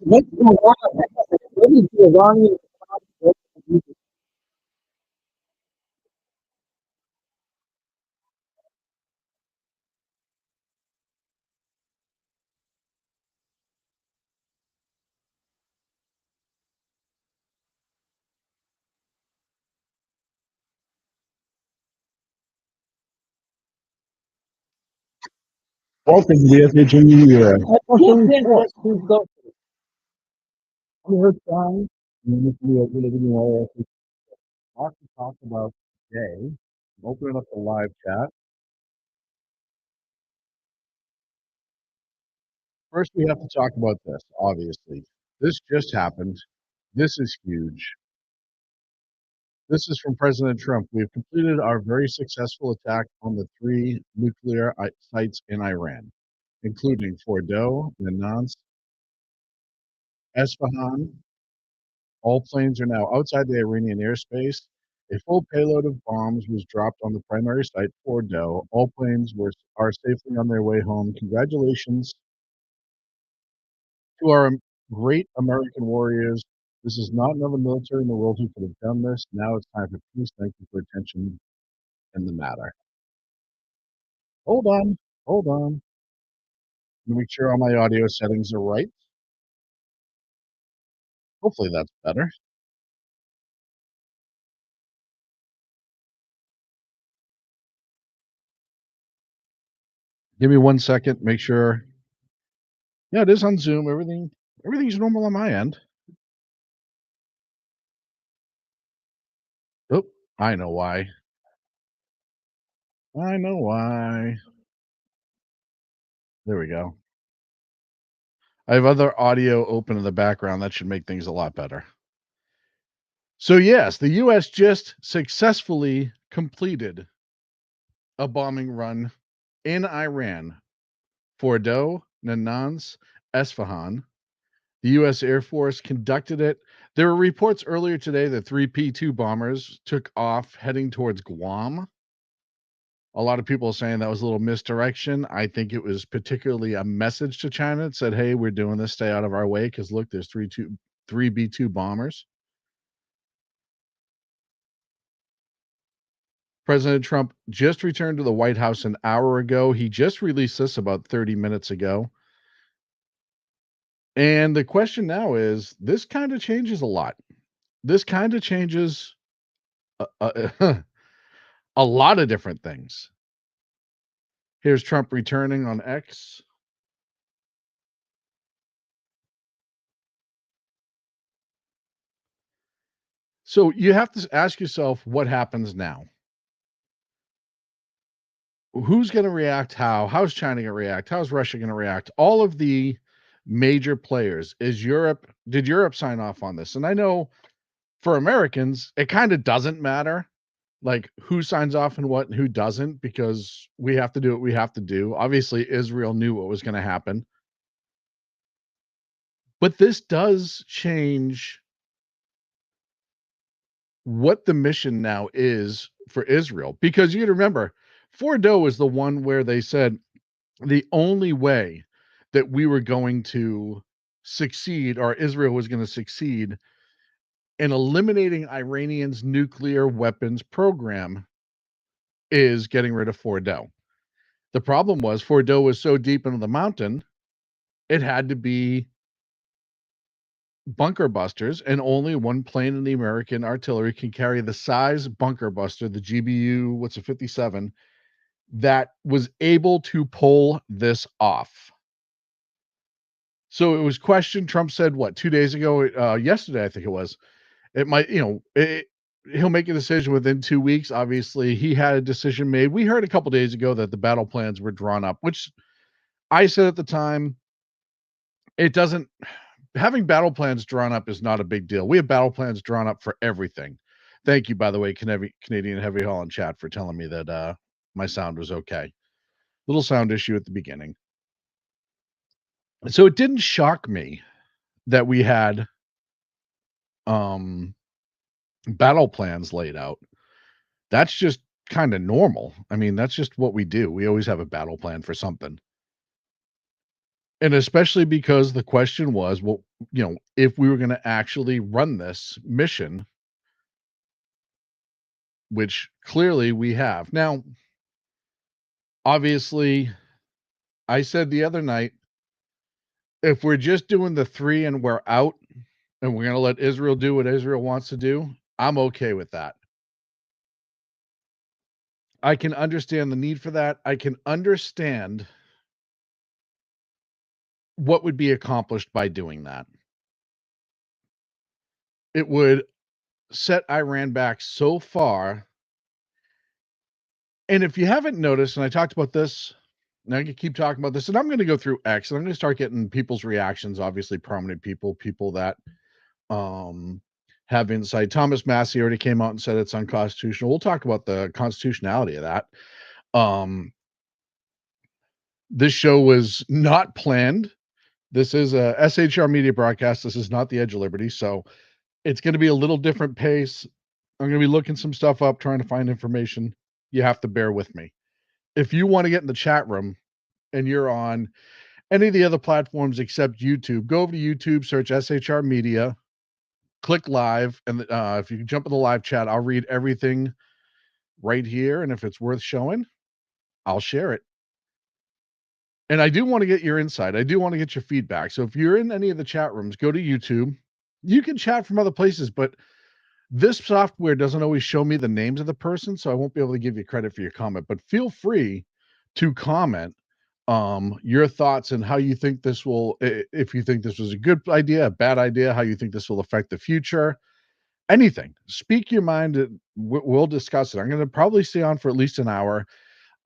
What's going on? What is the Iranian? Welcome to the SHR Media. Who's going? You're trying. This is going to give you a lot to talk about today. I'm opening up the live chat. First, we have to talk about this, obviously. This just happened. This is huge. This is from President Trump. We have completed our very successful attack on the three nuclear sites in Iran, including Fordow, Natanz, Esfahan. All planes are now outside the Iranian airspace. A full payload of bombs was dropped on the primary site, Fordow. All planes are safely on their way home. Congratulations to our great American warriors. This is not another military in the world who could have done this. Now it's time for peace. Thank you for attention in the matter. Hold on. Hold on. Let me make sure all my audio settings are right. Hopefully that's better. Give me 1 second. Make sure. Yeah, it is on Zoom. Everything's normal on my end. Oh, I know why. I know why. There we go. I have other audio open in the background. That should make things a lot better. So, yes, the U.S. just successfully completed a bombing run in Iran, Fordow, Natanz, Esfahan. The U.S. Air Force conducted it. There were reports earlier today that three P-2 bombers took off heading towards Guam. A lot of people are saying that was a little misdirection. I think it was particularly a message to China. It said, hey, we're doing this. Stay out of our way. Because look, there's three B-2 bombers. President Trump just returned to the White House an hour ago. He just released this about 30 minutes ago. And the question now is, this kind of changes a lot. This kind of changes a lot of different things. Here's Trump returning on X. So you have to ask yourself, what happens now? Who's going to react how? How's China going to react? How's Russia going to react? All of the major players. Did Europe sign off on this? And I know for Americans, it kind of doesn't matter like who signs off and what and who doesn't, because we have to do what we have to do. Obviously, Israel knew what was going to happen. But this does change what the mission now is for Israel, because you got to remember, Fordow was the one where they said the only way that we were going to succeed, or Israel was going to succeed in eliminating Iranian's nuclear weapons program, is getting rid of Fordow. The problem was Fordow was so deep into the mountain, it had to be bunker busters, and only one plane in the American artillery can carry the size bunker buster, the GBU, what's a 57, that was able to pull this off. So it was questioned. Trump said, what, 2 days ago, yesterday, I think it was, it might, he'll make a decision within 2 weeks. Obviously, he had a decision made. We heard a couple days ago that the battle plans were drawn up, which I said at the time, it doesn't, having battle plans drawn up is not a big deal. We have battle plans drawn up for everything. Thank you, by the way, Canadian Heavy Haul in chat, for telling me that my sound was okay. Little sound issue at the beginning. So it didn't shock me that we had battle plans laid out. That's just kind of normal. I mean, that's just what we do. We always have a battle plan for something. And especially because the question was, well, if we were going to actually run this mission, which clearly we have. Now, obviously, I said the other night, if we're just doing the 3 and we're out and we're going to let Israel do what Israel wants to do, I'm okay with that. I can understand the need for that. I can understand what would be accomplished by doing that. It would set Iran back so far. And if you haven't noticed, and I talked about this, and I can keep talking about this, and I'm going to go through X, and I'm going to start getting people's reactions, obviously prominent people that have insight. Thomas Massey already came out and said it's unconstitutional. We'll talk about the constitutionality of that. This show was not planned. This is a SHR Media broadcast. This is not the Edge of Liberty, so it's going to be a little different pace. I'm going to be looking some stuff up, trying to find information. You have to bear with me. If you want to get in the chat room and you're on any of the other platforms except YouTube, go over to YouTube, search SHR Media, click live, and if you can jump in the live chat, I'll read everything right here. And if it's worth showing, I'll share it. And I do want to get your insight. I do want to get your feedback. So if you're in any of the chat rooms, go to YouTube. You can chat from other places, but this software doesn't always show me the names of the person, so I won't be able to give you credit for your comment. But feel free to comment your thoughts and how you think this will, if you think this was a good idea, a bad idea, how you think this will affect the future, anything. Speak your mind. We'll discuss it. I'm going to probably stay on for at least an hour.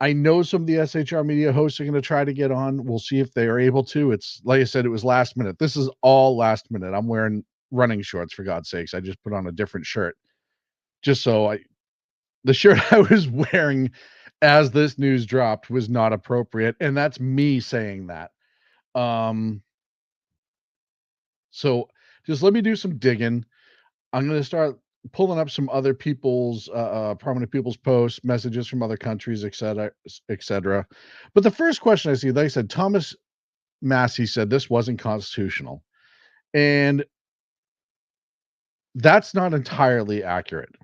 I know some of the SHR Media hosts are going to try to get on. We'll see if they are able to. It's like I said, it was last minute. This is all last minute. I'm wearing running shorts, for God's sakes. I just put on a different shirt just so the shirt I was wearing as this news dropped was not appropriate. And that's me saying that. So just let me do some digging. I'm going to start pulling up some other people's prominent people's posts, messages from other countries, etc., etc. But the first question I see, like I said, Thomas Massey said this wasn't constitutional, and that's not entirely accurate.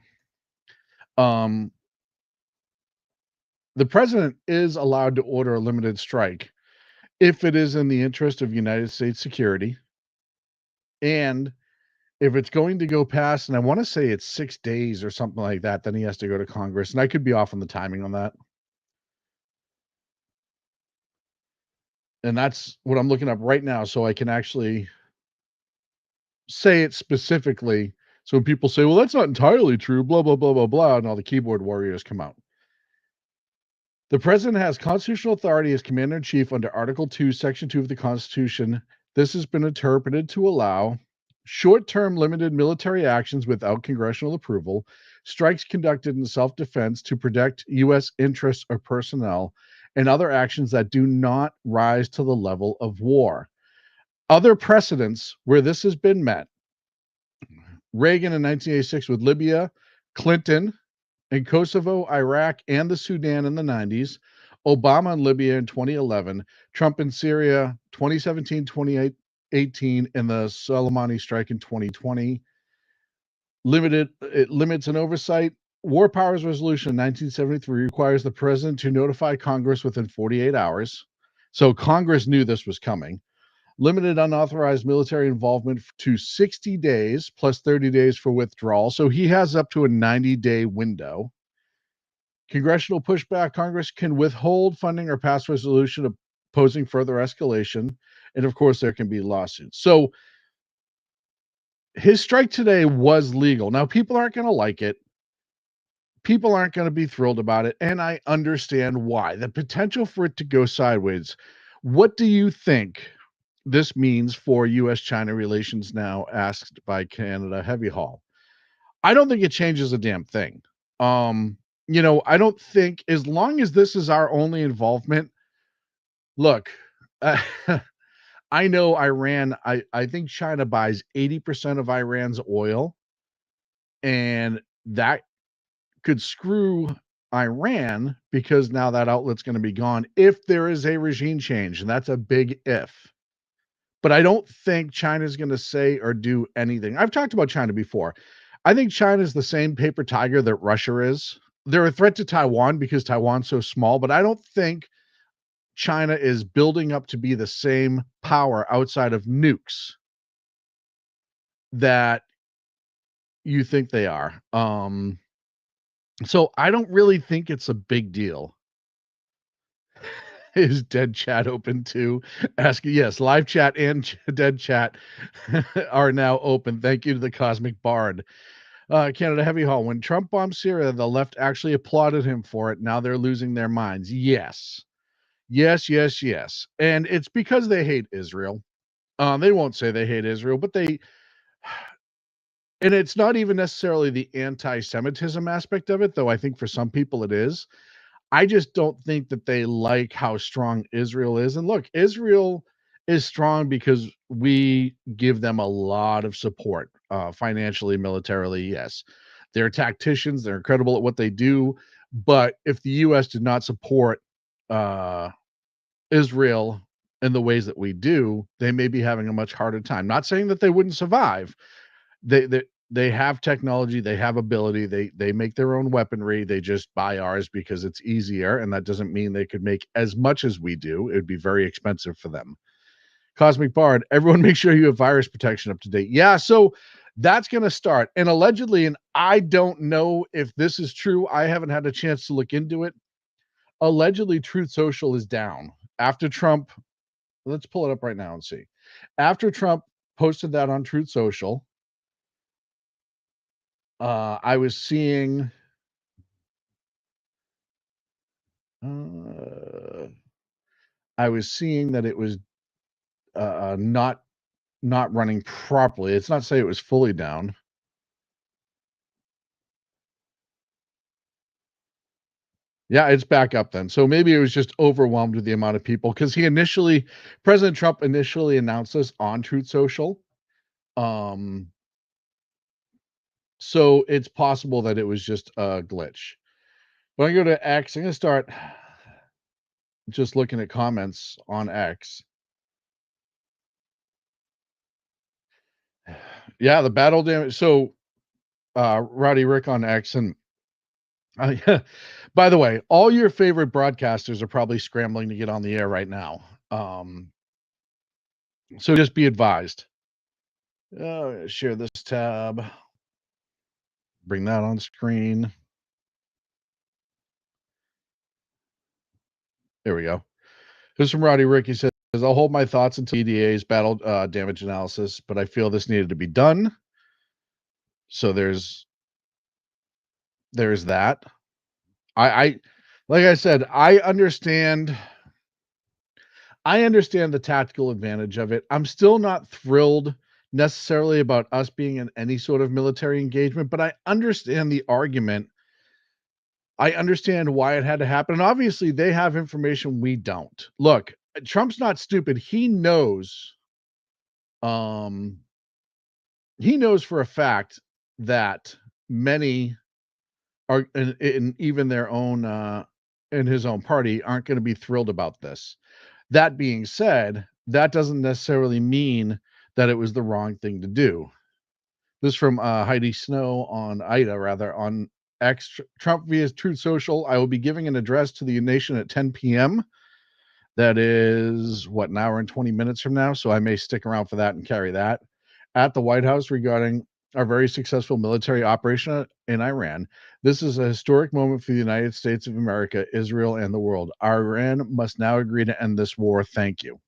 The president is allowed to order a limited strike if it is in the interest of United States security, and if it's going to go past, and I want to say it's 6 days or something like that, then he has to go to Congress, and I could be off on the timing on that. And that's what I'm looking up right now, so I can actually say it specifically. So when people say, well, that's not entirely true, blah, blah, blah, blah, blah, and all the keyboard warriors come out. The president has constitutional authority as commander in chief under Article 2, Section 2 of the Constitution. This has been interpreted to allow short-term limited military actions without congressional approval, strikes conducted in self-defense to protect U.S. interests or personnel, and other actions that do not rise to the level of war. Other precedents where this has been met: Reagan in 1986 with Libya, Clinton in Kosovo, Iraq, and the Sudan in the 90s, Obama in Libya in 2011, Trump in Syria 2017, 2018, and the Soleimani strike in 2020. It limits an oversight. War Powers Resolution 1973 requires the president to notify Congress within 48 hours. So Congress knew this was coming. Limited unauthorized military involvement to 60 days plus 30 days for withdrawal. So he has up to a 90-day window. Congressional pushback: Congress can withhold funding or pass resolution opposing further escalation. And of course, there can be lawsuits. So his strike today was legal. Now, people aren't going to like it. People aren't going to be thrilled about it. And I understand why. The potential for it to go sideways. What do you think this means for U.S.-China relations now, asked by Canada Heavy Haul? I don't think it changes a damn thing. I don't think, as long as this is our only involvement, look, I know Iran, I think China buys 80% of Iran's oil, and that could screw Iran because now that outlet's going to be gone if there is a regime change, and that's a big if. but I don't think China's going to say or do anything. I've talked about China before. I think China is the same paper tiger that Russia is. They're a threat to Taiwan because Taiwan's so small, but I don't think China is building up to be the same power outside of nukes that you think they are. So I don't really think it's a big deal. Is dead chat open too? Asking, yes, live chat and dead chat are now open. Thank you to the Cosmic Bard. Canada Heavy Haul. When Trump bombed Syria, the left actually applauded him for it. Now they're losing their minds. Yes. Yes, yes, yes. And it's because they hate Israel. They won't say they hate Israel, but they, and it's not even necessarily the anti-Semitism aspect of it, though I think for some people it is. I just don't think that they like how strong Israel is. And look, Israel is strong because we give them a lot of support, financially, militarily. Yes, they're tacticians; they're incredible at what they do. But if the U.S. did not support uh, Israel in the ways that we do, they may be having a much harder time. Not saying that they wouldn't survive. They have technology, they have ability, they make their own weaponry, they just buy ours because it's easier, and that doesn't mean they could make as much as we do. It would be very expensive for them. Cosmic Bard, everyone make sure you have virus protection up to date. Yeah, so that's going to start. And allegedly, and I don't know if this is true, I haven't had a chance to look into it. Allegedly, Truth Social is down after Trump. Let's pull it up right now and see. After Trump posted that on Truth Social, I was seeing uh, that it was not running properly. It's not say it was fully down. Yeah, it's back up then. So maybe it was just overwhelmed with the amount of people because President Trump initially announced this on Truth Social. Um, so it's possible that it was just a glitch. When I go to X, I'm going to start just looking at comments on X. Yeah, the battle damage. So, Rowdy Rick on X, and by the way, all your favorite broadcasters are probably scrambling to get on the air right now. So just be advised. Share this tab. Bring that on screen. There we go. This is from Rowdy Rick. He says, I'll hold my thoughts until EDA's battle damage analysis, but I feel this needed to be done. So there's that. I like I said, I understand the tactical advantage of it. I'm still not thrilled necessarily about us being in any sort of military engagement, but I understand the argument. I understand why it had to happen. And obviously, they have information we don't. Look, Trump's not stupid. Um, he knows for a fact that many are, in even their own, in his own party, aren't going to be thrilled about this. That being said, that doesn't necessarily mean that it was the wrong thing to do. This from Heidi Snow on on X. Trump via Truth Social. I will be giving an address to the nation at 10 p.m. That is what, an hour and 20 minutes from now. So I may stick around for that and carry that at the White House regarding our very successful military operation in Iran. This is a historic moment for the United States of America, Israel, and the world. Iran must now agree to end this war. Thank you.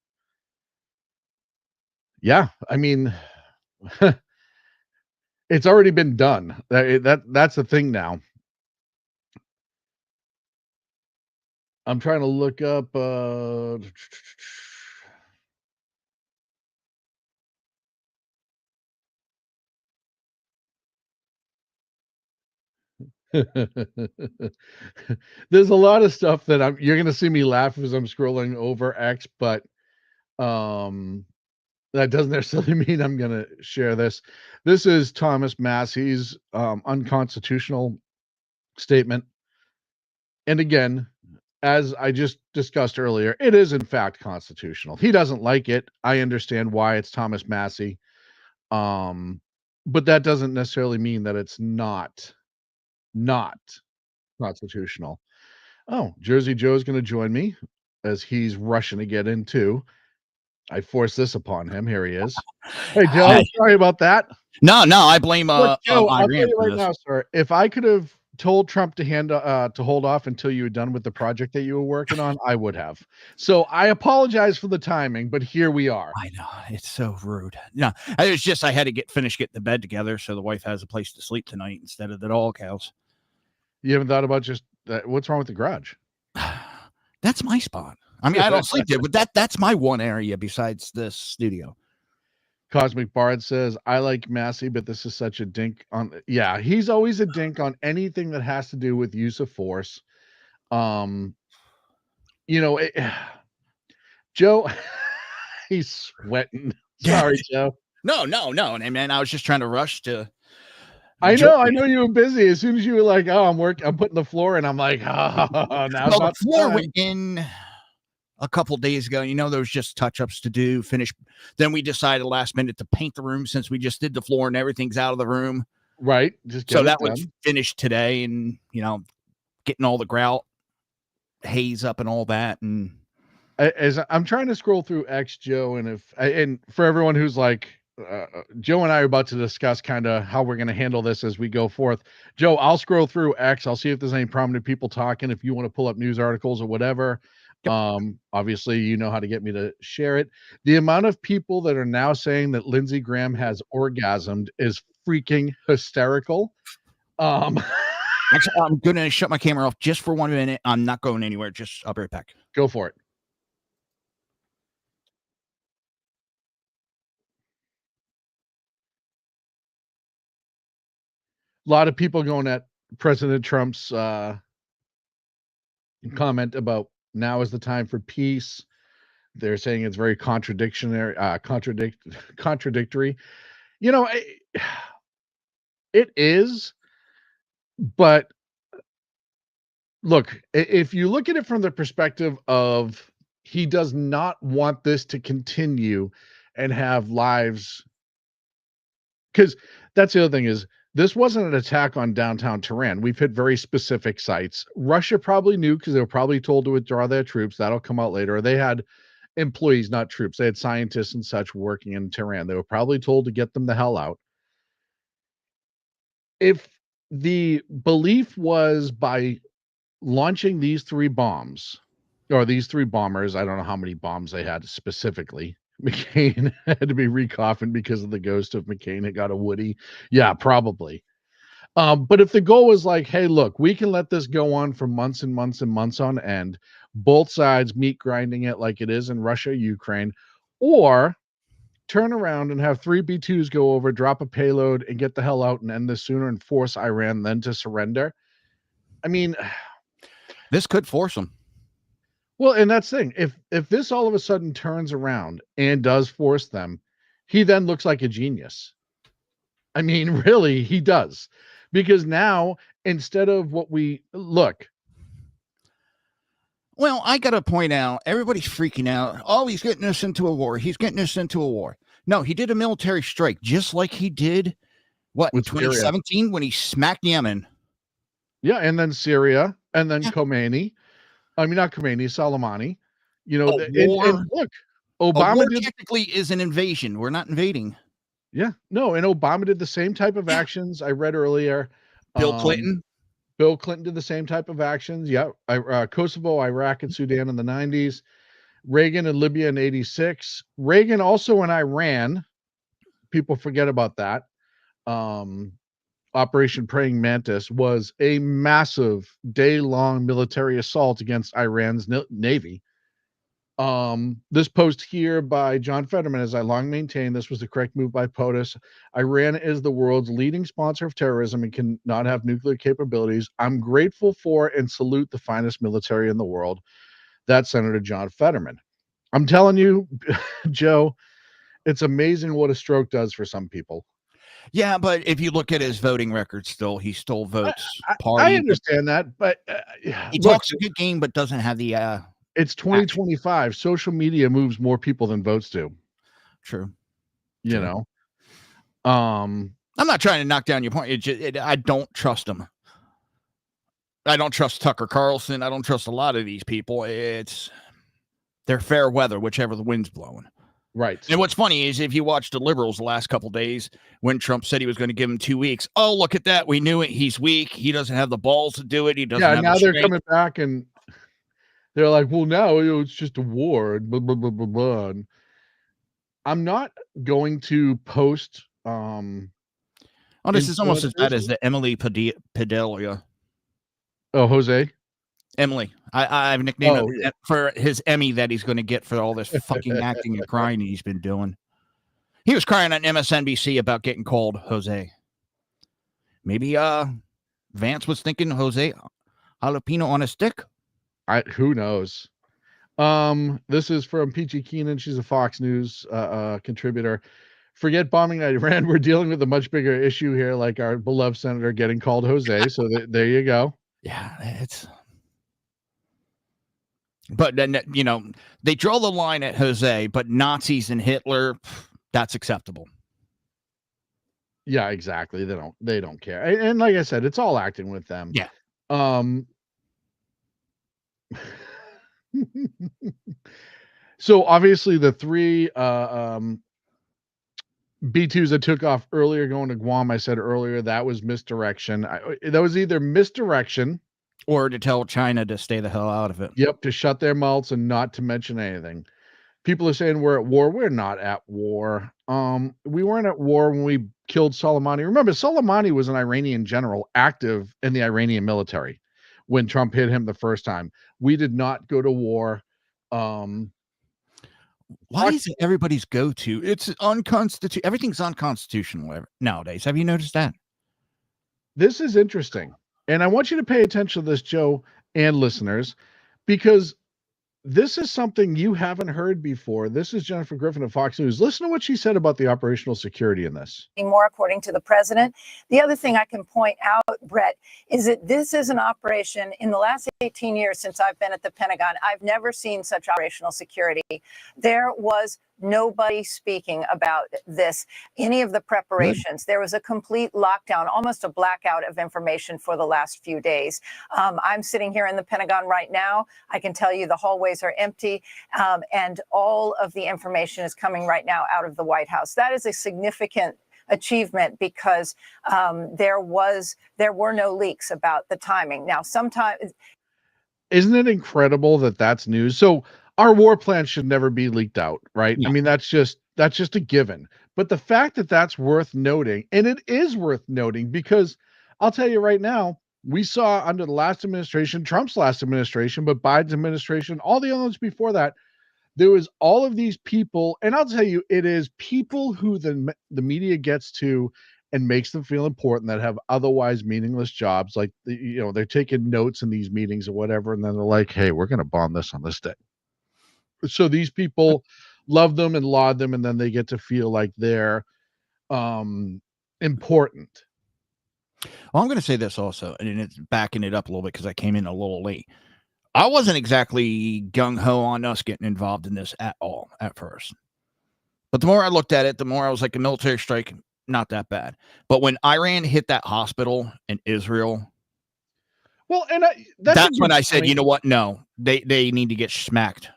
Yeah, I mean, it's already been done. That's the thing now. I'm trying to look up there's a lot of stuff that you're gonna see me laugh as I'm scrolling over X, but that doesn't necessarily mean I'm gonna share this. This is Thomas Massey's unconstitutional statement. And again, as I just discussed earlier, it is in fact constitutional. He doesn't like it. I understand why. It's Thomas Massey. Um, but that doesn't necessarily mean that it's not constitutional. Oh, Jersey Joe's going to join me as he's rushing to get in too. I forced this upon him. Here he is. Hey, Joe, sorry about that. No, I blame Look, Joe, I'll tell Iran you for right this. now, sir. If I could have told Trump to hold off until you were done with the project that you were working on, I would have. So I apologize for the timing, but here we are. I know, it's so rude. No, it's just I had to finish getting the bed together so the wife has a place to sleep tonight instead of the doghouse. You haven't thought about just what's wrong with the garage? That's my spot. I mean, I don't sleep there, but that's my one area besides this studio. Cosmic Bard says, I like Massey, but this is such a dink on. Yeah, he's always a dink on anything that has to do with use of force. You know, Joe, he's sweating. Sorry, Joe. No. And man, I was just trying to rush to. I know you were busy. As soon as you were like, "Oh, I'm putting the floor in," I'm like, "Oh, now well, the floor went in a couple days ago. You know, there was just touch-ups to do, finish. Then we decided last minute to paint the room since we just did the floor and everything's out of the room. Right. Just so that was finished today, and you know, getting all the grout haze up and all that. And as I'm trying to scroll through X, Joe, and for everyone who's like, Joe and I are about to discuss kind of how we're going to handle this as we go forth. Joe, I'll scroll through X. I'll see if there's any prominent people talking. If you want to pull up news articles or whatever. Yep. Obviously, you know how to get me to share it. The amount of people that are now saying that Lindsey Graham has orgasmed is freaking hysterical. Actually, I'm going to shut my camera off just for 1 minute. I'm not going anywhere. I'll be right back. Go for it. A lot of people going at President Trump's comment about now is the time for peace. They're saying it's very contradictory. You know, it is, but look, if you look at it from the perspective of he does not want this to continue and have lives, because that's the other thing is this wasn't an attack on downtown Tehran. We've hit very specific sites. Russia probably knew because they were probably told to withdraw their troops. That'll come out later. They had employees, not troops. They had scientists and such working in Tehran. They were probably told to get them the hell out. If the belief was by launching these 3 bombs, or these 3 bombers, I don't know how many bombs they had specifically. McCain had to be recoffined because of the ghost of McCain. It got a Woody. Yeah, probably. But if the goal was like, hey, look, we can let this go on for months and months and months on end, both sides meat grinding it like it is in Russia, Ukraine, or turn around and have 3 B-2s go over, drop a payload, and get the hell out and end this sooner and force Iran then to surrender. I mean, this could force them. Well, and that's the thing. If this all of a sudden turns around and does force them, he then looks like a genius. I mean, really, he does. Because now, instead of what we look. Well, I got to point out, everybody's freaking out. Oh, he's getting us into a war. He's getting us into a war. No, he did a military strike, just like he did, in 2017 Syria. When he smacked Yemen. Yeah, and then Syria, and then Khomeini. I mean, not Khomeini, Soleimani. You know, and look, Obama technically is an invasion. We're not invading. Yeah, no, and Obama did the same type of actions I read earlier. Bill Clinton did the same type of actions. Yeah, Kosovo, Iraq, and Sudan in the 90s. Reagan and Libya in 86. Reagan also in Iran. People forget about that. Operation Praying Mantis was a massive day-long military assault against Iran's navy. This post here by John Fetterman, as I long maintained, this was the correct move by POTUS. Iran is the world's leading sponsor of terrorism and cannot have nuclear capabilities. I'm grateful for and salute the finest military in the world. That's Senator John Fetterman. I'm telling you, Joe, it's amazing what a stroke does for some people. Yeah, but if you look at his voting record, still he still votes I party. understand that, but He look, talks a good game, but doesn't have the it's 2025. Social media moves more people than votes do. True. You know. I'm not trying to knock down your point. I don't trust him. I don't trust Tucker Carlson. I don't trust a lot of these people. They're fair weather, whichever the wind's blowing. Right. And what's funny is if you watch the liberals the last couple of days when Trump said he was going to give him 2 weeks. Oh, look at that. We knew it. He's weak. He doesn't have the balls to do it. He doesn't have now the they're coming back and they're like, well, now it's just a war. And blah, blah, blah, blah, blah. And I'm not going to post. This is almost as bad as the Emily Padilla. Oh, Jose. Emily. I've nicknamed him for his Emmy that he's going to get for all this fucking acting and crying he's been doing. He was crying on MSNBC about getting called Jose. Maybe Vance was thinking Jose jalapeno on a stick. Who knows? This is from Peachy Keenan. She's a Fox News contributor. Forget bombing Iran. We're dealing with a much bigger issue here, like our beloved senator getting called Jose. So there you go. Yeah, but then, they draw the line at Jose, but Nazis and Hitler, that's acceptable. Yeah, exactly. They don't care. And like I said, it's all acting with them. Yeah. So obviously the 3 B-2s that took off earlier going to Guam, I said earlier, that was misdirection. That was either misdirection or to tell China to stay the hell out of it. Yep, to shut their mouths and not to mention anything. People are saying we're at war. We're not at war. We weren't at war when we killed Soleimani. Remember, Soleimani was an Iranian general active in the Iranian military when Trump hit him the first time. We did not go to war. Why is it everybody's go-to? It's unconstitutional. Everything's unconstitutional nowadays. Have you noticed that? This is interesting. And I want you to pay attention to this, Joe, and listeners, because this is something you haven't heard before. This is Jennifer Griffin of Fox News. Listen to what she said about the operational security in this. More, according to the president. The other thing I can point out, Brett, is that this is an operation in the last 18 years since I've been at the Pentagon. I've never seen such operational security. There was nobody speaking about this, any of the preparations. There was a complete lockdown, almost a blackout of information for the last few days. I'm sitting here in the Pentagon right now. I can tell you the hallways are empty, and all of the information is coming right now out of the White House. That is a significant achievement because there were no leaks about the timing. Now, sometimes, isn't it incredible that that's news? So our war plan should never be leaked out, right? Yeah. I mean, that's just a given. But the fact that that's worth noting, and it is worth noting, because I'll tell you right now, we saw under the last administration, Trump's last administration, but Biden's administration, all the others before that, there was all of these people, and I'll tell you, it is people who the media gets to and makes them feel important that have otherwise meaningless jobs. Like, they're taking notes in these meetings or whatever, and then they're like, hey, we're going to bomb this on this day. So these people love them and laud them, and then they get to feel like they're important. Well, I'm going to say this also, and it's backing it up a little bit because I came in a little late. I wasn't exactly gung-ho on us getting involved in this at all at first. But the more I looked at it, the more I was like, a military strike, not that bad. But when Iran hit that hospital in Israel, well, and that's when I said, you know what? No, they need to get smacked.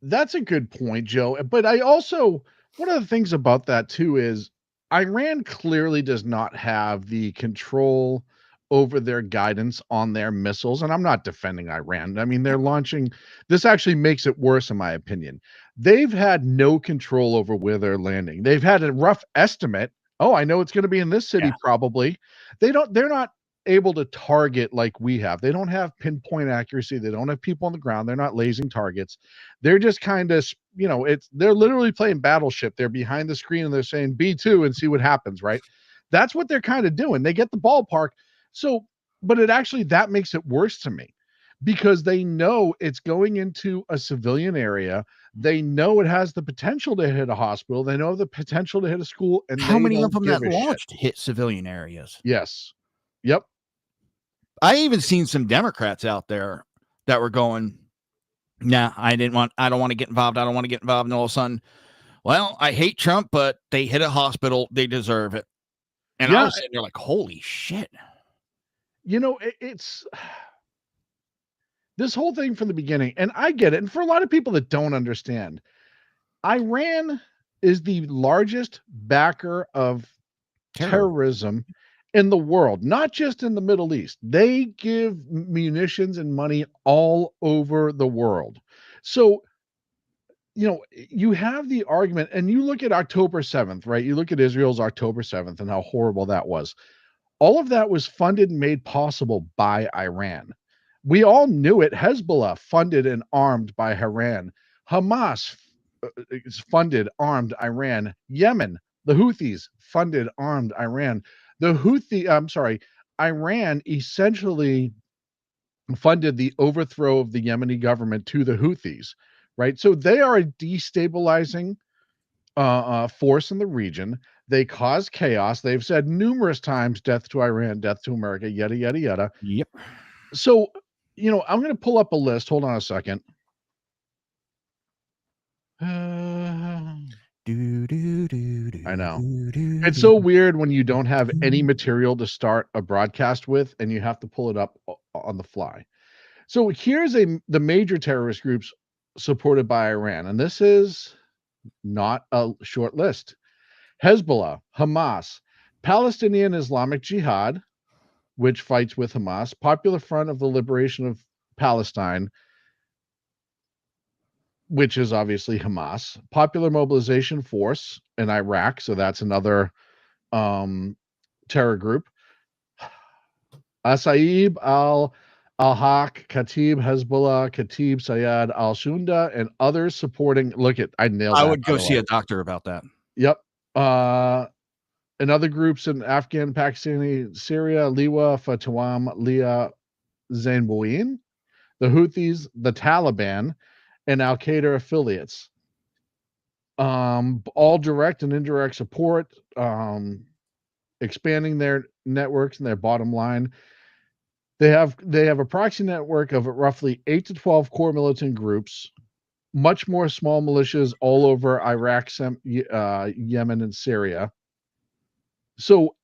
That's a good point, Joe. But I also, one of the things about that too is Iran clearly does not have the control over their guidance on their missiles. And I'm not defending Iran. I mean, they're launching, this actually makes it worse in my opinion. They've had no control over where they're landing. They've had a rough estimate. Oh, I know it's going to be in this city, probably. They're not able to target like we have. They don't have pinpoint accuracy. They don't have people on the ground. They're not lasing targets. They're just kind of, they're literally playing Battleship. They're behind the screen and they're saying B2 and see what happens, right? That's what they're kind of doing. They get the ballpark. So, but it actually, that makes it worse to me, because they know it's going into a civilian area. They know it has the potential to hit a hospital. They know the potential to hit a school, and How they many of don't them give that a shit. launched hit civilian areas? Yes. Yep. I even seen some Democrats out there that were going, nah, I don't want to get involved. I don't want to get involved. And all of a sudden, well, I hate Trump, but they hit a hospital. They deserve it. And I was sitting there like, holy shit. You know, it's this whole thing from the beginning, and I get it. And for a lot of people that don't understand, Iran is the largest backer of terrorism in the world, not just in the Middle East. They give munitions and money all over the world. So, you know, you have the argument, and you look at October 7th, right? You look at Israel's October 7th and how horrible that was. All of that was funded and made possible by Iran. We all knew it. Hezbollah, funded and armed by Iran. Hamas is funded, armed Iran. Yemen, the Houthis, funded, armed Iran. Iran essentially funded the overthrow of the Yemeni government to the Houthis, right? So they are a destabilizing force in the region. They cause chaos. They've said numerous times, death to Iran, death to America, yada, yada, yada. Yep. So, you know, I'm going to pull up a list. Hold on a second. I know. It's so weird when you don't have any material to start a broadcast with and you have to pull it up on the fly. So here's the major terrorist groups supported by Iran. And this is not a short list. Hezbollah, Hamas, Palestinian Islamic Jihad, which fights with Hamas, Popular Front of the Liberation of Palestine, which is obviously Hamas, Popular Mobilization Force in Iraq, so that's another terror group, Asaib al-Haq, Khatib Hezbollah, Khatib Sayyad al-Shunda, and others supporting. I nailed that. I would go see a doctor about that. Yep. And other groups in Afghan, Pakistani, Syria, Liwa, Fatawam, Liya, Zainbuin, the Houthis, the Taliban, and Al-Qaeda affiliates. All direct and indirect support, expanding their networks and their bottom line. They have a proxy network of roughly 8 to 12 core militant groups, much more small militias all over Iraq, Yemen, and Syria. So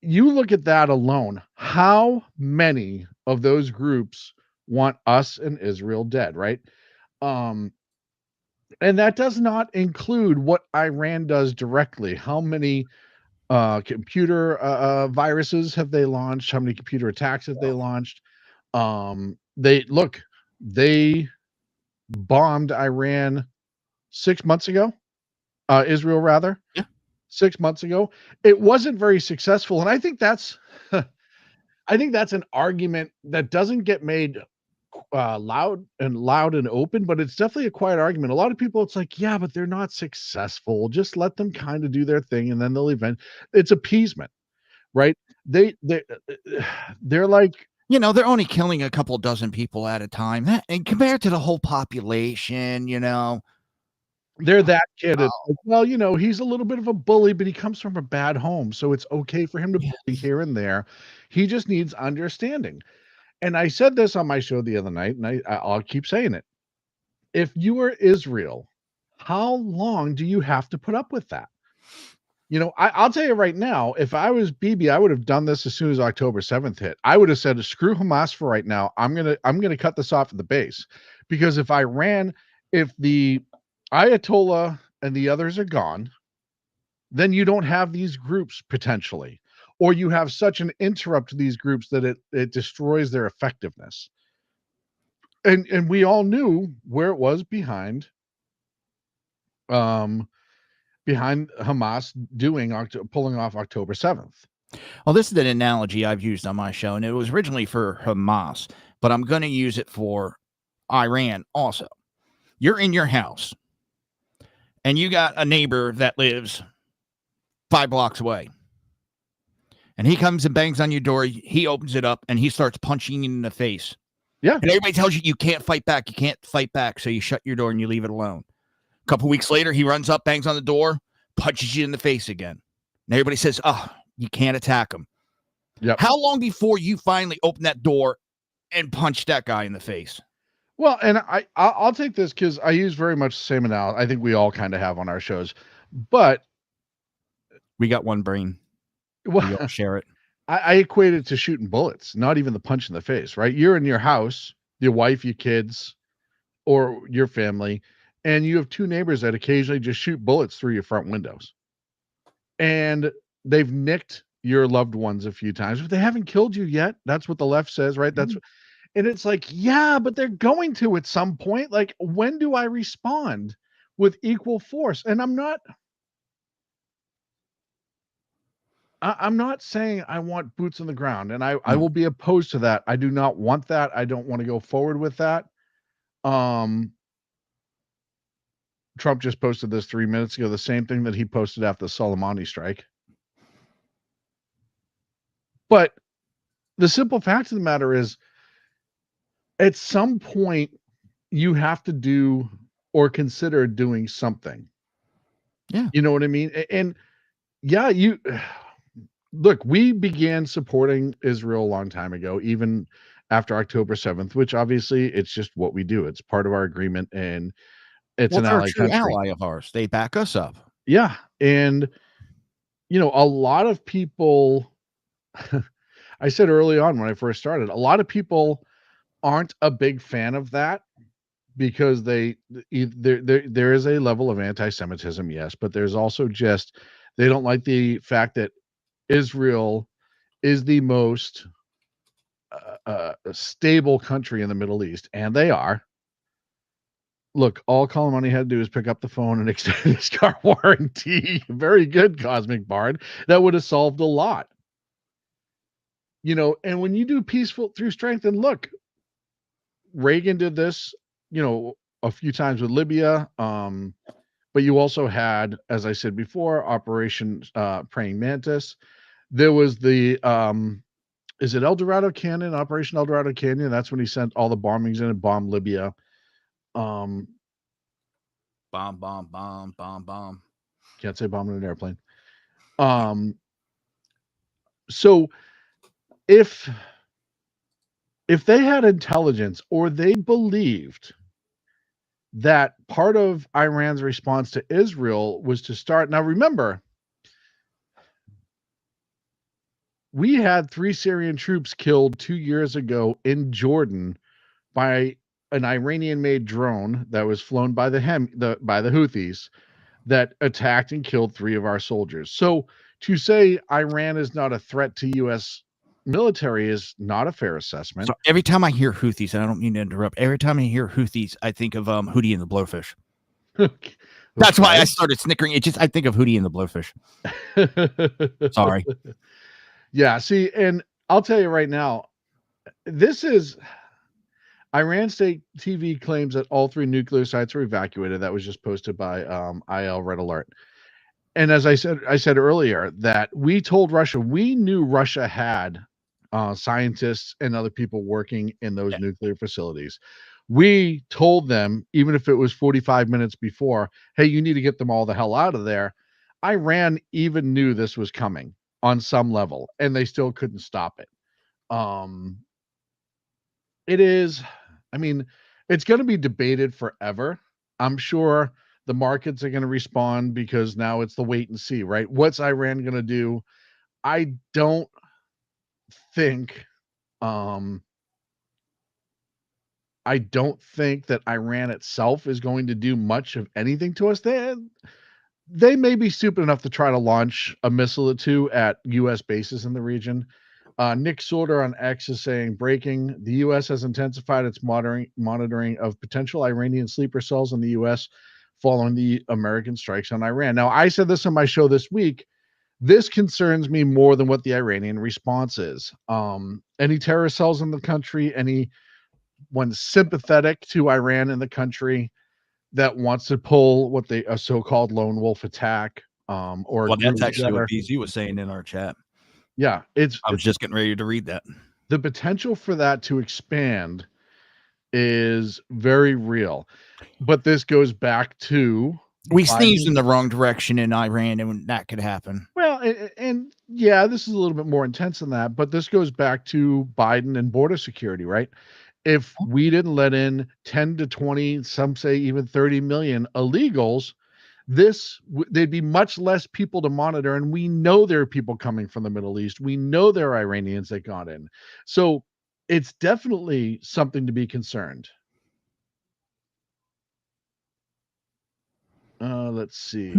you look at that alone, how many of those groups want us and Israel dead, right? And that does not include what Iran does directly. How many computer viruses have they launched? How many computer attacks have they launched? They bombed Iran 6 months ago, Israel rather. Yeah. 6 months ago. It wasn't very successful. And I think that's an argument that doesn't get made loud and open, but it's definitely a quiet argument. A lot of people, it's like, yeah, but they're not successful. Just let them kind of do their thing, and then they'll it's appeasement, right? They're like, you know, they're only killing a couple dozen people at a time. And compared to the whole population, you know, they're that kid. Like, well, you know, he's a little bit of a bully, but he comes from a bad home, so it's okay for him to bully here and there. He just needs understanding. And I said this on my show the other night, and I'll keep saying it. If you were Israel, how long do you have to put up with that? You know, I'll tell you right now, if I was Bibi, I would have done this as soon as October 7th hit. I would have said, screw Hamas for right now. I'm gonna cut this off at the base. Because if the Ayatollah and the others are gone, then you don't have these groups potentially, or you have such an interrupt to these groups that it destroys their effectiveness. And we all knew where it was behind Hamas pulling off October 7th. Well, this is an analogy I've used on my show, and it was originally for Hamas, but I'm going to use it for Iran also. You're in your house, and you got a neighbor that lives 5 blocks away. And he comes and bangs on your door. He opens it up, and he starts punching you in the face. Yeah. And everybody tells you can't fight back. You can't fight back. So you shut your door and you leave it alone. A couple weeks later, he runs up, bangs on the door, punches you in the face again. And everybody says, oh, you can't attack him. Yep. How long before you finally open that door and punch that guy in the face? Well, and I'll take this because I use very much the same analogy. I think we all kind of have on our shows, but we got one brain. Well, we all share it. I equate it to shooting bullets, not even the punch in the face, right? You're in your house, your wife, your kids, or your family, and you have two neighbors that occasionally just shoot bullets through your front windows. And they've nicked your loved ones a few times, but they haven't killed you yet. That's what the left says, right? That's and it's like, yeah, but they're going to at some point. Like, when do I respond with equal force? And I'm not saying I want boots on the ground, and I will be opposed to that. I do not want that. I don't want to go forward with that. Trump just posted this 3 minutes ago, the same thing that he posted after the Soleimani strike. But the simple fact of the matter is, at some point, you have to do or consider doing something. Yeah. You know what I mean? And yeah, look, we began supporting Israel a long time ago, even after October 7th, which obviously it's just what we do. It's part of our agreement, and it's an ally country. Ally of ours. They back us up. Yeah. And, a lot of people, I said early on when I first started, a lot of people aren't a big fan of that because there is a level of anti-Semitism, yes, but there's also just, they don't like the fact that Israel is the most stable country in the Middle East, and they are. Look, all Soleimani had to do is pick up the phone and extend his car warranty. Very good, Cosmic Bard. That would have solved a lot. And when you do peaceful through strength, and look, Reagan did this, a few times with Libya. But you also had, as I said before, Operation Praying Mantis. There was the, is it El Dorado Canyon, Operation El Dorado Canyon? That's when he sent all the bombings in and bombed Libya. Bomb. Can't say bomb in an airplane. So if they had intelligence, or they believed that part of Iran's response to Israel was to start. Now, remember, we had 3 Syrian troops killed 2 years ago in Jordan by an Iranian-made drone that was flown by the Houthis that attacked and killed 3 of our soldiers. So to say Iran is not a threat to U.S. military is not a fair assessment. So every time I hear Houthis, and I don't mean to interrupt, every time I hear Houthis, I think of Hootie and the Blowfish. Okay. That's why I started snickering. I think of Hootie and the Blowfish. Sorry. Yeah, see, and I'll tell you right now, this is Iran State TV claims that all 3 nuclear sites were evacuated. That was just posted by IL Red Alert. And as I said earlier, that we told Russia, we knew Russia had scientists and other people working in those nuclear facilities. We told them, even if it was 45 minutes before, hey, you need to get them all the hell out of there. Iran even knew this was coming on some level, and they still couldn't stop it. It's going to be debated forever. I'm sure the markets are going to respond because now it's the wait and see, right? What's Iran going to do? I don't think that Iran itself is going to do much of anything to us. They may be stupid enough to try to launch a missile or 2 at U.S. bases in the region. Nick Sorter on X is saying, breaking, the U.S. has intensified its monitoring of potential Iranian sleeper cells in the U.S. following the American strikes on Iran. Now, I said this on my show this week. This concerns me more than what the Iranian response is. Any terrorist cells in the country, anyone sympathetic to Iran in the country that wants to pull a so-called lone wolf attack, that's actually what BZ was saying in our chat. Yeah, I was just getting ready to read that. The potential for that to expand is very real. But this goes back to we sneezed in the wrong direction in Iran, and that could happen. Well, and yeah, this is a little bit more intense than that, but this goes back to Biden and border security, right? If we didn't let in 10 to 20, some say even 30 million illegals, there'd be much less people to monitor. And we know there are people coming from the Middle East. We know there are Iranians that got in. So it's definitely something to be concerned. Let's see.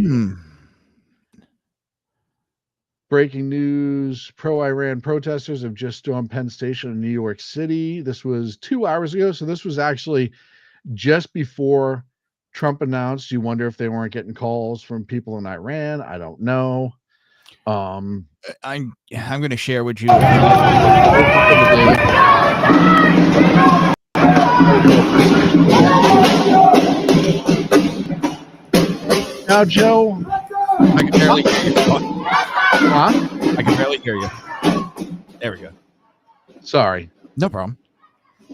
Breaking news, pro-Iran protesters have just stormed Penn Station in New York City. This was 2 hours ago. So this was actually just before Trump announced. You wonder if they weren't getting calls from people in Iran. I don't know. I'm going to share with you. Now, Joe, I can barely hear you. huh? I can barely hear you. There we go. Sorry. No problem.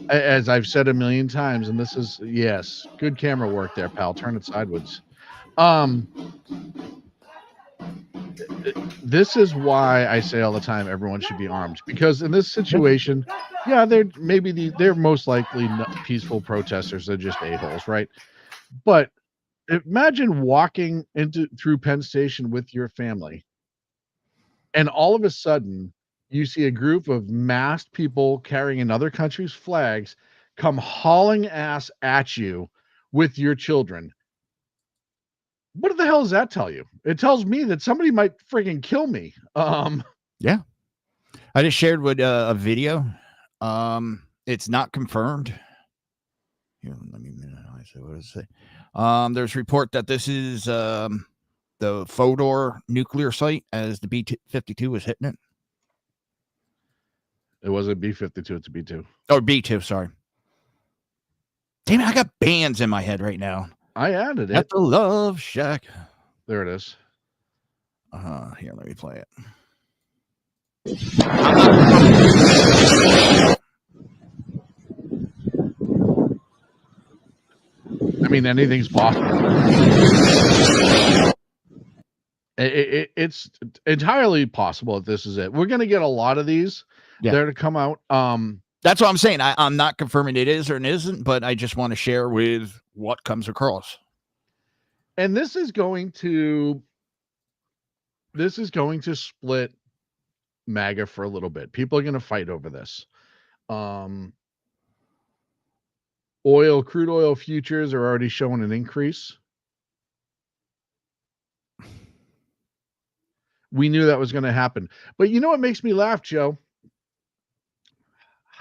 As I've said a million times, and this is, yes, good camera work there, pal. Turn it sideways. This is why I say all the time everyone should be armed, because in this situation, yeah, they're most likely peaceful protesters. They're just a-holes, right? But imagine walking through Penn Station with your family, and all of a sudden you see a group of masked people carrying another country's flags come hauling ass at you with your children. What the hell does that tell you? It tells me that somebody might freaking kill me. Yeah. I just shared with a video. It's not confirmed. Here, let me say what does it say? There's a report that this is the Fordow nuclear site as the B-52 was hitting it. It wasn't B-52, it's a B-2. Oh, B-2, sorry. Damn it, I got bands in my head right now. I added it. At the Love Shack. There it is. Here, let me play it. I mean, anything's possible. It's entirely possible that this is it. We're going to get a lot of these there to come out. That's what I'm saying. I'm not confirming it is or it isn't, but I just want to share with what comes across. And this is going to split MAGA for a little bit. People are going to fight over this. Crude oil futures are already showing an increase. We knew that was going to happen. But you know what makes me laugh, Joe?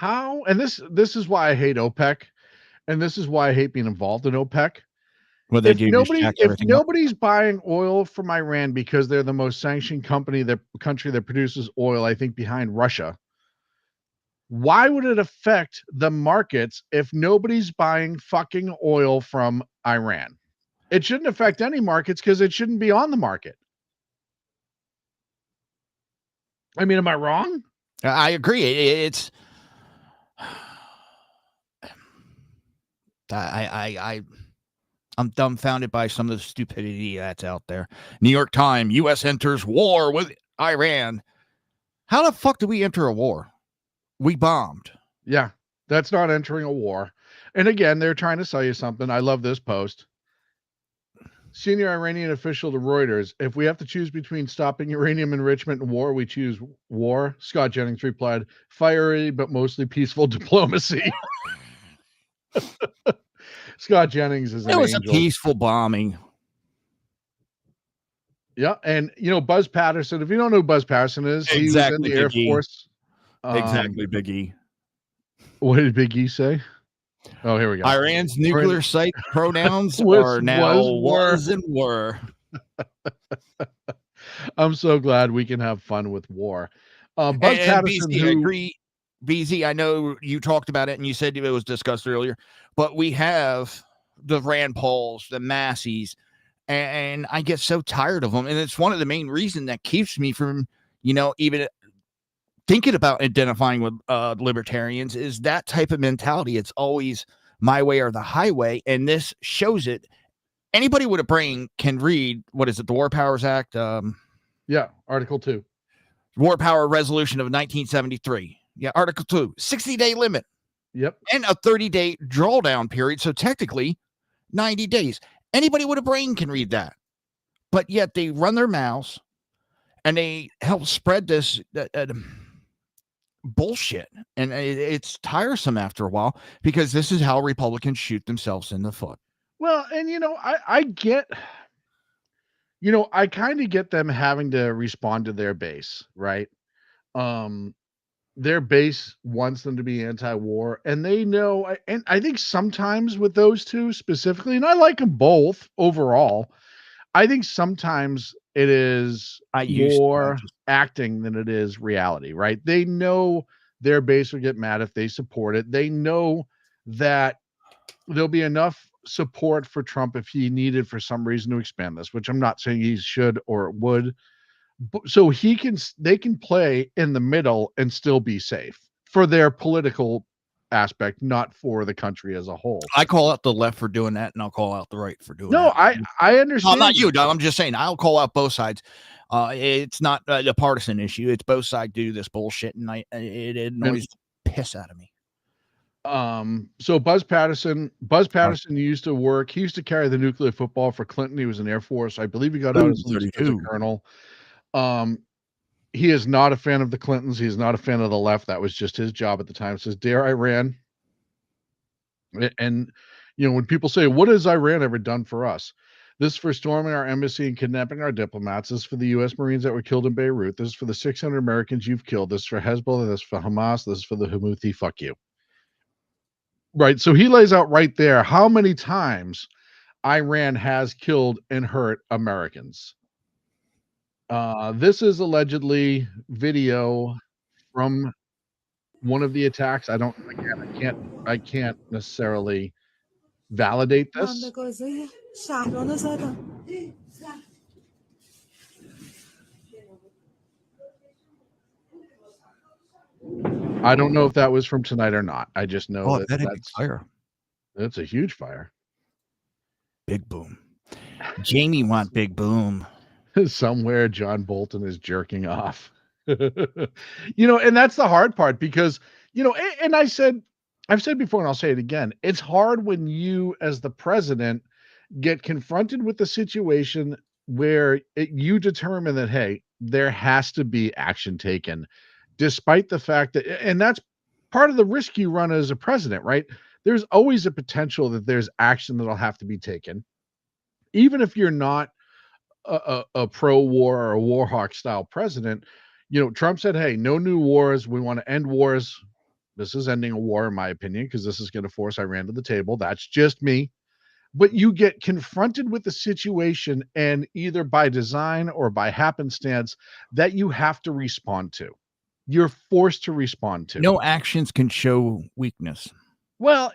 And this is why I hate OPEC, and this is why I hate being involved in OPEC. Well, if nobody's buying oil from Iran because they're the most sanctioned country that produces oil, I think, behind Russia, why would it affect the markets if nobody's buying fucking oil from Iran? It shouldn't affect any markets because it shouldn't be on the market. I mean, am I wrong? I agree. It's I'm dumbfounded by some of the stupidity that's out there. New York Times, U.S. enters war with Iran. How the fuck do we enter a war? We bombed. Yeah, that's not entering a war. And again, they're trying to sell you something. I love this post. Senior Iranian official to Reuters, if we have to choose between stopping uranium enrichment and war, we choose war. Scott Jennings replied, fiery but mostly peaceful diplomacy. Scott Jennings is an angel. It was a peaceful bombing. Yeah, and Buzz Patterson, if you don't know who Buzz Patterson is, he was in the Air Force. Exactly, Big E. What did Big E say? Oh, here we go. Iran's nuclear site pronouns are now was and were. I'm so glad we can have fun with war. Buzz Patterson, BZ, I agree. BZ, I know you talked about it and you said it was discussed earlier, but we have the Rand Pauls, the Masseys, and I get so tired of them. And it's one of the main reasons that keeps me from, even thinking about identifying with libertarians is that type of mentality. It's always my way or the highway. And this shows it. Anybody with a brain can read, what is it, the War Powers Act? Yeah, Article 2. War Power Resolution of 1973. Yeah, Article 2, 60-day limit. Yep. And a 30-day drawdown period. So technically 90 days. Anybody with a brain can read that. But yet they run their mouths and they help spread this bullshit. And it's tiresome after a while, because this is how Republicans shoot themselves in the foot. Well, and I get, I kind of get them having to respond to their base, right? Their base wants them to be anti-war, and they know, and I think sometimes with those two specifically, and I like them both overall, I think sometimes it is more acting than it is reality, right? They know their base will get mad if they support it. They know that there'll be enough support for Trump if he needed for some reason to expand this, which I'm not saying he should or would. So they can play in the middle and still be safe for their political aspect, not for the country as a whole. I call out the left for doing that, and I'll call out the right for doing that. No, I understand. No, not you, Don. I'm just saying I'll call out both sides. It's not a partisan issue. It's both sides do this bullshit, and it annoys the piss out of me. So Buzz Patterson used to work. He used to carry the nuclear football for Clinton. He was in Air Force. I believe he got out as a colonel. He is not a fan of the Clintons. He is not a fan of the left. That was just his job at the time. It says, "Dear Iran." And, when people say, what has Iran ever done for us? This is for storming our embassy and kidnapping our diplomats. This is for the U.S. Marines that were killed in Beirut. This is for the 600 Americans you've killed. This is for Hezbollah. This is for Hamas. This is for the Houthi. Fuck you. Right. So he lays out right there how many times Iran has killed and hurt Americans. This is allegedly video from one of the attacks. I can't necessarily validate this. I don't know if that was from tonight or not. I just know that's fire. That's a huge fire. Big boom. Jamie want big boom. Somewhere John Bolton is jerking off. And that's the hard part, because, and I've said before, and I'll say it again, it's hard when you, as the president, get confronted with the situation where you determine that, hey, there has to be action taken, despite the fact that, and that's part of the risk you run as a president, right? There's always a potential that there's action that'll have to be taken, even if you're not a pro-war or a war hawk style president. Trump said, hey, no new wars. We want to end wars. This is ending a war, in my opinion, because this is going to force Iran to the table. That's just me. But you get confronted with the situation, and either by design or by happenstance, that you have to respond to. You're forced to respond to. No actions can show weakness. Well,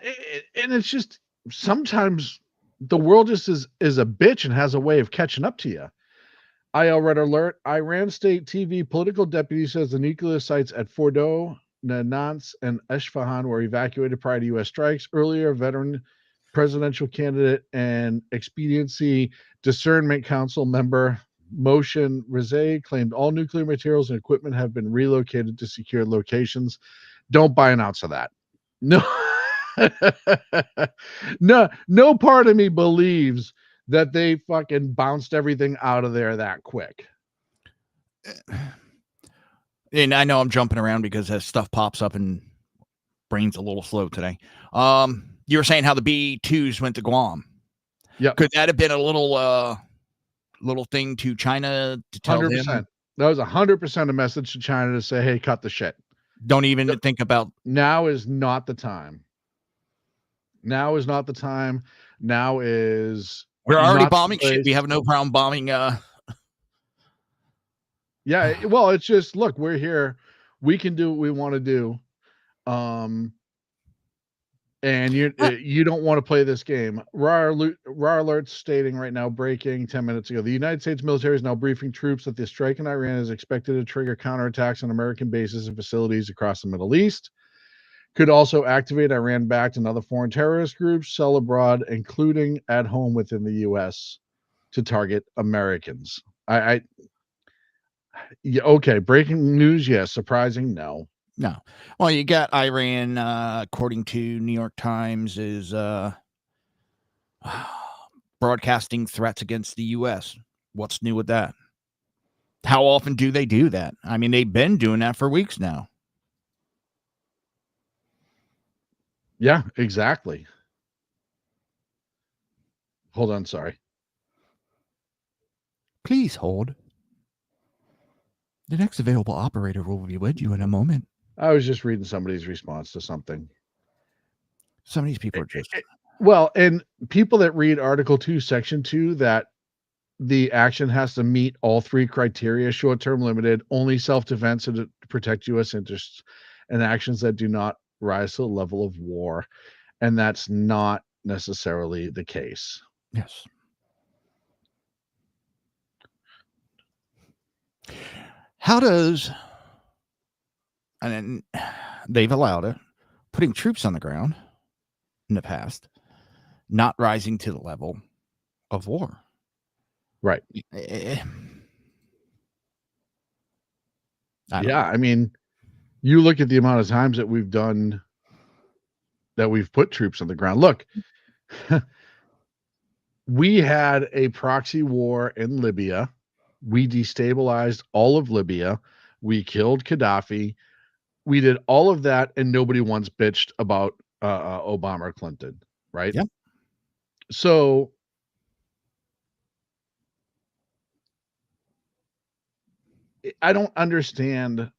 and it's just sometimes the world just is a bitch and has a way of catching up to you. IL Red Alert. Iran State TV political deputy says the nuclear sites at Fordow, Natanz, and Esfahan were evacuated prior to U.S. strikes. Earlier, veteran presidential candidate and Expediency Discernment Council member Moshe Rezai claimed all nuclear materials and equipment have been relocated to secure locations. Don't buy an ounce of that. No. No part of me believes that they fucking bounced everything out of there that quick. And I know I'm jumping around because as stuff pops up and brain's a little slow today. You were saying how the B-2s went to Guam. Yeah. Could that have been a little thing to China to tell 100%. them? That was 100% a message to China to say, hey, cut the shit. Don't even think about. Now is not the time. Now is not the time. Now is. We're already bombing shit. We have no problem bombing. Yeah. Well, it's just, look, we're here. We can do what we want to do. And you don't want to play this game. Raw alerts stating right now, breaking 10 minutes ago. The United States military is now briefing troops that the strike in Iran is expected to trigger counterattacks on American bases and facilities across the Middle East. Could also activate Iran-backed and other foreign terrorist groups, sell abroad, including at home within the U.S. to target Americans. Yeah, okay. Breaking news, yes. Surprising, no. No. Well, you got Iran, according to New York Times, is broadcasting threats against the U.S. What's new with that? How often do they do that? I mean, they've been doing that for weeks now. Yeah, exactly. Hold on, sorry. Please hold. The next available operator will be with you in a moment. I was just reading somebody's response to something. Some of these people are just... Well, and people that read Article 2, Section 2, that the action has to meet all three criteria: short-term, limited, only self-defense to protect U.S. interests, and actions that do not rise to the level of war. And that's not necessarily the case. Yes. How does, and they've allowed it, putting troops on the ground in the past, not rising to the level of war. Right. Yeah, I mean, you look at the amount of times that we've done, that we've put troops on the ground. Look, we had a proxy war in Libya. We destabilized all of Libya. We killed Gaddafi. We did all of that, and nobody once bitched about Obama or Clinton, right? Yep. So I don't understand.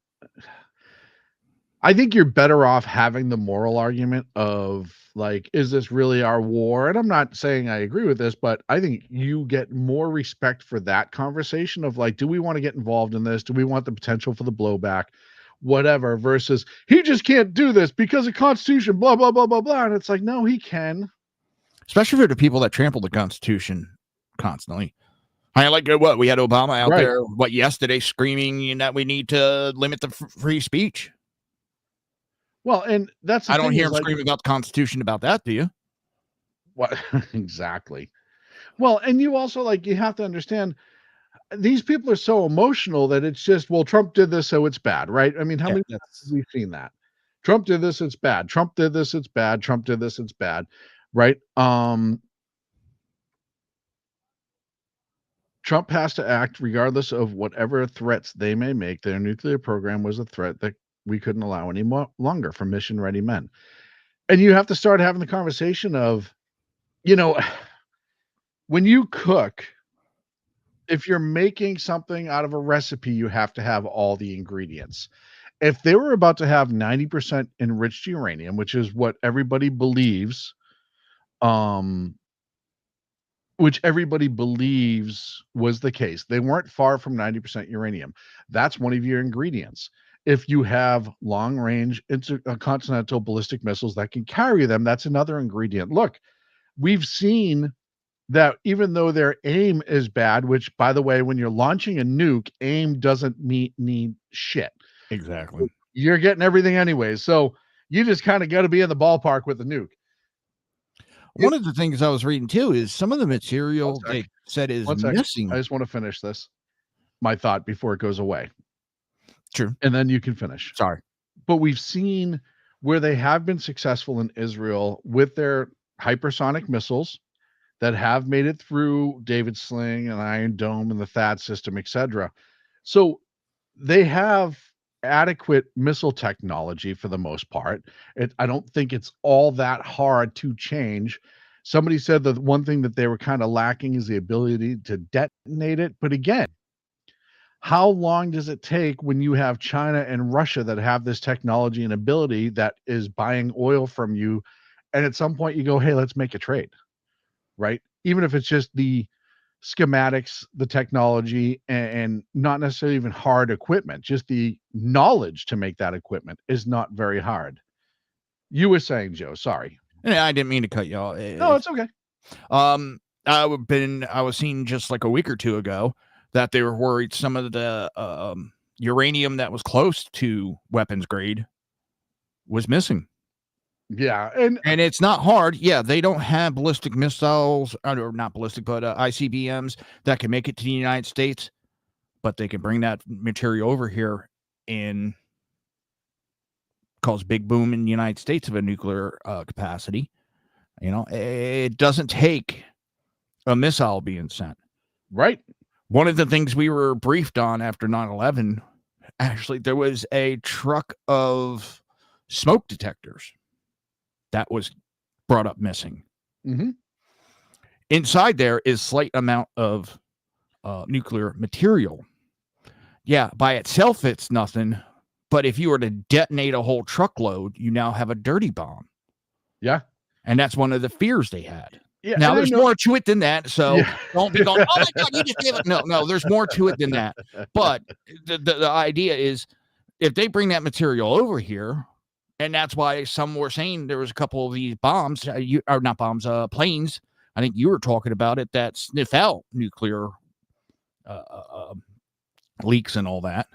I think you're better off having the moral argument of, like, is this really our war? And I'm not saying I agree with this, but I think you get more respect for that conversation of, like, do we want to get involved in this? Do we want the potential for the blowback? Whatever, versus he just can't do this because of Constitution, blah, blah, blah, blah, blah. And it's like, no, he can. Especially for the people that trample the Constitution constantly. I like what we had Obama out there, yesterday screaming that we need to limit the free speech. Well, and that's, I don't hear him screaming about the Constitution about that, do you? What exactly? Well, and you also, like, you have to understand, these people are so emotional that it's just, well, Trump did this, so it's bad, right? I mean, how many times have we seen that? Trump did this, it's bad. Trump did this, it's bad. Trump did this, it's bad, right? Trump has to act regardless of whatever threats they may make. Their nuclear program was a threat that we couldn't allow any longer for mission-ready men. And you have to start having the conversation of, when you cook, if you're making something out of a recipe, you have to have all the ingredients. If they were about to have 90% enriched uranium, which is what everybody believes, was the case. They weren't far from 90% uranium. That's one of your ingredients. If you have long-range intercontinental ballistic missiles that can carry them, that's another ingredient. Look, we've seen that even though their aim is bad, which, by the way, when you're launching a nuke, aim doesn't need shit. Exactly. You're getting everything anyways. So you just kind of got to be in the ballpark with the nuke. One of the things I was reading too is some of the material they said is missing. I just want to finish my thought before it goes away. True. And then you can finish. Sorry. But we've seen where they have been successful in Israel with their hypersonic missiles that have made it through David Sling and Iron Dome and the THAAD system, etc. So they have adequate missile technology for the most part. I don't think it's all that hard to change. Somebody said that one thing that they were kind of lacking is the ability to detonate it. But again, how long does it take when you have China and Russia that have this technology and ability that is buying oil from you? And at some point you go, hey, let's make a trade, right? Even if it's just the schematics, the technology, and not necessarily even hard equipment, just the knowledge to make that equipment is not very hard. You were saying, Joe, sorry. I didn't mean to cut you off. No, it's okay. I was seeing just like a week or two ago that they were worried some of the uranium that was close to weapons grade was missing Yeah, and it's not hard. Yeah, they don't have ballistic missiles, or not ballistic, but ICBMs that can make it to the United States, but they can bring that material over here and cause big boom in the United States of a nuclear capacity. You know, it doesn't take a missile being sent. right. One of the things we were briefed on after 9/11, actually, there was a truck of smoke detectors that was brought up missing. Mm-hmm. Inside there is slight amount of nuclear material. Yeah, by itself, it's nothing. But if you were to detonate a whole truckload, you now have a dirty bomb. Yeah. And that's one of the fears they had. Yeah. Now, there's more to it than that. So don't be going, oh my God, you just gave it. No, there's more to it than that. But the idea is if they bring that material over here, and that's why some were saying there was a couple of these bombs, or not bombs, planes. I think you were talking about it that sniff out nuclear leaks and all that.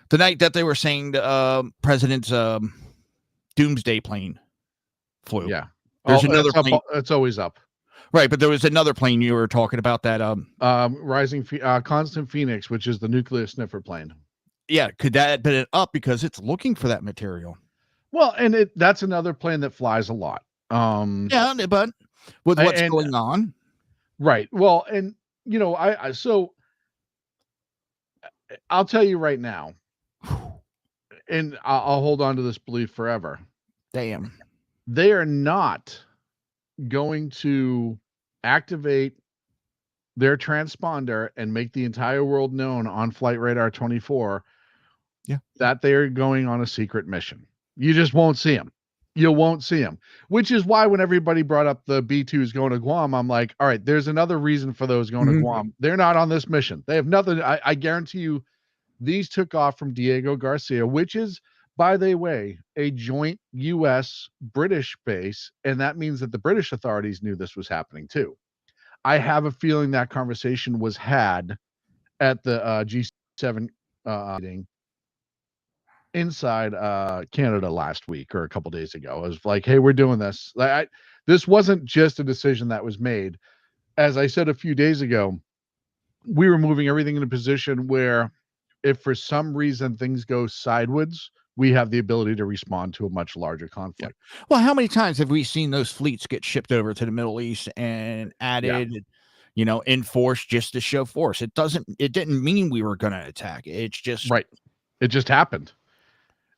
The night that they were saying the president's doomsday plane flew. Yeah. There's another plane. It's always up. Right, but there was another plane you were talking about that. Constant Phoenix, which is the nuclear sniffer plane. Yeah, could that have been up because it's looking for that material? Well, and that's another plane that flies a lot. Yeah, but with what's going on, right? Well, and so I'll tell you right now, and I'll hold on to this belief forever. Damn, they are not going to activate their transponder and make the entire world known on Flight Radar 24 that they are going on a secret mission. You just won't see them. You won't see them, which is why when everybody brought up the B-2s going to Guam, I'm like, all right, there's another reason for those going to Guam. They're not on this mission. They have nothing. I guarantee you these took off from Diego Garcia, which is, by the way, a joint U.S.-British base, and that means that the British authorities knew this was happening too. I have a feeling that conversation was had at the G7 meeting inside Canada last week or a couple days ago. It was like, hey, we're doing this. This wasn't just a decision that was made. As I said a few days ago, we were moving everything in a position where if for some reason things go sideways, we have the ability to respond to a much larger conflict. Yeah. Well, how many times have we seen those fleets get shipped over to the Middle East and added, enforced just to show force? It didn't mean we were going to attack. It's just right. It just happened.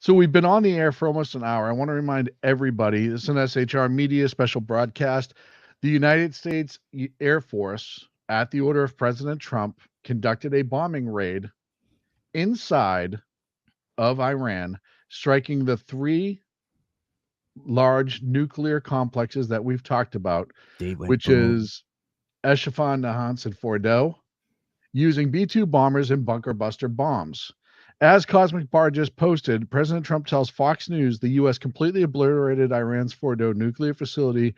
So we've been on the air for almost an hour. I want to remind everybody, this is an SHR Media special broadcast. The United States Air Force, at the order of President Trump, conducted a bombing raid inside of Iran, striking the 3 large nuclear complexes that we've talked about, which is Esfahan, Natanz, and Fordow, using B-2 bombers and bunker buster bombs. As Cosmic Bar just posted, President Trump tells Fox News the U.S. completely obliterated Iran's Fordow nuclear facility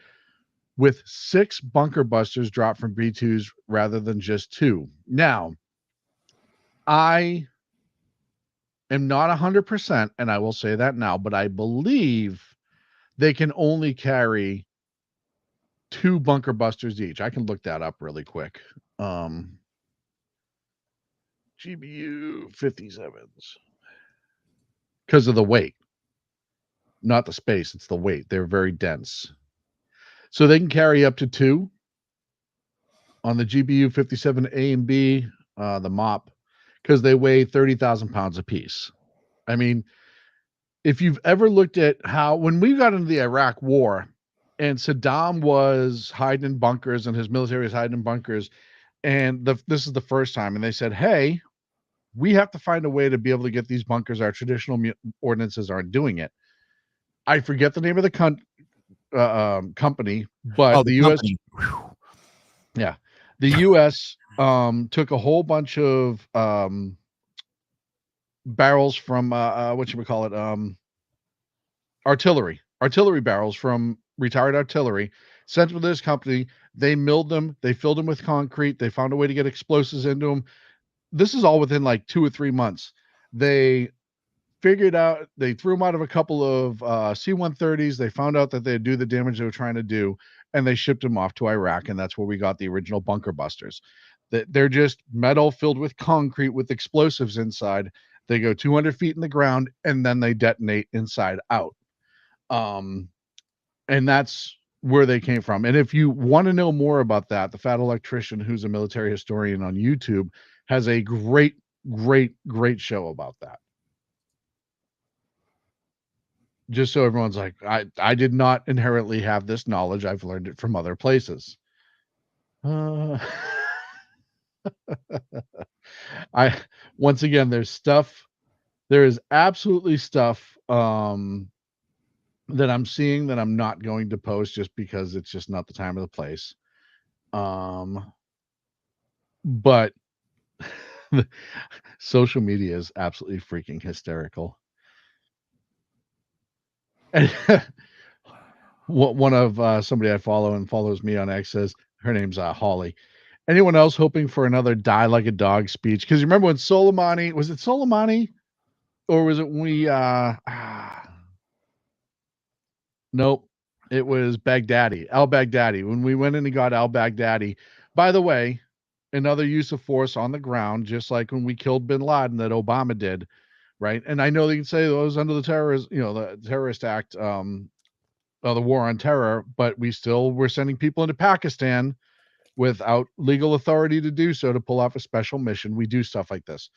with 6 bunker busters dropped from B-2s rather than just 2. Now, I am not 100%, and I will say that now, but I believe they can only carry 2 bunker busters each. I can look that up really quick. GBU 57s. Because of the weight. Not the space, it's the weight. They're very dense. So they can carry up to 2 on the GBU 57A and B, the MOP, because they weigh 30,000 pounds apiece. I mean, if you've ever looked at how, when we got into the Iraq war and Saddam was hiding in bunkers and his military was hiding in bunkers, and this is the first time, and they said, hey, we have to find a way to be able to get these bunkers. Our traditional ordinances aren't doing it. I forget the name of the company, but the U.S. Yeah, the U.S. Took a whole bunch of barrels from artillery barrels from retired artillery, sent them to this company. They milled them. They filled them with concrete. They found a way to get explosives into them. This is all within like 2 or 3 months. They figured out, they threw them out of a couple of C-130s. They found out that they'd do the damage they were trying to do, and they shipped them off to Iraq, and that's where we got the original bunker busters. They're just metal filled with concrete with explosives inside. They go 200 feet in the ground, and then they detonate inside out. And that's where they came from. And if you want to know more about that, the Fat Electrician, who's a military historian on YouTube, has a great show about that. Just so everyone's like, I did not inherently have this knowledge. I've learned it from other places. Once again, there is absolutely stuff that I'm seeing that I'm not going to post just because it's just not the time or the place. But social media is absolutely freaking hysterical. And one of somebody I follow and follows me on X says, her name's Holly. Anyone else hoping for another die like a dog speech? Because you remember when Soleimani, was it Soleimani? Or was it nope, it was Baghdadi, al-Baghdadi. When we went in and got al-Baghdadi, by the way, another use of force on the ground, just like when we killed bin Laden that Obama did, right? And I know they can say it was under the the Terrorist Act, the war on terror, but we still were sending people into Pakistan without legal authority to do so, to pull off a special mission. We do stuff like this.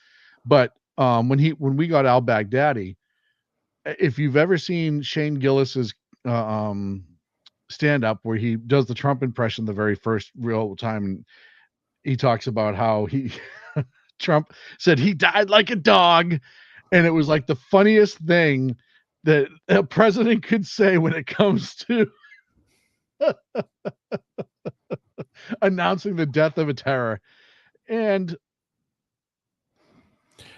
But when we got al-Baghdadi, if you've ever seen Shane Gillis's stand up where he does the Trump impression the very first real time, he talks about how Trump said he died like a dog, and it was like the funniest thing that a president could say when it comes to announcing the death of a terror. And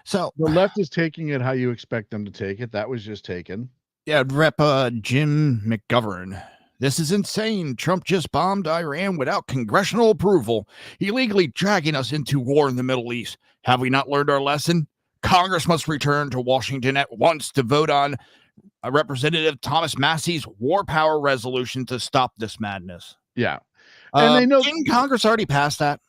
so the left is taking it how you expect them to take it. That was just taken. Yeah, Rep Jim McGovern. This is insane. Trump just bombed Iran without congressional approval, illegally dragging us into war in the Middle East. Have we not learned our lesson? Congress must return to Washington at once to vote on Representative Thomas Massey's war power resolution to stop this madness. Yeah. And they know didn't Congress already pass that?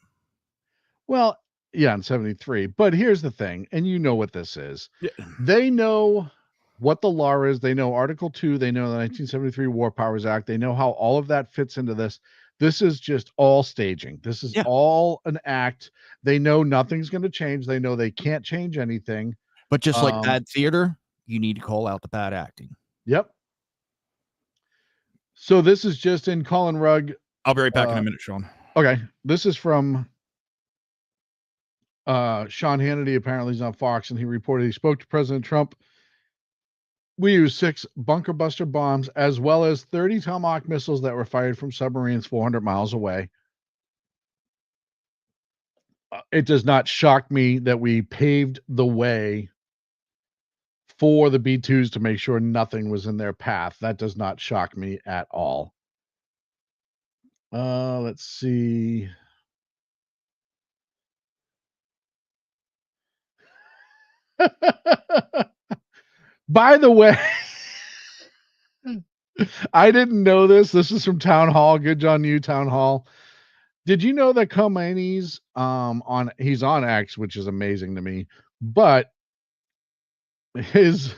Well, yeah, in 73. But here's the thing, and you know what this is. Yeah. They know what the law is. They know Article 2. They know the 1973 War Powers Act. They know how all of that fits into this. This is just all staging. This is all an act. They know nothing's going to change. They know they can't change anything. But just like bad theater, you need to call out the bad acting. Yep. So this is just in Colin Rugg. I'll be right back in a minute, Sean. Okay. This is from Sean Hannity. Apparently he's on Fox, and he reported he spoke to President Trump. We used 6 bunker buster bombs as well as 30 Tomahawk missiles that were fired from submarines 400 miles away. It does not shock me that we paved the way for the B-2s to make sure nothing was in their path. That does not shock me at all. Let's see. By the way, I didn't know this. This is from Town Hall. Good on you, Town Hall. Did you know that Khomeini's he's on X, which is amazing to me, but his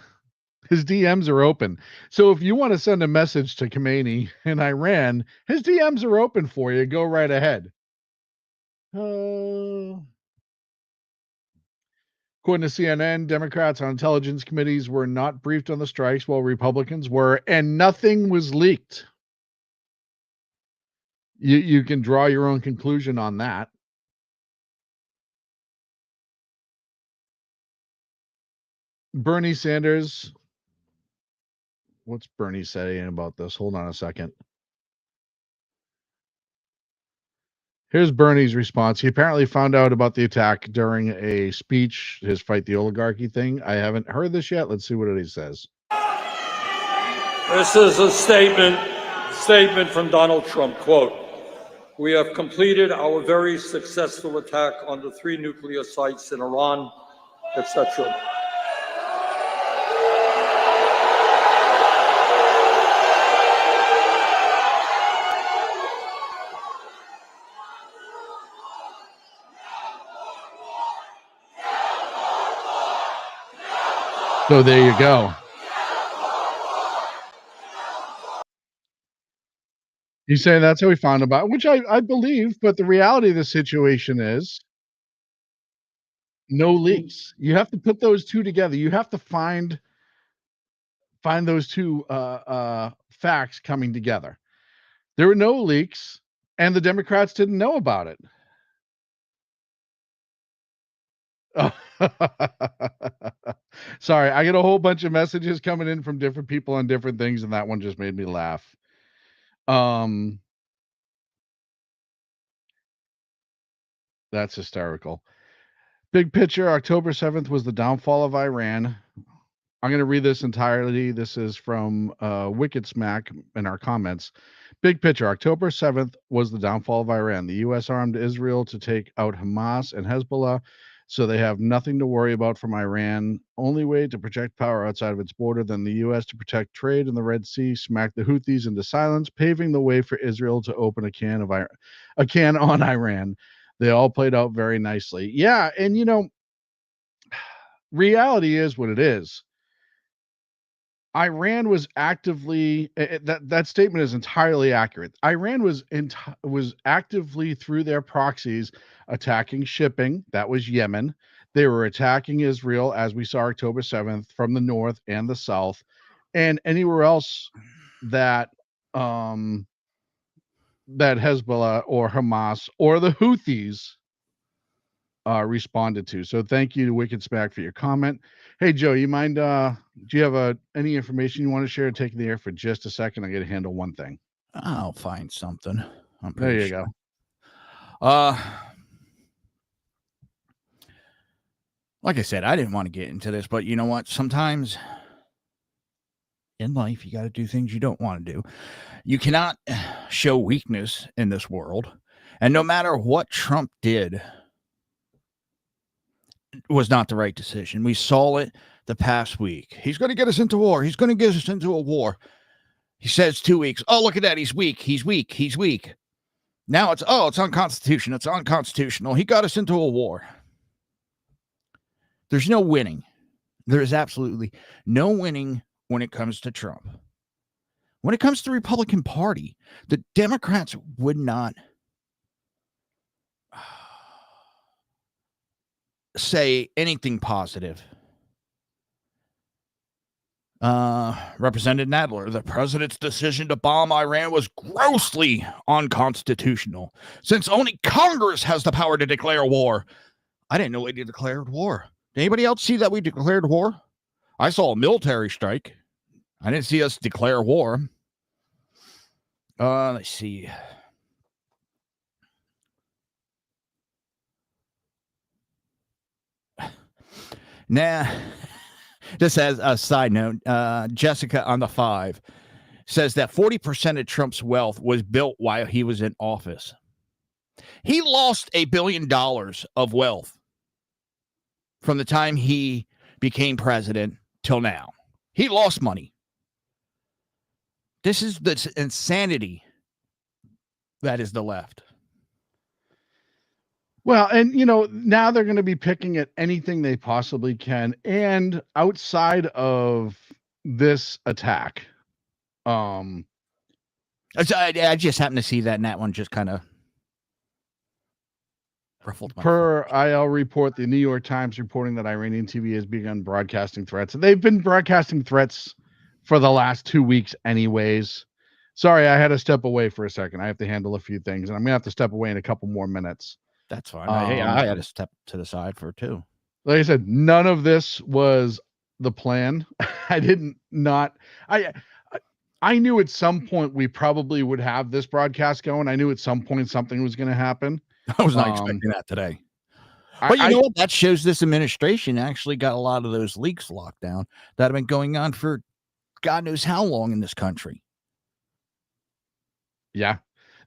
DMs are open. So if you want to send a message to Khomeini in Iran, his DMs are open for you. Go right ahead. According to CNN, Democrats on intelligence committees were not briefed on the strikes while Republicans were, and nothing was leaked. You can draw your own conclusion on that. Bernie Sanders. What's Bernie saying about this? Hold on a second. Here's Bernie's response. He apparently found out about the attack during a speech, his Fight the Oligarchy thing. I haven't heard this yet. Let's see what he says. This is a statement from Donald Trump. Quote, "We have completed our very successful attack on the 3 nuclear sites in Iran," etc. So there you go. He's saying that's how he found about it, which I believe, but the reality of the situation is no leaks. You have to put those two together. You have to find those two facts coming together. There were no leaks, and the Democrats didn't know about it. Oh. Sorry, I get a whole bunch of messages coming in from different people on different things, and that one just made me laugh. That's hysterical. Big picture, October 7th was the downfall of Iran. I'm going to read this entirely. This is from Wicked Smack in our comments. Big picture, October 7th was the downfall of Iran. The U.S. armed Israel to take out Hamas and Hezbollah, so they have nothing to worry about from Iran. Only way to protect power outside of its border than the U.S. to protect trade in the Red Sea, smack the Houthis into silence, paving the way for Israel to open a can on Iran. They all played out very nicely. Yeah, and you know, reality is what it is. Iran was actively that statement is entirely accurate. Iran was actively through their proxies attacking shipping. That was Yemen. They were attacking Israel, as we saw October 7th, from the north and the south, and anywhere else that that Hezbollah or Hamas or the Houthis responded to. So thank you to Wicked Smack for your comment. Hey, Joe, you mind, do you have any information you want to share? Take the air for just a second. I got to handle one thing. I'll find something. There you go. Like I said, I didn't want to get into this, but you know what? Sometimes in life, you got to do things you don't want to do. You cannot show weakness in this world. And no matter what Trump did, was not the right decision. We saw it the past week. He's going to get us into war. He's going to get us into a war. He says 2 weeks. Oh, look at that. He's weak. He's weak. He's weak. Now it's unconstitutional. It's unconstitutional. He got us into a war. There's no winning. There is absolutely no winning when it comes to Trump. When it comes to the Republican Party, the Democrats would not say anything positive. Representative Nadler, the president's decision to bomb Iran was grossly unconstitutional, since only Congress has the power to declare war. I didn't know we declared war. Did anybody else see that we declared war? I saw a military strike. I didn't see us declare war. Let's see. Nah, just as a side note, Jessica on the 5 says that 40% of Trump's wealth was built while he was in office. He lost $1 billion of wealth from the time he became president till now. He lost money. This is the insanity that is the left. Well, and you know, now they're going to be picking at anything they possibly can. And outside of this attack, I just happened to see that, and that one just kind of ruffled my per IL report, the New York Times reporting that Iranian TV has begun broadcasting threats. And they've been broadcasting threats for the last 2 weeks anyways. Sorry, I had to step away for a second. I have to handle a few things, and I'm going to have to step away in a couple more minutes. That's fine. I had to step to the side for 2. Like I said, none of this was the plan. I knew at some point we probably would have this broadcast going. I knew at some point something was going to happen. I was not expecting that today. But you know what? That shows this administration actually got a lot of those leaks locked down that have been going on for God knows how long in this country. Yeah.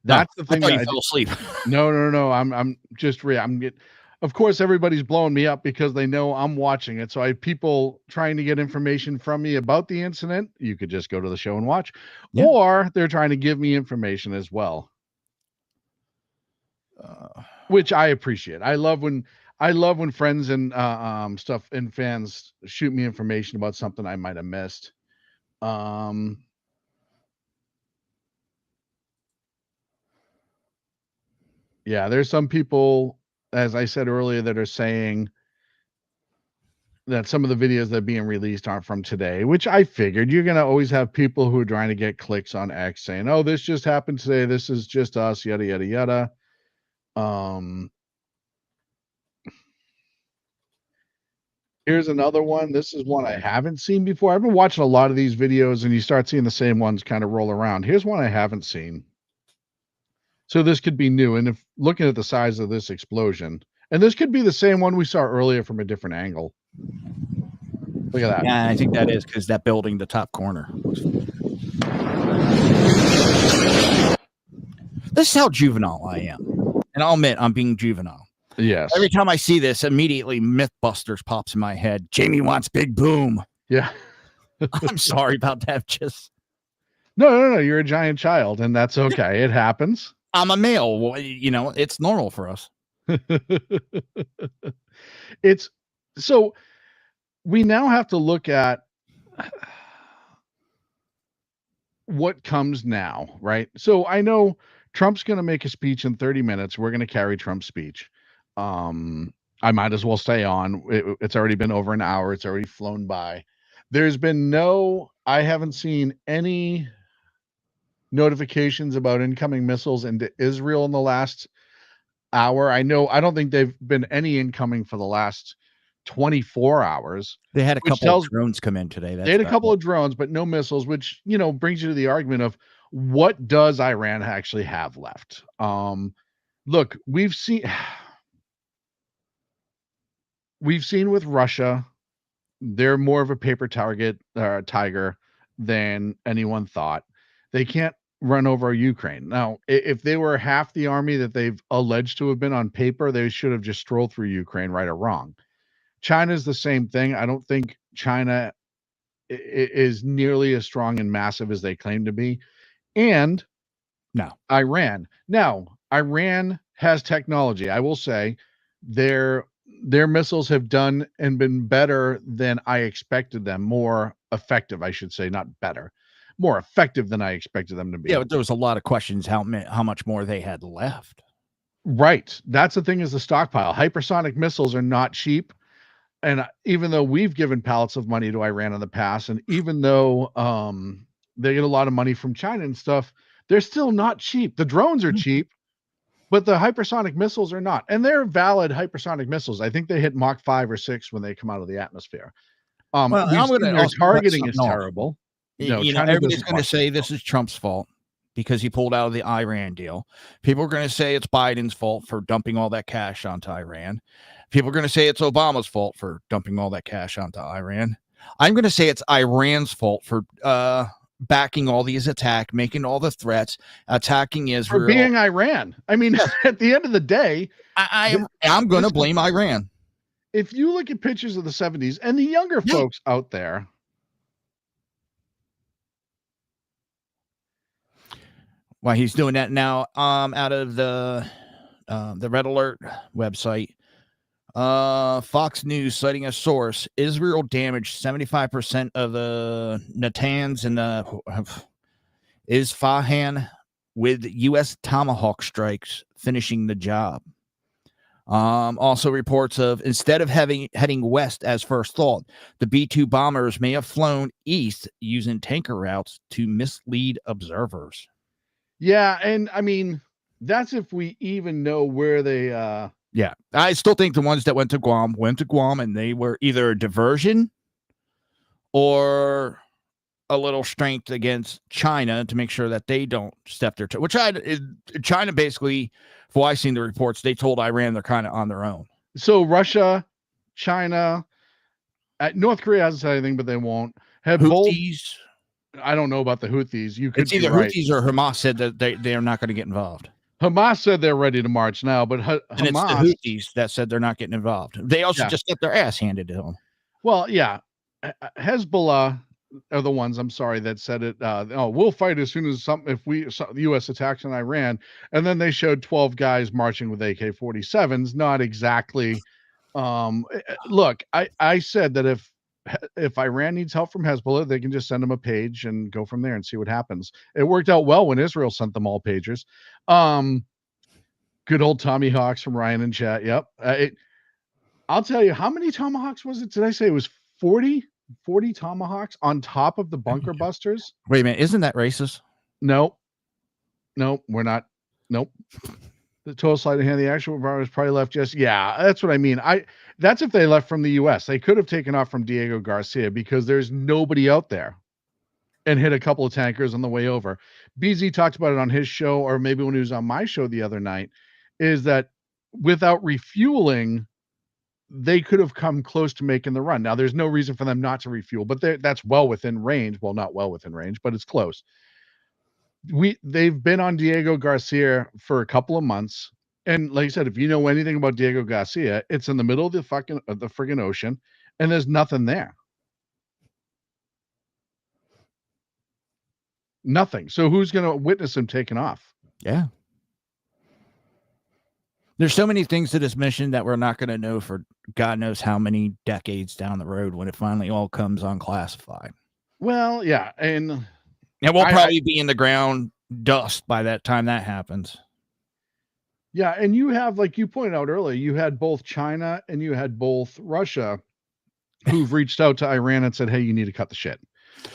That's the thing. I thought you fell asleep. No. I'm just of course, everybody's blowing me up because they know I'm watching it. So I have people trying to get information from me about the incident. You could just go to the show and watch, or they're trying to give me information as well, which I appreciate. I love when I love when friends and stuff and fans shoot me information about something I might have missed. Yeah, there's some people, as I said earlier, that are saying that some of the videos that are being released aren't from today, which I figured. You're going to always have people who are trying to get clicks on X saying, oh, this just happened today. This is just us, yada, yada, yada. Here's another one. This is one I haven't seen before. I've been watching a lot of these videos and you start seeing the same ones kind of roll around. Here's one I haven't seen. So this could be new. And if looking at the size of this explosion, and this could be the same one we saw earlier from a different angle. Look at that. Yeah, I think that is because that building, the top corner. This is how juvenile I am. And I'll admit I'm being juvenile. Yes. Every time I see this, immediately Mythbusters pops in my head. Jamie wants big boom. Yeah. I'm sorry about that. Just no. You're a giant child, and that's okay. It happens. I'm a male. Well, you know, it's normal for us. It's so we now have to look at what comes now, right? So I know Trump's going to make a speech in 30 minutes. We're going to carry Trump's speech. I might as well stay on. It's already been over an hour. It's already flown by. I haven't seen any notifications about incoming missiles into Israel in the last hour. I don't think they've been any incoming for the last 24 hours. They had a couple of drones come in today. They had a couple of drones, but no missiles, which, brings you to the argument of what does Iran actually have left? Look, we've seen with Russia, they're more of a paper tiger than anyone thought. They can't run over Ukraine. Now, if they were half the army that they've alleged to have been on paper, they should have just strolled through Ukraine, right or wrong. China's the same thing. I don't think China is nearly as strong and massive as they claim to be. And no, Iran. Now, Iran has technology. I will say their missiles have done and been better than I expected them. More effective, I should say, not better. More effective than I expected them to be. Yeah, but there was a lot of questions how much more they had left. Right. That's the thing, is the stockpile. Hypersonic missiles are not cheap. And even though we've given pallets of money to Iran in the past, and even though they get a lot of money from China and stuff, they're still not cheap. The drones are cheap, but the hypersonic missiles are not. And they're valid hypersonic missiles. I think they hit Mach 5 or 6 when they come out of the atmosphere. Their targeting is terrible. Everybody's going to say this is Trump's fault because he pulled out of the Iran deal. People are going to say it's Biden's fault for dumping all that cash onto Iran. People are going to say it's Obama's fault for dumping all that cash onto Iran. I'm going to say it's Iran's fault for backing all these attacks, making all the threats, attacking Israel. For being Iran. I mean, at the end of the day, I'm going to blame Iran. If you look at pictures of the 70s and the younger folks out there, well, he's doing that now. Out of the Red Alert website, Fox News citing a source: Israel damaged 75% of the Natanz and the Esfahan with U.S. Tomahawk strikes, finishing the job. Also reports of, instead of heading west as first thought, the B-2 bombers may have flown east using tanker routes to mislead observers. Yeah, and I mean, that's if we even know where they Yeah, I still think the ones that went to Guam and they were either a diversion or a little strength against China to make sure that they don't step their toe. China basically, for I've seen the reports, they told Iran they're kind of on their own. So Russia, China, North Korea hasn't said anything, but they won't have Houthis. I don't know about the Houthis. It's either Houthis or Hamas said that they are not going to get involved. Hamas said they're ready to march now, but and it's the Houthis that said they're not getting involved. They also just get their ass handed to them. Well, yeah, Hezbollah are the ones, I'm sorry, that said it. We'll fight as soon as the U.S. attacks on Iran, and then they showed 12 guys marching with AK-47s. Not exactly Look, I said that if Iran needs help from Hezbollah, they can just send them a page and go from there and see what happens. It worked out well when Israel sent them all pagers. Good old Tommy Hawks from Ryan in chat. Yep. I'll tell you, how many Tomahawks was it? Did I say it was 40 Tomahawks on top of the bunker busters? Wait a minute, isn't that racist? Nope, we're not. Nope. The total sleight of hand, the actual was probably left just, yeah, that's what I mean. That's if they left from the US. They could have taken off from Diego Garcia because there's nobody out there, and hit a couple of tankers on the way over. BZ talked about it on his show, or maybe when he was on my show the other night, is that without refueling, they could have come close to making the run. Now, there's no reason for them not to refuel, but that's well within range. Well, not well within range, but it's close. They've been on Diego Garcia for a couple of months. And like I said, if you know anything about Diego Garcia, it's in the middle of the friggin' ocean, and there's nothing there. Nothing. So who's going to witness him taking off? Yeah. There's so many things to this mission that we're not going to know for God knows how many decades down the road when it finally all comes unclassified. Well, yeah. And we'll probably be in the ground dust by that time that happens. Yeah. And you have, like you pointed out earlier, you had both China and you had both Russia who've reached out to Iran and said, hey, you need to cut the shit.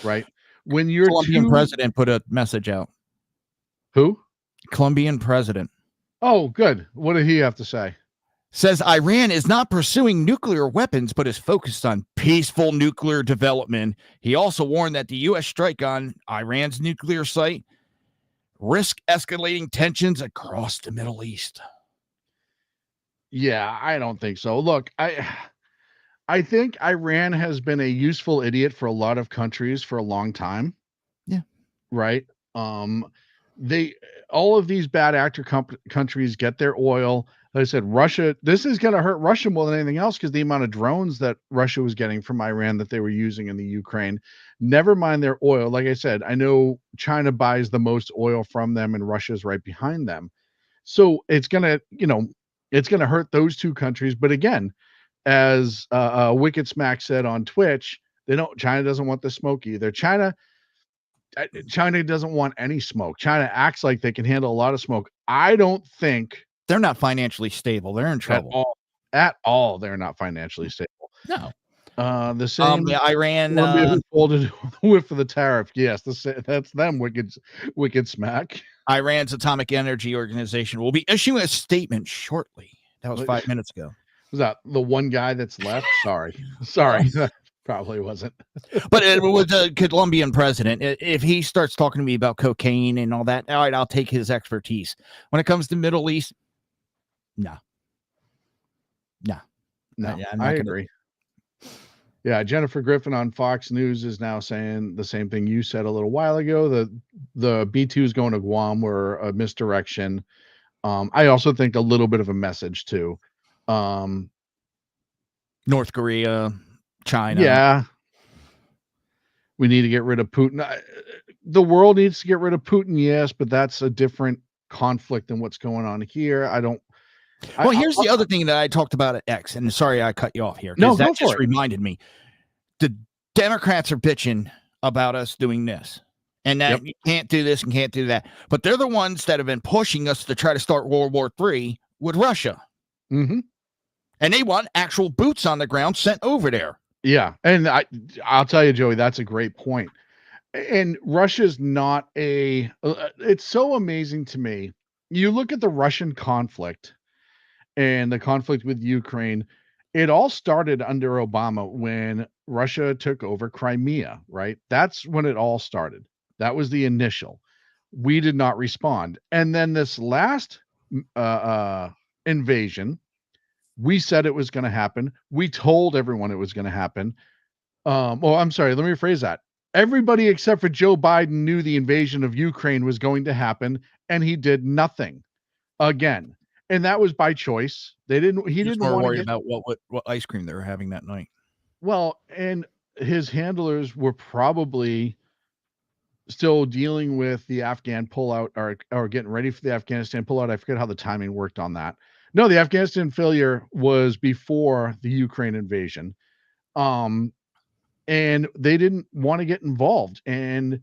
Right. When your Colombian president put a message out. Who? Colombian president. Oh, good. What did he have to say? Says Iran is not pursuing nuclear weapons, but is focused on peaceful nuclear development. He also warned that the U.S. strike on Iran's nuclear site risk escalating tensions across the Middle East. Yeah, I don't think so. Look, I think Iran has been a useful idiot for a lot of countries for a long time. Yeah. Right. All of these bad actor countries get their oil. Like I said, Russia, this is going to hurt Russia more than anything else because the amount of drones that Russia was getting from Iran that they were using in the Ukraine, never mind their oil. Like I said, I know China buys the most oil from them and Russia's right behind them. So it's going to hurt those two countries. But again, as Wicked Smack said on Twitch, China doesn't want the smoke either. China doesn't want any smoke. China acts like they can handle a lot of smoke. I don't think they're not financially stable. They're in trouble. At all. They're not financially stable. No. The same. The Iran who folded the whiff of the tariff. Yes, that's them. Wicked Smack. Iran's Atomic Energy Organization will be issuing a statement shortly. That was 5 minutes ago. Was that the one guy that's left? Sorry. Probably wasn't. But with the Colombian president, if he starts talking to me about cocaine and all that, all right, I'll take his expertise. When it comes to Middle East, no. I agree. Yeah, Jennifer Griffin on Fox News is now saying the same thing you said a little while ago. The B-2s going to Guam were a misdirection. I also think a little bit of a message too. North Korea, China. Yeah. We need to get rid of Putin. The world needs to get rid of Putin, yes, but that's a different conflict than what's going on here. Here's the other thing that I talked about at X, and sorry I cut you off here. No, that just reminded me. The Democrats are bitching about us doing this, and that you can't do this and can't do that. But they're the ones that have been pushing us to try to start World War III with Russia. Mm-hmm. And they want actual boots on the ground sent over there. Yeah. And I'll tell you, Joey, that's a great point. And Russia's not it's so amazing to me. You look at the Russian conflict and the conflict with Ukraine, it all started under Obama when Russia took over Crimea, right? That's when it all started. That was the initial. We did not respond. And then this last invasion, we said it was going to happen. We told everyone it was going to happen. I'm sorry. Let me rephrase that. Everybody except for Joe Biden knew the invasion of Ukraine was going to happen, and he did nothing again. And that was by choice. He didn't worry about what ice cream they were having that night. Well, and his handlers were probably still dealing with the Afghan pullout or getting ready for the Afghanistan pullout. I forget how the timing worked on that. No, the Afghanistan failure was before the Ukraine invasion. And they didn't want to get involved. And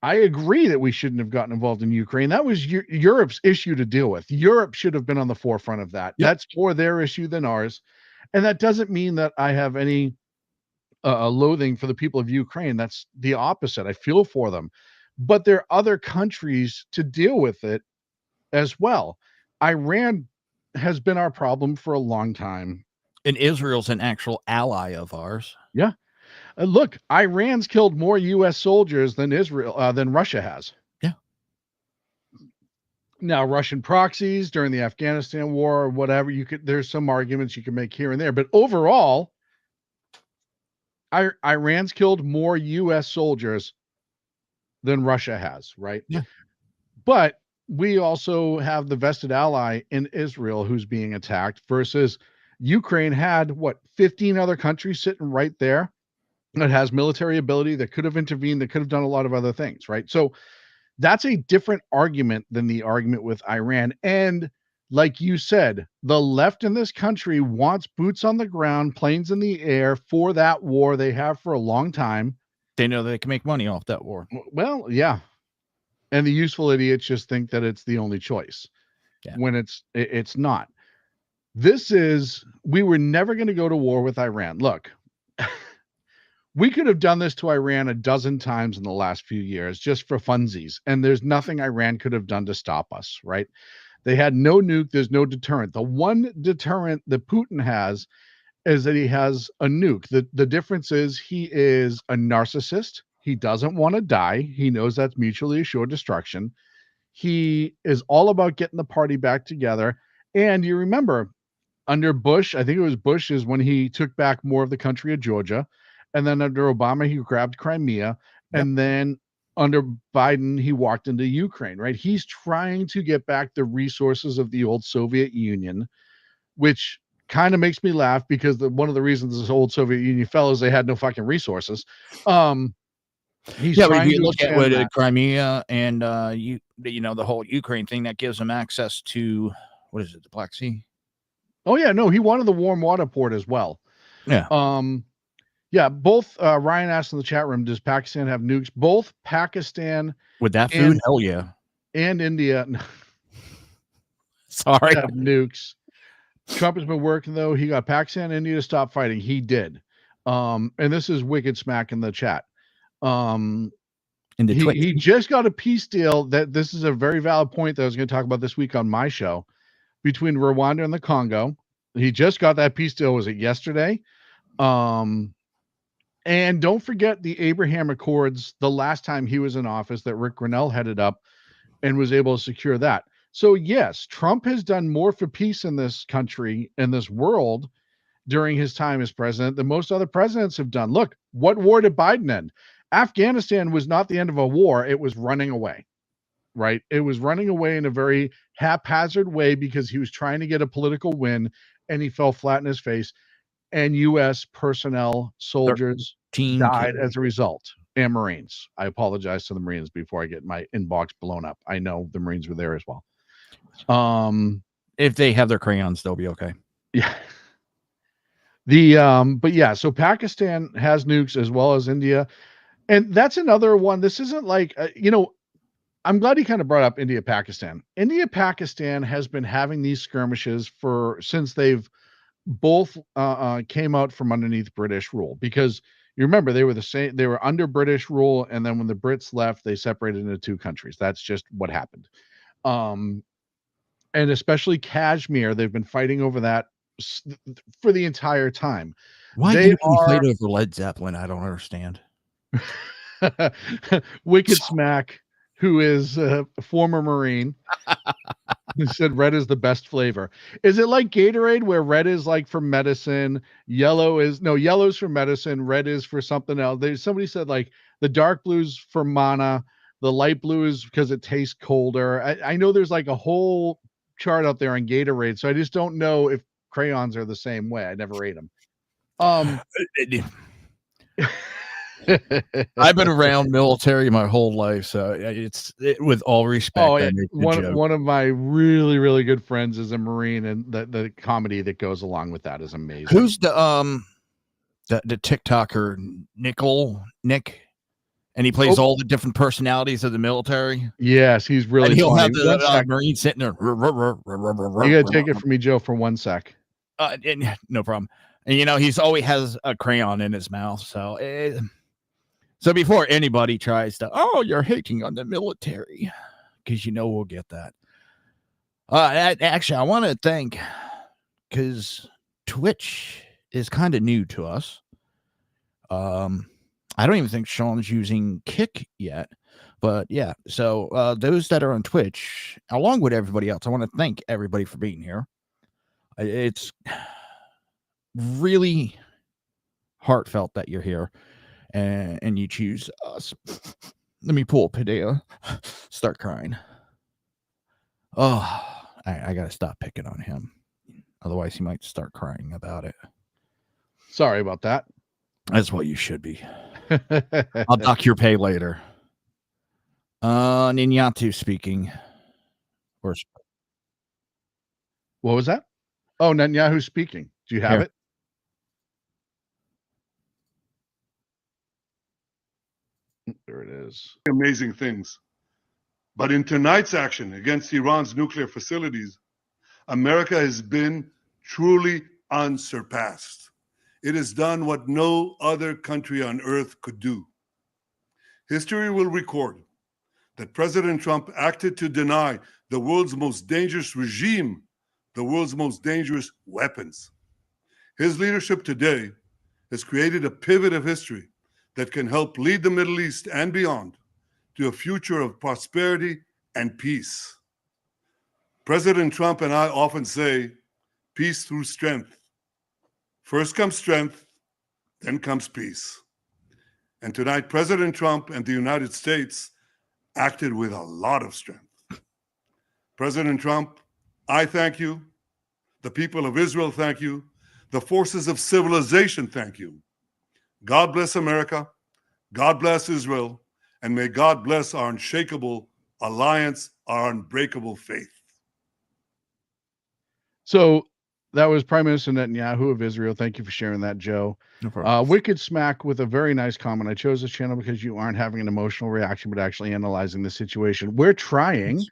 I agree that we shouldn't have gotten involved in Ukraine. That was Europe's issue to deal with. Europe should have been on the forefront of that. Yep. That's more their issue than ours. And that doesn't mean that I have any loathing for the people of Ukraine. That's the opposite. I feel for them. But there are other countries to deal with it as well. Iran has been our problem for a long time. And Israel's an actual ally of ours. Yeah. Look, Iran's killed more U.S. soldiers than than Russia has. Yeah. Now, Russian proxies during the Afghanistan war or whatever, there's some arguments you can make here and there, but overall, Iran's killed more U.S. soldiers than Russia has, right? Yeah. But we also have the vested ally in Israel who's being attacked versus Ukraine had 15 other countries sitting right there that has military ability that could have intervened, that could have done a lot of other things, right? So that's a different argument than the argument with Iran. And like you said, the left in this country wants boots on the ground, planes in the air for that war they have for a long time. They know they can make money off that war. Well, yeah. And the useful idiots just think that it's the only choice when it's not. We were never going to go to war with Iran. Look, we could have done this to Iran a dozen times in the last few years just for funsies. And there's nothing Iran could have done to stop us, right? They had no nuke. There's no deterrent. The one deterrent that Putin has is that he has a nuke. The difference is he is a narcissist. He doesn't want to die. He knows that's mutually assured destruction. He is all about getting the party back together. And you remember, under Bush, I think it was Bush is when he took back more of the country of Georgia. And then under Obama, he grabbed Crimea. Yep. And then under Biden, he walked into Ukraine, right? He's trying to get back the resources of the old Soviet Union, which kind of makes me laugh because one of the reasons this old Soviet Union fell is they had no fucking resources. He's if you look at what Crimea and the whole Ukraine thing, that gives them access to what is it, the Black Sea? Oh yeah, no, he wanted the warm water port as well. Yeah. Yeah, both Ryan asked in the chat room, does Pakistan have nukes? Both Pakistan with that food, hell yeah. And India sorry have nukes. Trump has been working though. He got Pakistan and India to stop fighting. He did. And this is Wicked Smack in the chat. He just got a peace deal. That this is a very valid point that I was going to talk about this week on my show between Rwanda and the Congo. He just got that peace deal. Was it yesterday? And don't forget the Abraham Accords, the last time he was in office that Rick Grinnell headed up and was able to secure that. So yes, Trump has done more for peace in this country, in this world during his time as president than most other presidents have done. Look, what war did Biden end? Afghanistan was not the end of a war. It was running away, right? It was running away in a very haphazard way because he was trying to get a political win and he fell flat in his face. And U.S. personnel, soldiers died as a result, and Marines. I apologize to the Marines before I get my inbox blown up. I know the Marines were there as well. If they have their crayons, they'll be okay. Yeah. But yeah, so Pakistan has nukes as well as India. And that's another one. This isn't like, I'm glad he kind of brought up India, Pakistan. India, Pakistan has been having these skirmishes since they've both came out from underneath British rule, because you remember they were the same, they were under British rule, and then when the Brits left, they separated into two countries. That's just what happened. And especially Kashmir, they've been fighting over that for the entire time. Why did we fight over Led Zeppelin? I don't understand. Wicked Smack, who is a former Marine, who said red is the best flavor. Is it like Gatorade where red is like for medicine, yellow's for medicine, red is for something else? Somebody said like the dark blue's for mana, the light blue is because it tastes colder. I know there's like a whole chart out there on Gatorade, so I just don't know if crayons are the same way. I never ate them. I've been around military my whole life, so with all respect. Oh, I yeah. make the joke. One of my really, really good friends is a Marine, and the comedy that goes along with that is amazing. Who's the TikToker Nick? And he plays all the different personalities of the military. Yes, he's really and he'll funny. have the Marine sitting there. You gotta take it from me, Joe, for 1 sec. No problem. And he's always has a crayon in his mouth. So before anybody tries to, you're hating on the military, because we'll get that. Actually, I want to thank, because Twitch is kind of new to us. I don't even think Sean's using Kick yet, but yeah. So those that are on Twitch, along with everybody else, I want to thank everybody for being here. It's really heartfelt that you're here and you choose us. Let me pull Padilla. Start crying. Oh, I gotta stop picking on him. Otherwise, he might start crying about it. Sorry about that. That's what you should be. I'll dock your pay later. Ninyatu speaking. What was that? Oh, Netanyahu speaking. Do you have it? There it is. Amazing things. But in tonight's action against Iran's nuclear facilities, America has been truly unsurpassed. It has done what no other country on earth could do. History will record that President Trump acted to deny the world's most dangerous regime the world's most dangerous weapons. His leadership today has created a pivot of history that can help lead the Middle East and beyond to a future of prosperity and peace. President Trump and I often say, peace through strength. First comes strength, then comes peace. And tonight, President Trump and the United States acted with a lot of strength. President Trump, I thank you. The people of Israel thank you. The forces of civilization thank you. God bless America. God bless Israel. And may God bless our unshakable alliance, our unbreakable faith. So that was Prime Minister Netanyahu of Israel. Thank you for sharing that, Joe. No problem. Wicked Smack with a very nice comment. I chose this channel because you aren't having an emotional reaction, but actually analyzing the situation. We're trying.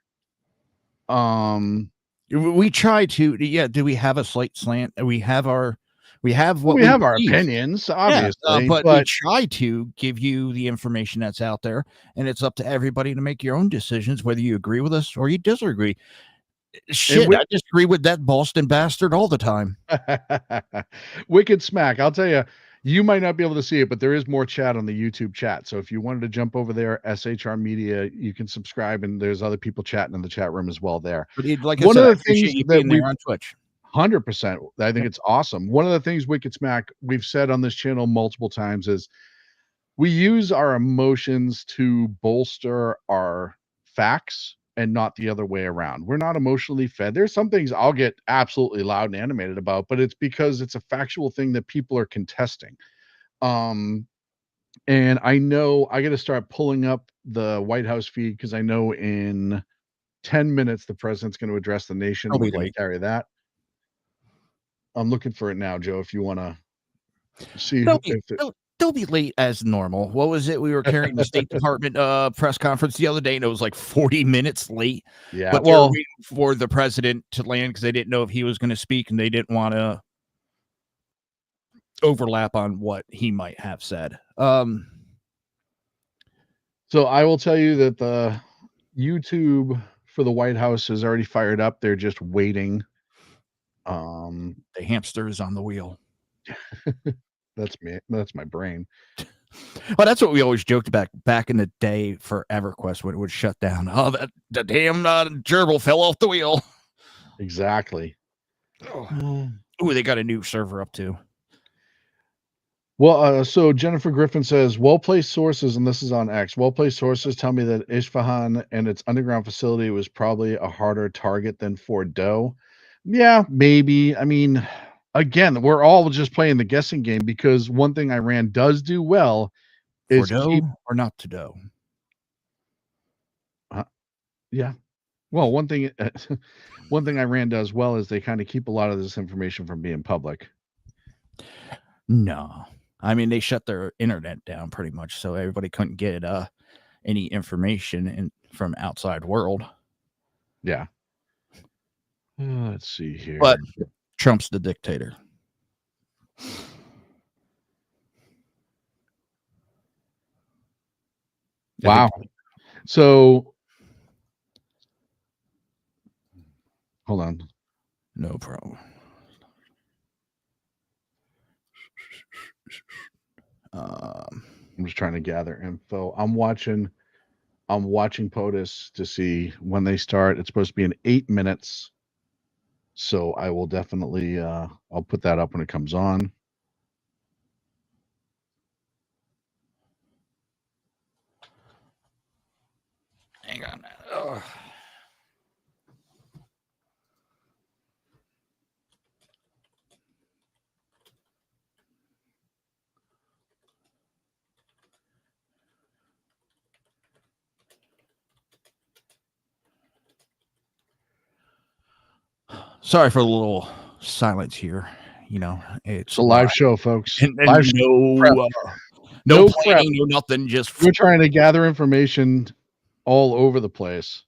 We try to. Yeah. Do we have a slight slant? We have our opinions, obviously, but we try to give you the information that's out there, and it's up to everybody to make your own decisions, whether you agree with us or you disagree. Shit, I disagree with that Boston bastard all the time. Wicked Smack. I'll tell you, you might not be able to see it, but there is more chat on the YouTube chat. So if you wanted to jump over there, SHR Media, you can subscribe, and there's other people chatting in the chat room as well there. But like one of the things that we on Twitch. 100%. I think it's awesome. One of the things Wicked Smack we've said on this channel multiple times is we use our emotions to bolster our facts and not the other way around. We're not emotionally fed. There's some things I'll get absolutely loud and animated about, but it's because it's a factual thing that people are contesting. And I know I got to start pulling up the White House feed because I know in 10 minutes the president's going to address the nation. We're going to carry that. I'm looking for it now, Joe, if you want to see. Don't be late as normal. What was it? We were carrying the State Department press conference the other day, and it was like 40 minutes late. Yeah. But they were waiting for the president to land because they didn't know if he was going to speak, and they didn't want to overlap on what he might have said. So I will tell you that the YouTube for the White House is already fired up. They're just waiting. The hamster is on the wheel. That's me. That's my brain. Well, that's what we always joked about back in the day for EverQuest when it would shut down. Oh, the damn gerbil fell off the wheel. Exactly. Oh, they got a new server up too. Well, so Jennifer Griffin says, well-placed sources, and this is on X, well-placed sources tell me that Esfahan and its underground facility was probably a harder target than Fordow. Yeah, maybe. I mean, again, we're all just playing the guessing game because one thing Iran does do well is Fordow keep, or not to do? yeah. Well, one thing Iran does well is they kind of keep a lot of this information from being public. No. I mean, they shut their internet down pretty much, so everybody couldn't get any information from outside world. Yeah. Let's see here. But Trump's the dictator. Wow. So hold on. No problem. I'm just trying to gather info. I'm watching POTUS to see when they start. It's supposed to be in 8 minutes. So I will definitely I'll put that up when it comes on. Hang on. Ugh. Sorry for the little silence here. You know, it's a live show, folks. And live no No planning, no nothing. Just we're trying to gather information all over the place.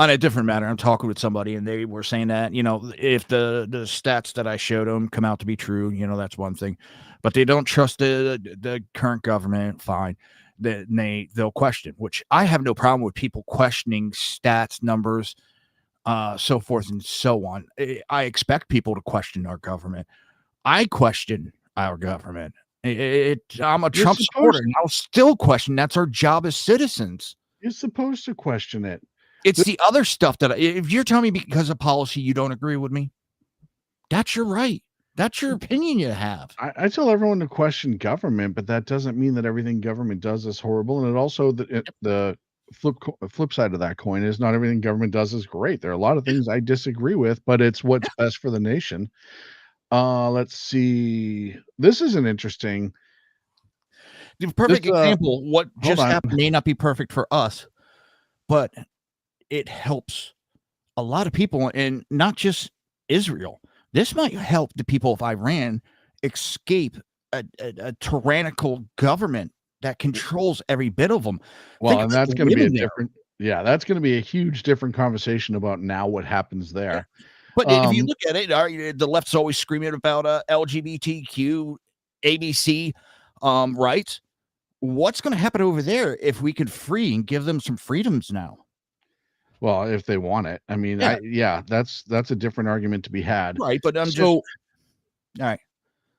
on a different matter. I'm talking with somebody, and they were saying that, you know, if the stats that I showed them come out to be true, you know, that's one thing, but they don't trust the current government. Fine. Then they'll question, which I have no problem with people questioning stats, numbers, so forth and so on. I expect people to question our government. I question our government. I'm a Trump supporter, and I'll still question. That's our job as citizens. You're supposed to question it. It's the other stuff that if you're telling me because of policy you don't agree with me, that's your right. That's your opinion you have. I tell everyone to question government, but that doesn't mean that everything government does is horrible. And it also the flip side of that coin is not everything government does is great. There are a lot of things I disagree with, but it's what's best for the nation. Let's see. This is an interesting. The perfect example. What just happened may not be perfect for us, but it helps a lot of people, and not just Israel. This might help the people of Iran escape a tyrannical government that controls every bit of them. Well, and that's going to be a different. Yeah, that's going to be a huge different conversation about now what happens there. But if you look at it, the left's always screaming about LGBTQ, ABC rights. What's going to happen over there if we could free and give them some freedoms now? Well, if they want it, I mean, that's a different argument to be had, right? But I'm just all right.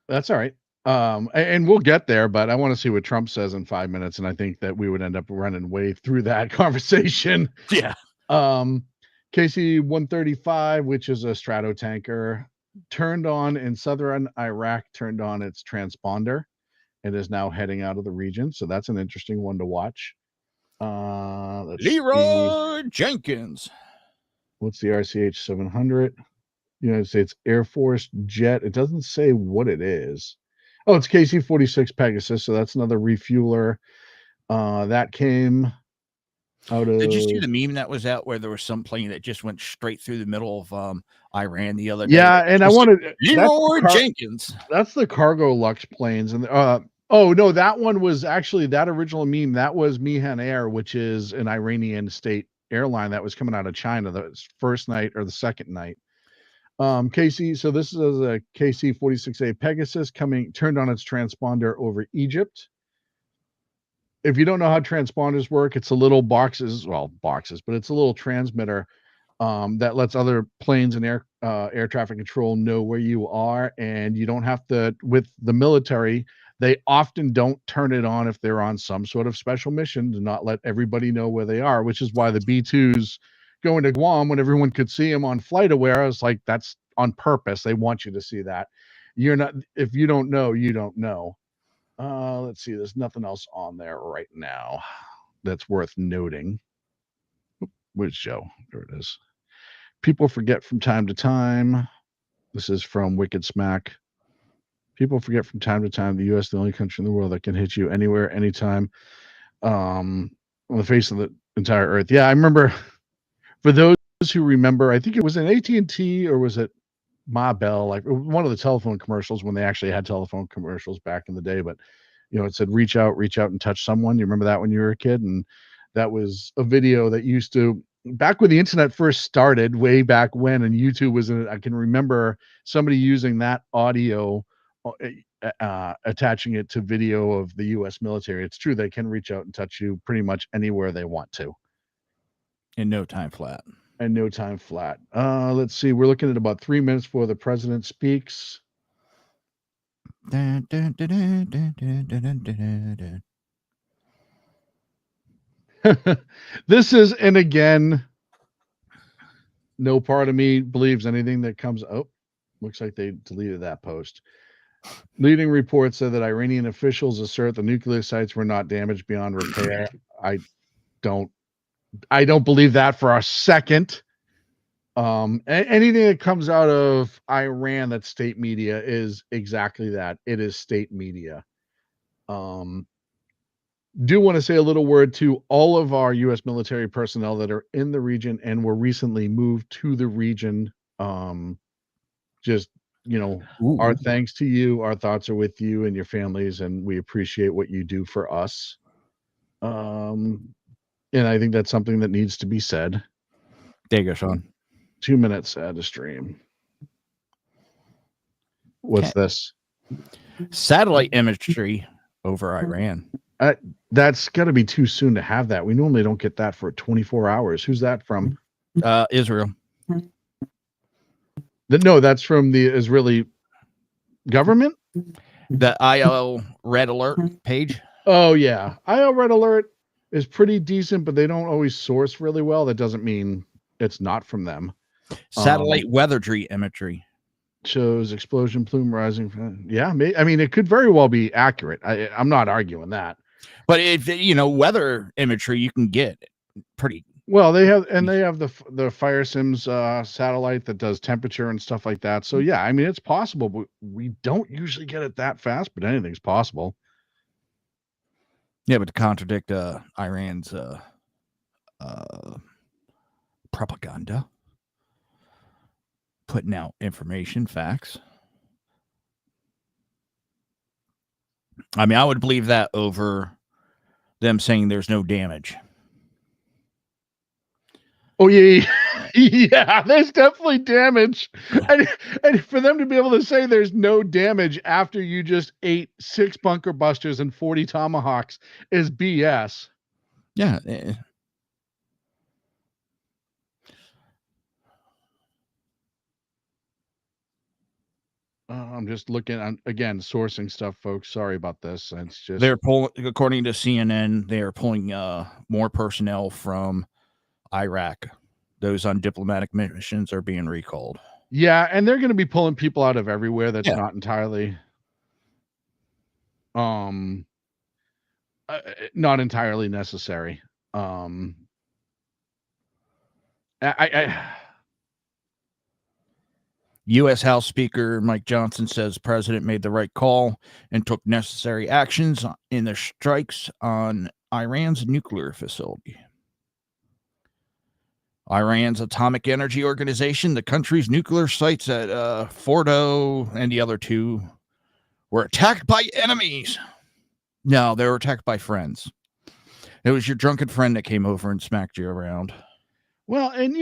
That's all right. And we'll get there, but I want to see what Trump says in 5 minutes, and I think that we would end up running way through that conversation. Yeah. KC-135, which is a stratotanker, turned on in southern Iraq, turned on its transponder, and is now heading out of the region. So that's an interesting one to watch. Leroy Jenkins. What's the RCH 700? United States Air Force jet. It doesn't say what it is. Oh, it's KC-46 Pegasus. So that's another refueler. That came out of. Did you see the meme that was out where there was some plane that just went straight through the middle of Iran the other day? Yeah, and I wanted Leroy Jenkins. That's the cargo Lux planes, and oh no, that one was actually that original meme. That was Mihan Air, which is an Iranian state airline that was coming out of China the first night or the second night. KC, so this is a KC-46A Pegasus turned on its transponder over Egypt. If you don't know how transponders work, it's a little but it's a little transmitter that lets other planes and air traffic control know where you are, and you don't have to. With the military, they often don't turn it on if they're on some sort of special mission to not let everybody know where they are, which is why the B-2s going to Guam when everyone could see them on FlightAware. I was like, that's on purpose. They want you to see that. You're not, if you don't know, you don't know. Let's see. There's nothing else on there right now that's worth noting. Where's Joe? There it is. People forget from time to time. This is from Wicked Smack. People forget from time to time the U.S. is the only country in the world that can hit you anywhere, anytime, on the face of the entire earth. Yeah, I remember. For those who remember, I think it was an AT&T or was it Ma Bell, like one of the telephone commercials when they actually had telephone commercials back in the day. But it said reach out and touch someone. You remember that when you were a kid? And that was a video that used to, back when the internet first started, way back when, and YouTube was in it. I can remember somebody using that audio, attaching it to video of the U.S. military. It's true, they can reach out and touch you pretty much anywhere they want to. In no time flat. And no time flat. Let's see. We're looking at about 3 minutes before the president speaks. Dun, dun, dun, dun, dun, dun, dun, dun, dun. This is, and again, no part of me believes anything that comes. Oh, looks like they deleted that post. Leading reports said that Iranian officials assert the nuclear sites were not damaged beyond repair. I don't believe that for a second. Anything that comes out of Iran that's state media is exactly that. It is state media. Do want to say a little word to all of our U.S. military personnel that are in the region and were recently moved to the region. Just, our thanks to you. Our thoughts are with you and your families, and we appreciate what you do for us. And I think that's something that needs to be said. There you go, Sean. 2 minutes out of stream. What's this? Satellite imagery over Iran. That's got to be too soon to have that. We normally don't get that for 24 hours. Who's that from? Israel. No, that's from the Israeli government. The IL Red Alert page. Oh yeah, IL Red Alert is pretty decent, but they don't always source really well. That doesn't mean it's not from them. Satellite weathergy imagery shows explosion plume rising. Yeah, I mean, it could very well be accurate. I'm not arguing that. But if weather imagery, you can get pretty well. They have the Fire Sims satellite that does temperature and stuff like that. So yeah, I mean, it's possible, but we don't usually get it that fast. But anything's possible. Yeah, but to contradict Iran's propaganda, putting out information, facts. I mean, I would believe that over them saying there's no damage. Oh yeah, yeah. There's definitely damage, and for them to be able to say there's no damage after you just ate 6 bunker busters and 40 tomahawks is BS. Yeah. I'm just looking again, sourcing stuff, folks. Sorry about this. It's just they're pulling, according to CNN, they are pulling more personnel from Iraq. Those on diplomatic missions are being recalled. Yeah, and they're going to be pulling people out of everywhere. That's not entirely, not entirely necessary. U.S. House Speaker Mike Johnson says the president made the right call and took necessary actions in the strikes on Iran's nuclear facility. Iran's Atomic Energy Organization, the country's nuclear sites at Fordow and the other two were attacked by enemies. No, they were attacked by friends. It was your drunken friend that came over and smacked you around. Well, and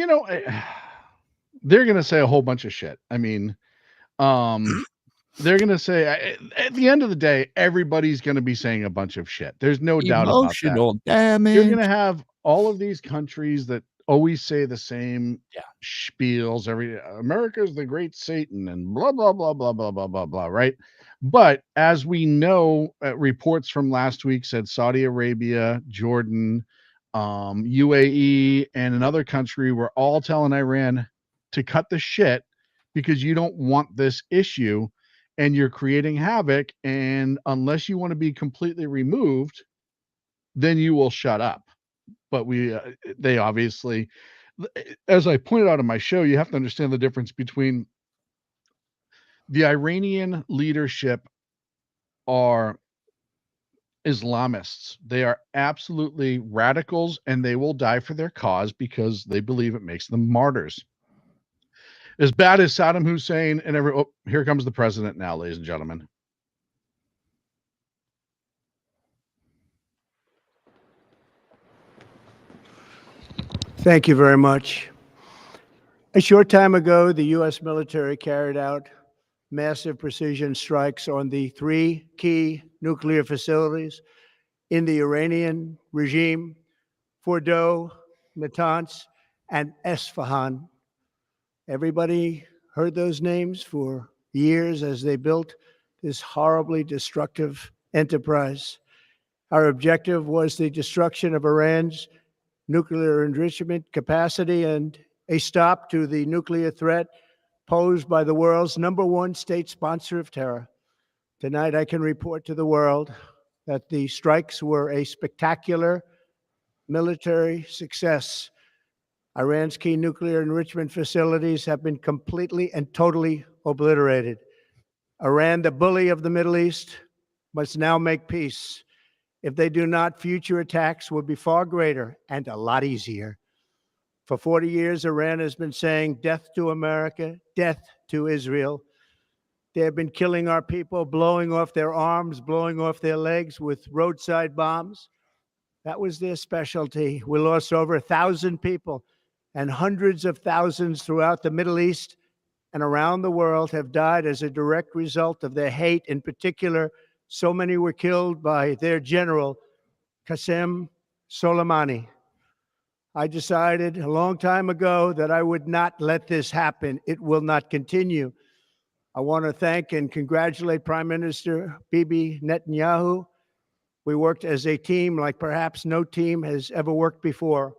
they're going to say a whole bunch of shit. I mean, they're going to say at the end of the day, everybody's going to be saying a bunch of shit. There's no doubt about that. Emotional damage. You're going to have all of these countries that always say the same spiels. America's the great Satan and blah, blah, blah, blah, blah, blah, blah, blah. Right. But as we know, reports from last week said Saudi Arabia, Jordan, UAE, and another country were all telling Iran to cut the shit because you don't want this issue. and you're creating havoc. And unless you want to be completely removed, then you will shut up. But they obviously, as I pointed out in my show, you have to understand the difference between the Iranian leadership are Islamists. They are absolutely radicals, and they will die for their cause because they believe it makes them martyrs. As bad as Saddam Hussein and here comes the president now, ladies and gentlemen. Thank you very much. A short time ago, the U.S. military carried out massive precision strikes on the 3 key nuclear facilities in the Iranian regime: Fordow, Natanz, and Esfahan. Everybody heard those names for years as they built this horribly destructive enterprise. Our objective was the destruction of Iran's nuclear enrichment capacity and a stop to the nuclear threat posed by the world's #1 state sponsor of terror. Tonight, I can report to the world that the strikes were a spectacular military success. Iran's key nuclear enrichment facilities have been completely and totally obliterated. Iran, the bully of the Middle East, must now make peace. If they do not, future attacks will be far greater and a lot easier. For 40 years, Iran has been saying death to America, death to Israel. They have been killing our people, blowing off their arms, blowing off their legs with roadside bombs. That was their specialty. We lost over 1,000 people, and hundreds of thousands throughout the Middle East and around the world have died as a direct result of their hate. In particular, so many were killed by their general, Qasem Soleimani. I decided a long time ago that I would not let this happen. It will not continue. I want to thank and congratulate Prime Minister Bibi Netanyahu. We worked as a team like perhaps no team has ever worked before.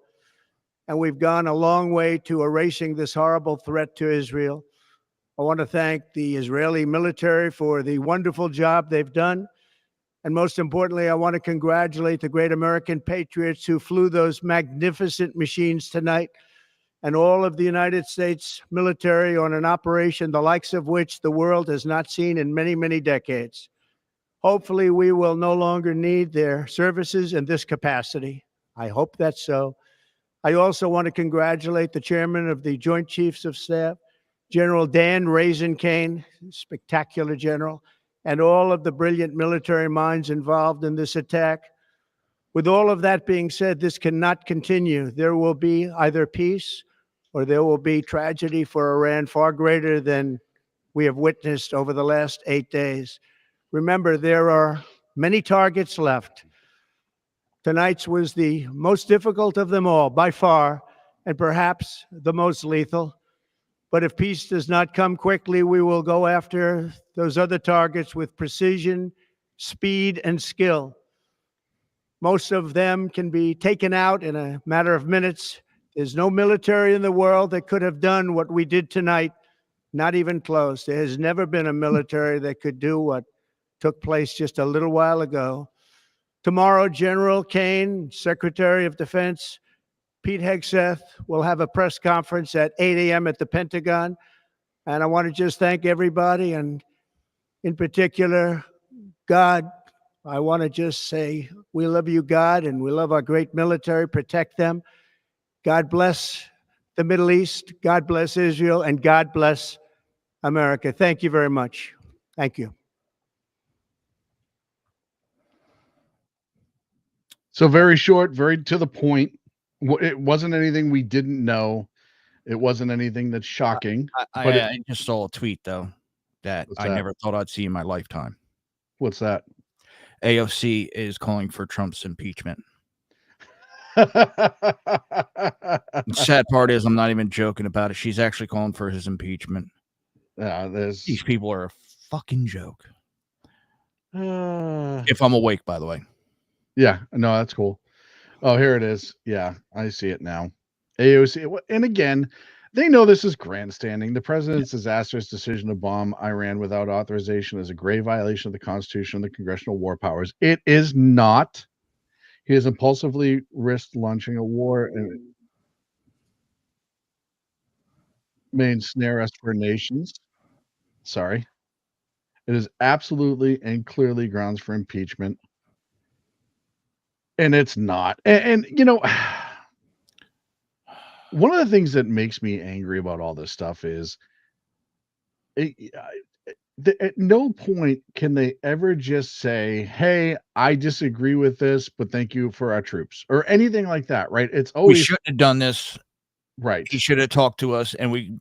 And we've gone a long way to erasing this horrible threat to Israel. I want to thank the Israeli military for the wonderful job they've done. And most importantly, I want to congratulate the great American patriots who flew those magnificent machines tonight, and all of the United States military on an operation the likes of which the world has not seen in many, many decades. Hopefully, we will no longer need their services in this capacity. I hope that's so. I also want to congratulate the chairman of the Joint Chiefs of Staff, General Dan Raisin Kane, spectacular general, and all of the brilliant military minds involved in this attack. With all of that being said, this cannot continue. There will be either peace or there will be tragedy for Iran far greater than we have witnessed over the last 8 days. Remember, there are many targets left. Tonight's was the most difficult of them all, by far, and perhaps the most lethal. But if peace does not come quickly, we will go after those other targets with precision, speed, and skill. Most of them can be taken out in a matter of minutes. There's no military in the world that could have done what we did tonight, not even close. There has never been a military that could do what took place just a little while ago. Tomorrow, General Kane, Secretary of Defense, Pete Hegseth will have a press conference at 8 a.m. at the Pentagon. And I want to just thank everybody, and in particular, God. I want to just say we love you, God, and we love our great military. Protect them. God bless the Middle East. God bless Israel, and God bless America. Thank you very much. Thank you. So very short, very to the point. It wasn't anything we didn't know. It wasn't anything that's shocking. I just saw a tweet, though, that I that? never thought I'd see in my lifetime. What's that? AOC is calling for Trump's impeachment. The sad part is I'm not even joking about it. She's actually calling for his impeachment. These people are a fucking joke. If I'm awake, by the way. Yeah, no, that's cool. Oh, here it is. Yeah, I see it now. AOC. And again, They know this is grandstanding. The president's disastrous decision to bomb Iran without authorization is a grave violation of the Constitution and the congressional war powers. It is not. He has impulsively risked launching a war and may ensnare us for nations. Sorry. It is absolutely and clearly grounds for impeachment. And it's not. And you know, one of the things that makes me angry about all this stuff is at no point can they ever just say, hey, I disagree with this, but thank you for our troops or anything like that, right? It's We always shouldn't have done this. right. He should have talked to us and we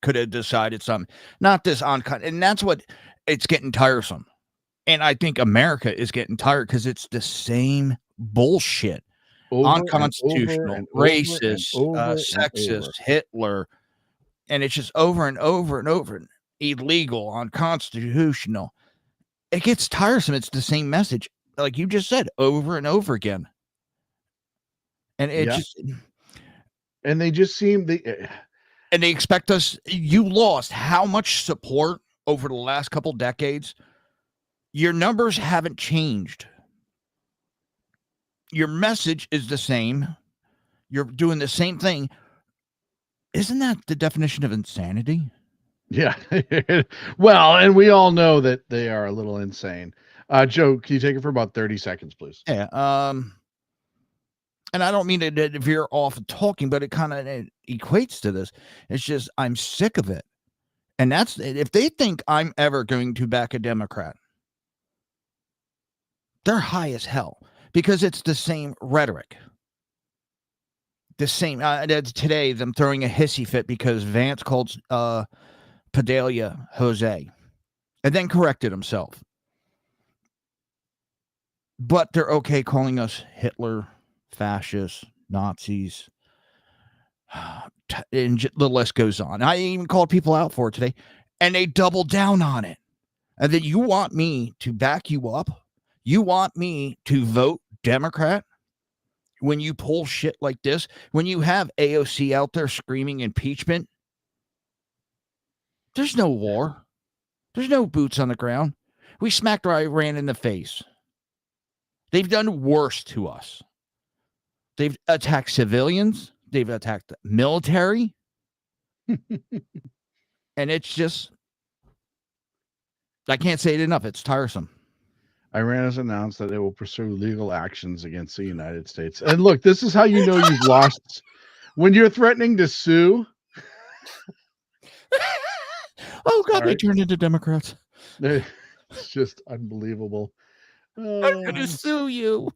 could have decided something. Not this on, and that's what it's getting tiresome. And I think America is getting tired because it's the same bullshit. Unconstitutional, racist, sexist, Hitler. And it's just over and over and over. Illegal, unconstitutional. It gets tiresome. It's the same message, like you just said, over and over again. And it just, and they just seem and they expect us. You lost how much support over the last couple decades? Your numbers haven't changed. Your message is the same. You're doing the same thing. Isn't that the definition of insanity? Yeah. Well, and we all know that they are a little insane. Joe, can you take it for about 30 seconds, please? Yeah. And I don't mean to veer off of talking, but it kind of equates to this. It's just I'm sick of it. And that's if they think I'm ever going to back a Democrat, they're high as hell because it's the same rhetoric. The same today, them throwing a hissy fit because Vance called Padilla Jose and then corrected himself. But they're okay calling us Hitler, fascists, Nazis. And the list goes on. I even called people out for it today, and they doubled down on it. And then you want me to back you up? You want me to vote Democrat when you pull shit like this? When you have AOC out there screaming impeachment? There's no war. There's no boots on the ground. We smacked Iran in the face. They've done worse to us. They've attacked civilians. They've attacked the military. And it's just, I can't say it enough. It's tiresome. Iran has announced that it will pursue legal actions against the United States. And look, this is how you know you've lost. When you're threatening to sue. Oh, God, they turned into Democrats. It's just unbelievable. I'm going to sue you.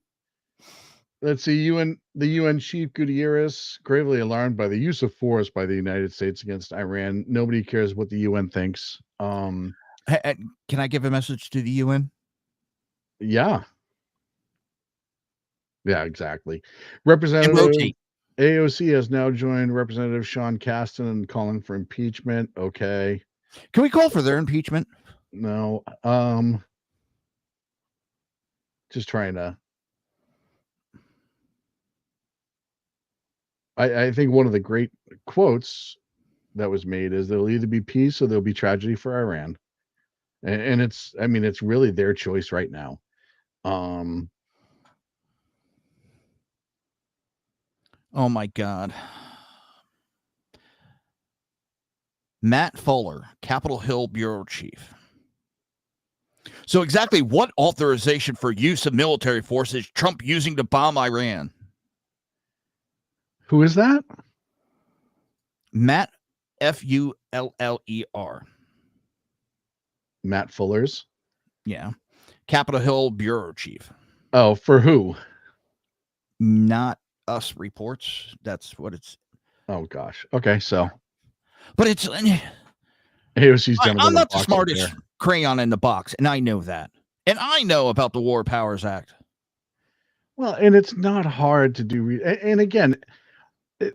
Let's see. The UN chief Gutierrez gravely alarmed by the use of force by the United States against Iran. Nobody cares what the UN thinks. Can I give a message to the UN? Yeah. Yeah, exactly. Representative AOC has now joined Representative Sean Casten in calling for impeachment. Okay. Can we call for their impeachment? No. Just trying to. I think one of the great quotes that was made is there'll either be peace or there'll be tragedy for Iran. And it's really their choice right now. Oh my God. Matt Fuller, Capitol Hill Bureau Chief. So exactly what authorization for use of military force is Trump using to bomb Iran? Who is that? Matt Fuller. Matt Fuller's? Yeah. Capitol Hill Bureau Chief. Oh, for who? Not us reports. That's what it's. Oh, gosh. Okay, so. But it's. AOC's I'm not the smartest crayon in the box, and I know that. And I know about the War Powers Act. Well, and it's not hard to do. And again,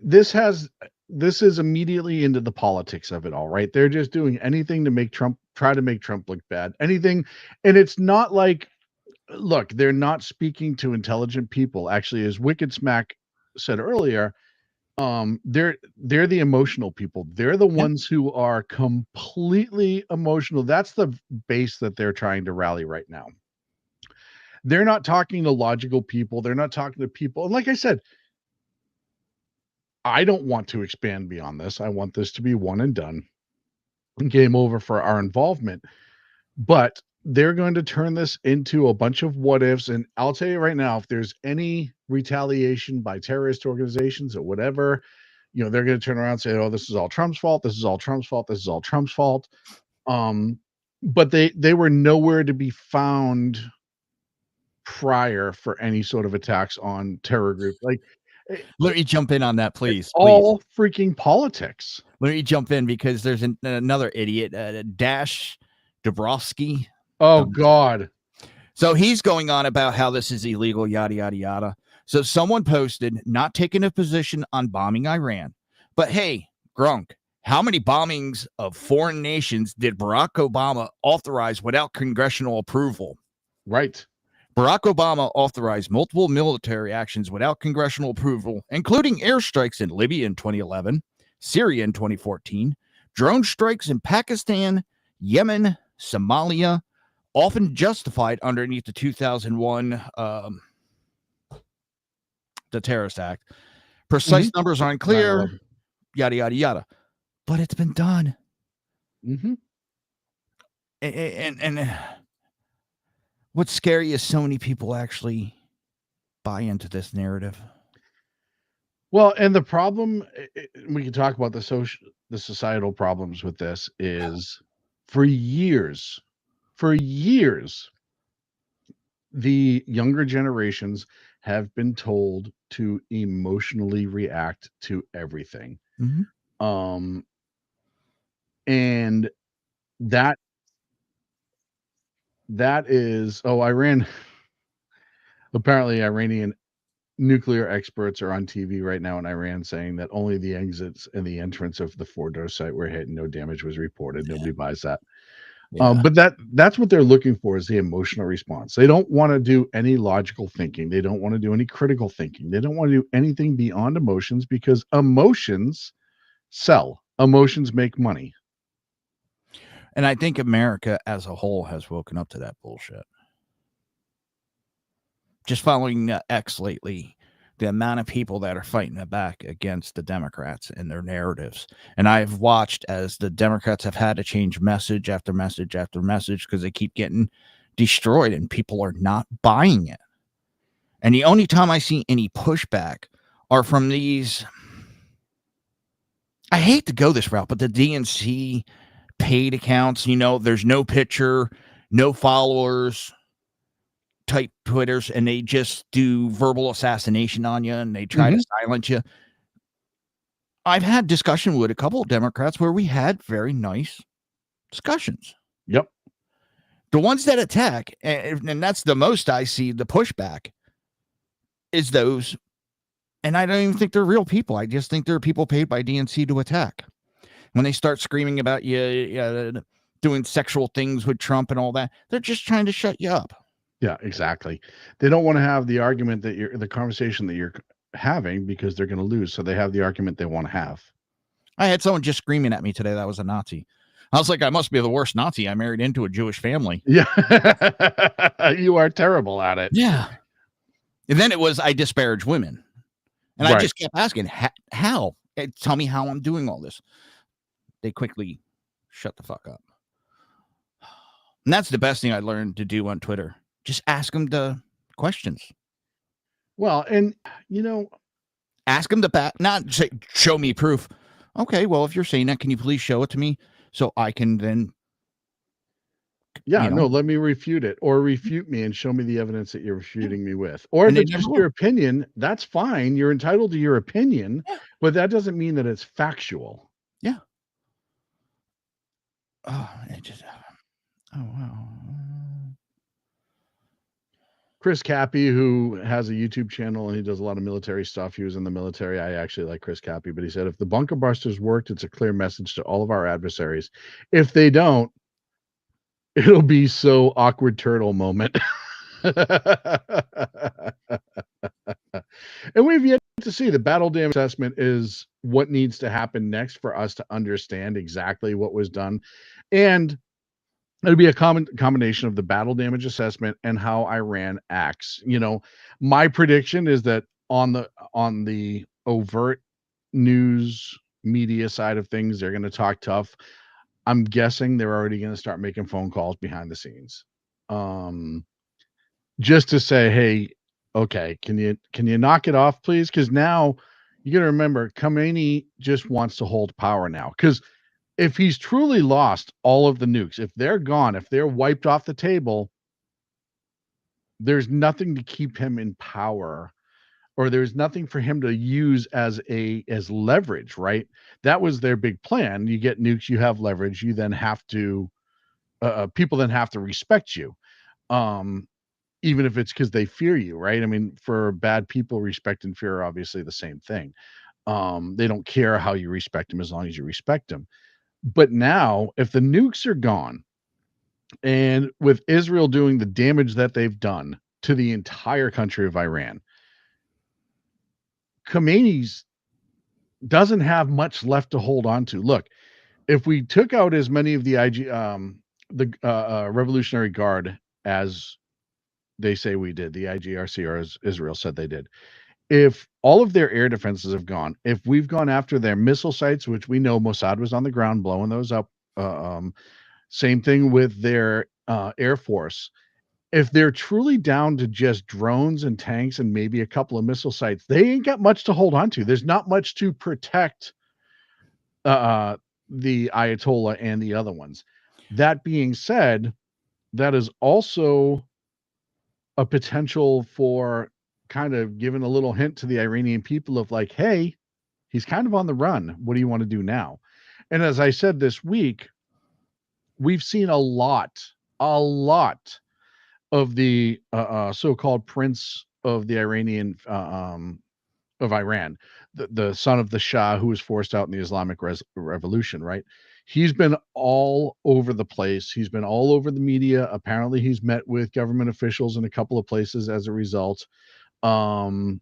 this is immediately into the politics of it all, right? They're just doing anything to try to make Trump look bad. Anything. And it's not like, look, they're not speaking to intelligent people. Actually, as Wicked Smack said earlier, they're the emotional people. They're the ones who are completely emotional. That's the base that they're trying to rally right now. They're not talking to logical people. They're not talking to people. And like I said, I don't want to expand beyond this. I want this to be one and done. Game over for our involvement. But they're going to turn this into a bunch of what ifs. And I'll tell you right now, if there's any retaliation by terrorist organizations or whatever, they're going to turn around and say, oh, this is all Trump's fault. This is all Trump's fault. This is all Trump's fault. But they were nowhere to be found prior for any sort of attacks on terror groups. Like, let me jump in on that, please. All freaking politics. Let me jump in because there's another idiot, Dash Dabrowski. Oh, God. So he's going on about how this is illegal, yada, yada, yada. So someone posted, not taking a position on bombing Iran. But hey, Grunk, how many bombings of foreign nations did Barack Obama authorize without congressional approval? Right. Barack Obama authorized multiple military actions without congressional approval, including airstrikes in Libya in 2011, Syria in 2014, drone strikes in Pakistan, Yemen, Somalia, often justified underneath the 2001 the Terrorist Act. Precise numbers are unclear, yada, yada, yada. But it's been done. And what's scary is so many people actually buy into this narrative. Well, and the problem, we can talk about the societal problems with this, is for years, the younger generations have been told to emotionally react to everything. And that is, apparently Iranian nuclear experts are on TV right now in Iran saying that only the exits and the entrance of the Fordow site were hit and no damage was reported. Nobody buys that. But that's what they're looking for, is the emotional response. They don't want to do any logical thinking. They don't want to do any critical thinking. They don't want to do anything beyond emotions, because emotions sell. Emotions make money. And I think America as a whole has woken up to that bullshit. Just following X lately, the amount of people that are fighting back against the Democrats and their narratives. And I've watched as the Democrats have had to change message after message after message because they keep getting destroyed and people are not buying it. And the only time I see any pushback are from these, I hate to go this route, but the DNC paid accounts, there's no picture, no followers type Twitters, and they just do verbal assassination on you and they try to silence you. I've had discussion with a couple of Democrats where we had very nice discussions. Yep. The ones that attack, and that's the most I see the pushback, is those, and I don't even think they're real people. I just think they're people paid by DNC to attack. When they start screaming about you doing sexual things with Trump and all that, they're just trying to shut you up. Yeah, exactly. They don't want to have the argument that the conversation that you're having, because they're going to lose. So they have the argument they want to have. I had someone just screaming at me today that was a Nazi. I was like, I must be the worst Nazi. I married into a Jewish family. Yeah. You are terrible at it. Yeah. And then it was, I disparage women. And I just kept asking, how? Tell me how I'm doing all this. They quickly shut the fuck up. And that's the best thing I learned to do on Twitter. Just ask them the questions. Well, and ask them not say, show me proof. Okay, well, if you're saying that, can you please show it to me so I can then? Yeah, no, let me refute it, or refute me and show me the evidence that you're refuting me with. Or if it's just your opinion, that's fine. You're entitled to your opinion, but that doesn't mean that it's factual. Yeah. Oh, wow. Chris Cappy, who has a YouTube channel and he does a lot of military stuff. He was in the military. I actually like Chris Cappy, but he said, if the bunker busters worked, it's a clear message to all of our adversaries. If they don't, it'll be so awkward turtle moment. And we've yet to see the battle damage assessment is what needs to happen next for us to understand exactly what was done. And it'll be a combination of the battle damage assessment and how Iran acts. My prediction is that on the overt news media side of things, they're going to talk tough. I'm guessing they're already going to start making phone calls behind the scenes, just to say, hey, okay, can you knock it off, please? Because now you got to remember, Khomeini just wants to hold power now. Because if he's truly lost all of the nukes, if they're gone, if they're wiped off the table, there's nothing to keep him in power, or there's nothing for him to use as leverage, right? That was their big plan. You get nukes, you have leverage, you then have to people then have to respect you. Even if it's because they fear you, right? I mean, for bad people, respect and fear are obviously the same thing. They don't care how you respect them as long as you respect them. But now, if the nukes are gone, and with Israel doing the damage that they've done to the entire country of Iran, Khomeini's doesn't have much left to hold on to. Look, if we took out as many of the Revolutionary Guard as they say we did, the IGRC, or as Israel said they did, if all of their air defenses have gone, if we've gone after their missile sites, which we know Mossad was on the ground blowing those up, same thing with their Air Force. If they're truly down to just drones and tanks and maybe a couple of missile sites, they ain't got much to hold on to. There's not much to protect the Ayatollah and the other ones. That being said, that is also a potential for kind of giving a little hint to the Iranian people of like, hey, he's kind of on the run. What do you want to do now? And as I said this week, we've seen a lot of the so-called prince of the Iranian of Iran, the son of the Shah who was forced out in the Islamic Revolution, right? He's been all over the place. He's been all over the media. Apparently, he's met with government officials in a couple of places as a result. So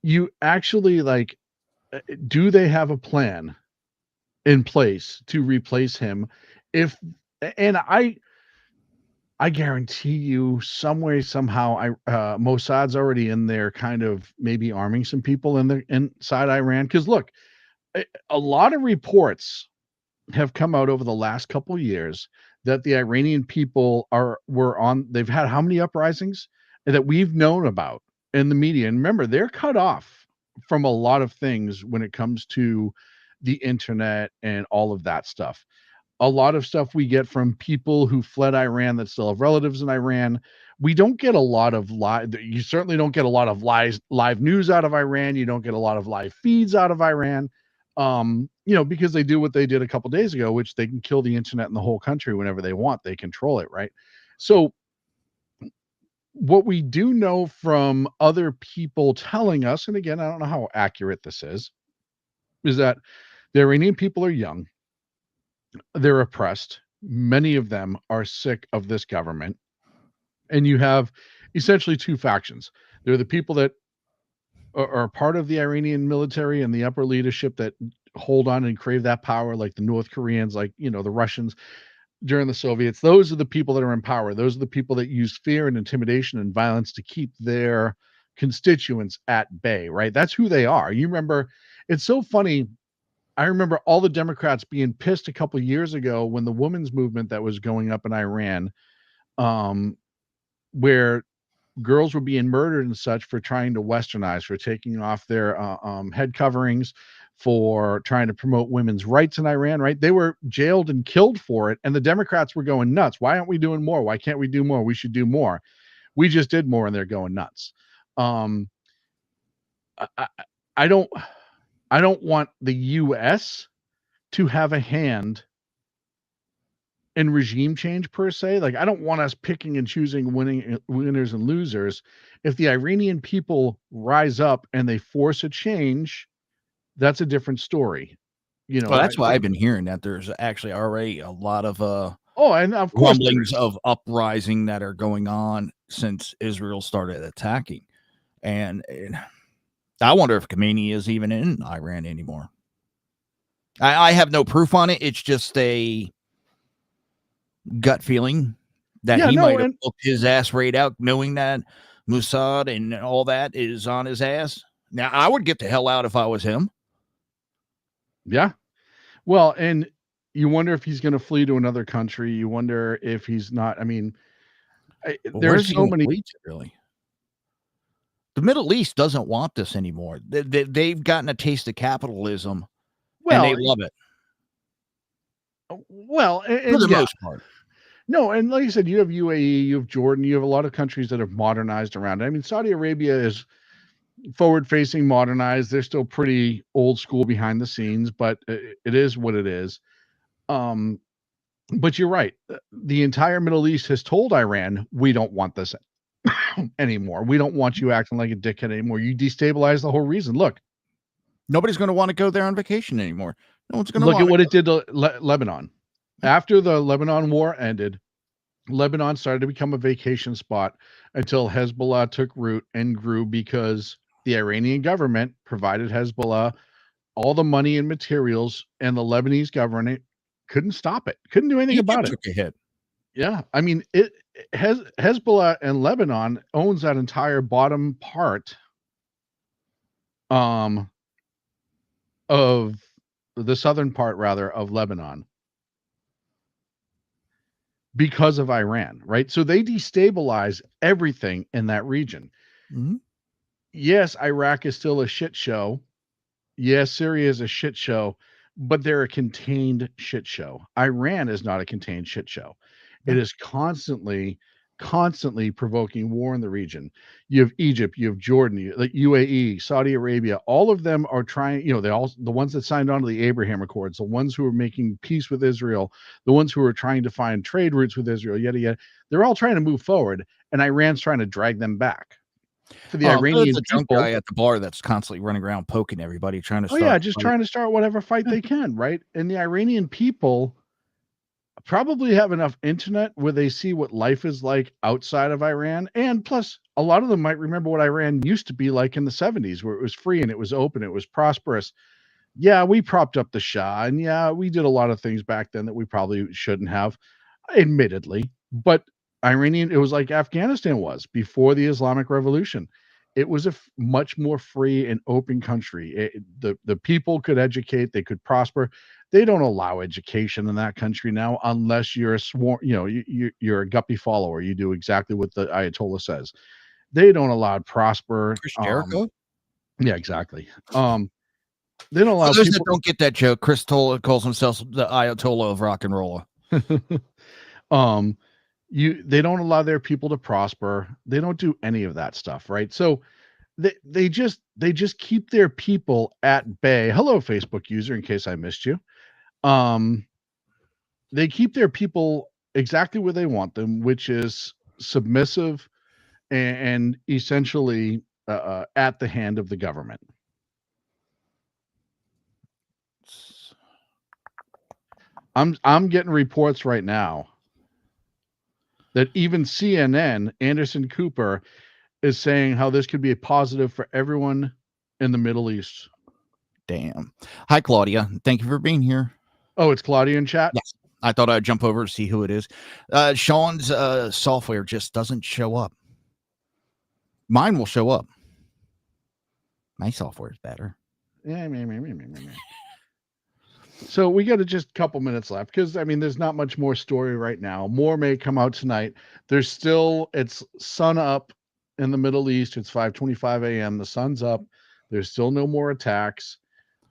you actually do they have a plan in place to replace him? And I guarantee you some way, somehow, Mossad's already in there kind of maybe arming some people inside Iran. Because look, a lot of reports have come out over the last couple of years that the Iranian people they've had how many uprisings that we've known about in the media. And remember, they're cut off from a lot of things when it comes to the internet and all of that stuff. A lot of stuff we get from people who fled Iran that still have relatives in Iran. We don't get a lot of you certainly don't get a lot of live news out of Iran. You don't get a lot of live feeds out of Iran, because they do what they did a couple days ago, which they can kill the internet in the whole country whenever they want. They control it, right? So what we do know from other people telling us, and again, I don't know how accurate this is that the Iranian people are young. They're oppressed. Many of them are sick of this government. And you have essentially two factions. There are the people that are part of the Iranian military and the upper leadership that hold on and crave that power, like the North Koreans, like, the Russians during the Soviets. Those are the people that are in power. Those are the people that use fear and intimidation and violence to keep their constituents at bay, right? That's who they are. You remember, it's so funny. I remember all the Democrats being pissed a couple of years ago when the women's movement that was going up in Iran, where girls were being murdered and such for trying to westernize, for taking off their head coverings, for trying to promote women's rights in Iran, right? They were jailed and killed for it. And the Democrats were going nuts. Why aren't we doing more? Why can't we do more? We should do more. We just did more and they're going nuts. I don't want the U.S. to have a hand in regime change per se. Like, I don't want us picking and choosing winners and losers. If the Iranian people rise up and they force a change, that's a different story. Well, that's why I've been hearing that there's actually already a lot of and of course rumblings of uprising that are going on since Israel started attacking. And I wonder if Khamenei is even in Iran anymore. I have no proof on it. It's just a gut feeling that he might have booked his ass right out, knowing that Mossad and all that is on his ass. Now, I would get the hell out if I was him. Yeah. Well, and you wonder if he's going to flee to another country. You wonder if he's not. I mean, there's so many. Really, the Middle East doesn't want this anymore. They've gotten a taste of capitalism, and they love it. Well, for the most part. No, and like you said, you have UAE, you have Jordan, you have a lot of countries that have modernized around it. I mean, Saudi Arabia is forward-facing, modernized. They're still pretty old school behind the scenes, but it is what it is. But you're right. The entire Middle East has told Iran, we don't want this anymore. We don't want you acting like a dickhead anymore. You destabilize the whole reason. Look, nobody's going to want to go there on vacation anymore. No one's going to look at what it did to Lebanon. After the Lebanon war ended, Lebanon started to become a vacation spot until Hezbollah took root and grew because the Iranian government provided Hezbollah all the money and materials, and the Lebanese government couldn't stop it, couldn't do anything about it. Took a hit. Yeah, I mean, Hezbollah and Lebanon owns that entire bottom part of the southern part, rather, of Lebanon, because of Iran, right? So they destabilize everything in that region. Mm-hmm. Yes, Iraq is still a shit show. Yes, Syria is a shit show, but they're a contained shit show. Iran is not a contained shit show. It is constantly provoking war in the region. You have Egypt, you have Jordan, like UAE, Saudi Arabia. All of them are trying, the ones that signed on to the Abraham Accords, the ones who are making peace with Israel, the ones who are trying to find trade routes with Israel, yada, yada. They're all trying to move forward, and Iran's trying to drag them back. For the Iranian people, guy at the bar that's constantly running around poking everybody, trying to start. Trying to start whatever fight they can, right? And the Iranian people probably have enough internet where they see what life is like outside of Iran. And plus, a lot of them might remember what Iran used to be like in the 70s, where it was free and it was open, it was prosperous. Yeah, we propped up the Shah, and yeah, we did a lot of things back then that we probably shouldn't have, admittedly. But it was like Afghanistan was before the Islamic Revolution. It was a much more free and open country. The people could educate, they could prosper. They don't allow education in that country now unless you're you're a guppy follower. You do exactly what the Ayatollah says. They don't allow prosper. Chris Jericho? Yeah, exactly. They don't allow those people that don't get that joke. Chris calls himself the Ayatollah of rock and roll. They don't allow their people to prosper. They don't do any of that stuff, right? So they just keep their people at bay. Hello, Facebook user, in case I missed you. They keep their people exactly where they want them, which is submissive and essentially at the hand of the government. I'm getting reports right now that even CNN, Anderson Cooper, is saying how this could be a positive for everyone in the Middle East. Damn. Hi, Claudia. Thank you for being here. Oh, it's Claudia in chat? Yes. I thought I'd jump over to see who it is. Sean's software just doesn't show up. Mine will show up. My software is better. Yeah, So we got just a couple minutes left because, there's not much more story right now. More may come out tonight. It's sun up in the Middle East. It's 5:25 a.m. The sun's up. There's still no more attacks.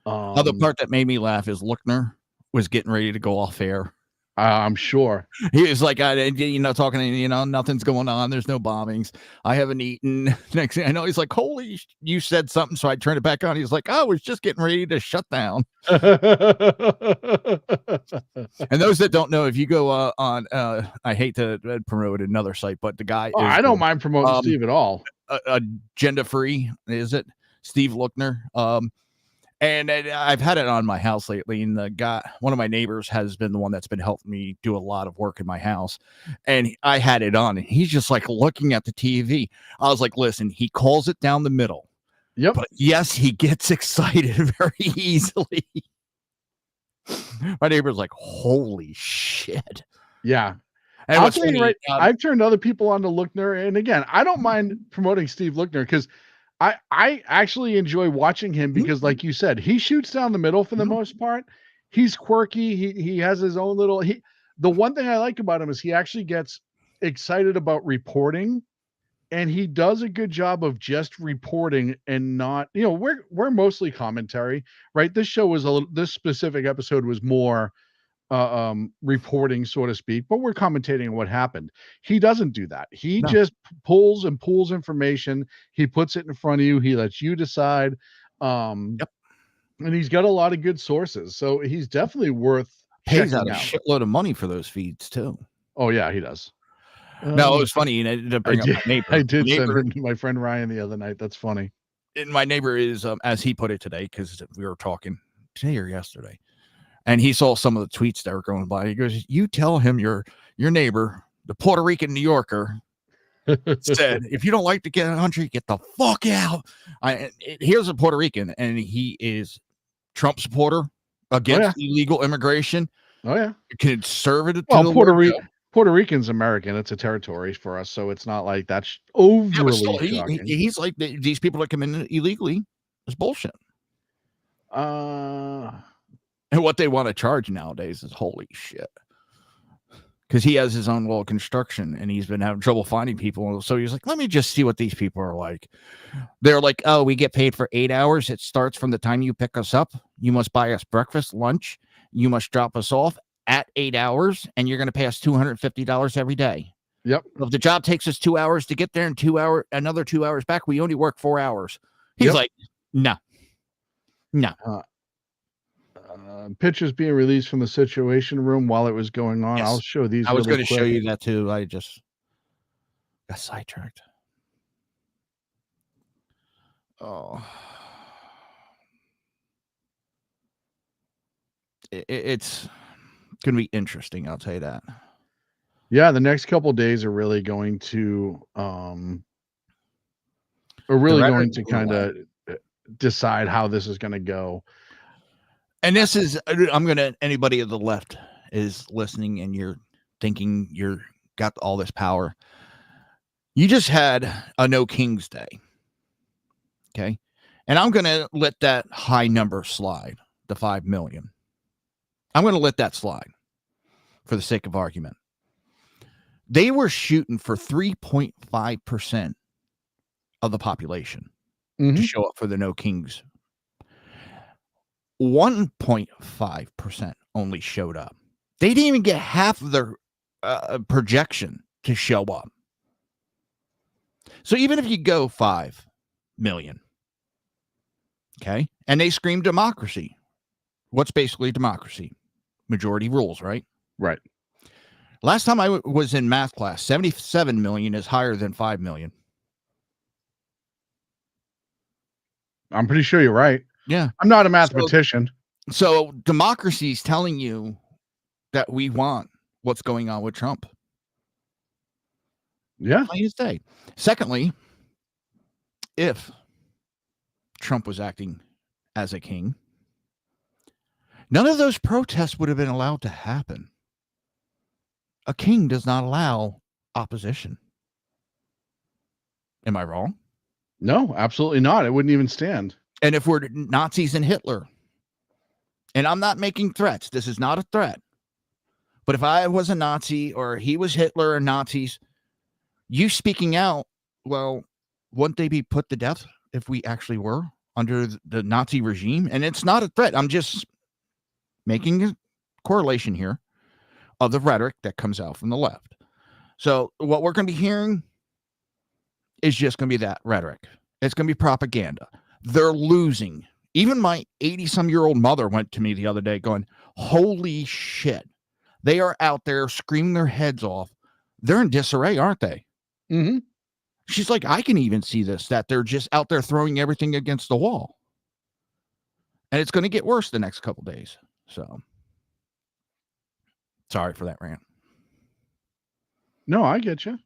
The part that made me laugh is Luckner was getting ready to go off air. I'm sure. He was like, talking, nothing's going on. There's no bombings. I haven't eaten. Next thing I know, he's like, holy, you said something. So I turned it back on. He's like, I was just getting ready to shut down. And those that don't know, if you go on, I hate to promote another site, but the guy, I don't mind promoting Steve at all. Agenda free, is it? Steve Luckner. And I've had it on my house lately, and one of my neighbors has been the one that's been helping me do a lot of work in my house. And I had it on, and he's just like looking at the TV. I was like, listen, he calls it down the middle. Yep. But yes, he gets excited very easily. My neighbor's like, holy shit. Yeah. And I'll what's tell you funny, right, I've turned other people on to Lookner, and again, I don't mind promoting Steve Lookner because I actually enjoy watching him because, like you said, he shoots down the middle for the most part. He's quirky. He has his own little. The one thing I like about him is he actually gets excited about reporting, and he does a good job of just reporting and not. We're mostly commentary, right? This show was this specific episode was more reporting, so to speak, but we're commentating on what happened. He doesn't do that. He just pulls information. He puts it in front of you. He lets you decide. And he's got a lot of good sources, so he's definitely worth pays out checking a out. shitload of money for those feeds too. Oh yeah, he does. No, it was funny. And I did bring up my neighbor. I did my send neighbor, him to my friend Ryan the other night. That's funny. And my neighbor is, as he put it today, because we were talking today or yesterday, and he saw some of the tweets that were going by. He goes, "You tell him your neighbor, the Puerto Rican New Yorker, said, if you don't like to get in the country, get the fuck out." Here's a Puerto Rican, and he is Trump supporter against illegal immigration. Oh yeah, conservative. Well, Puerto Rican's American. It's a territory for us, so it's not like that's overly shocking. He's like these people that come in illegally is bullshit. And what they want to charge nowadays is holy shit. Because he has his own little construction and he's been having trouble finding people. So he's like, let me just see what these people are like. They're like, oh, we get paid for 8 hours. It starts from the time you pick us up. You must buy us breakfast, lunch. You must drop us off at 8 hours. And you're going to pay us $250 every day. Yep. If the job takes us 2 hours to get there and another 2 hours back, we only work 4 hours. He's like, no. Pictures being released from the Situation Room while it was going on. Yes. I'll show these. I was going to show you that too. I just got sidetracked. Oh, it's going to be interesting. I'll tell you that. Yeah, the next couple of days are really going to kind of decide how this is going to go. And this is, anybody at the left is listening and you're thinking you're got all this power. You just had a No Kings Day. Okay. And I'm going to let that high number slide, the 5 million. I'm going to let that slide for the sake of argument. They were shooting for 3.5% of the population to show up for the No Kings. 1.5% only showed up. They didn't even get half of their projection to show up. So even if you go 5 million, okay, and they scream democracy, what's basically democracy? Majority rules, right? Right. Last time I was in math class, 77 million is higher than 5 million. I'm pretty sure you're right. Yeah. I'm not a mathematician. So democracy is telling you that we want what's going on with Trump. Yeah. Plain as day. Secondly, if Trump was acting as a king, none of those protests would have been allowed to happen. A king does not allow opposition. Am I wrong? No, absolutely not. It wouldn't even stand. And if we're Nazis and Hitler, and I'm not making threats, this is not a threat. But if I was a Nazi or he was Hitler or Nazis, you speaking out, well, wouldn't they be put to death if we actually were under the Nazi regime? And it's not a threat. I'm just making a correlation here of the rhetoric that comes out from the left. So what we're going to be hearing is just going to be that rhetoric. It's going to be propaganda. They're losing. Even my 80-some-year-old mother went to me the other day going, holy shit. They are out there screaming their heads off. They're in disarray, aren't they? Mm-hmm. She's like, I can even see this, that they're just out there throwing everything against the wall. and it's going to get worse the next couple days. So, sorry for that rant. No, I get you.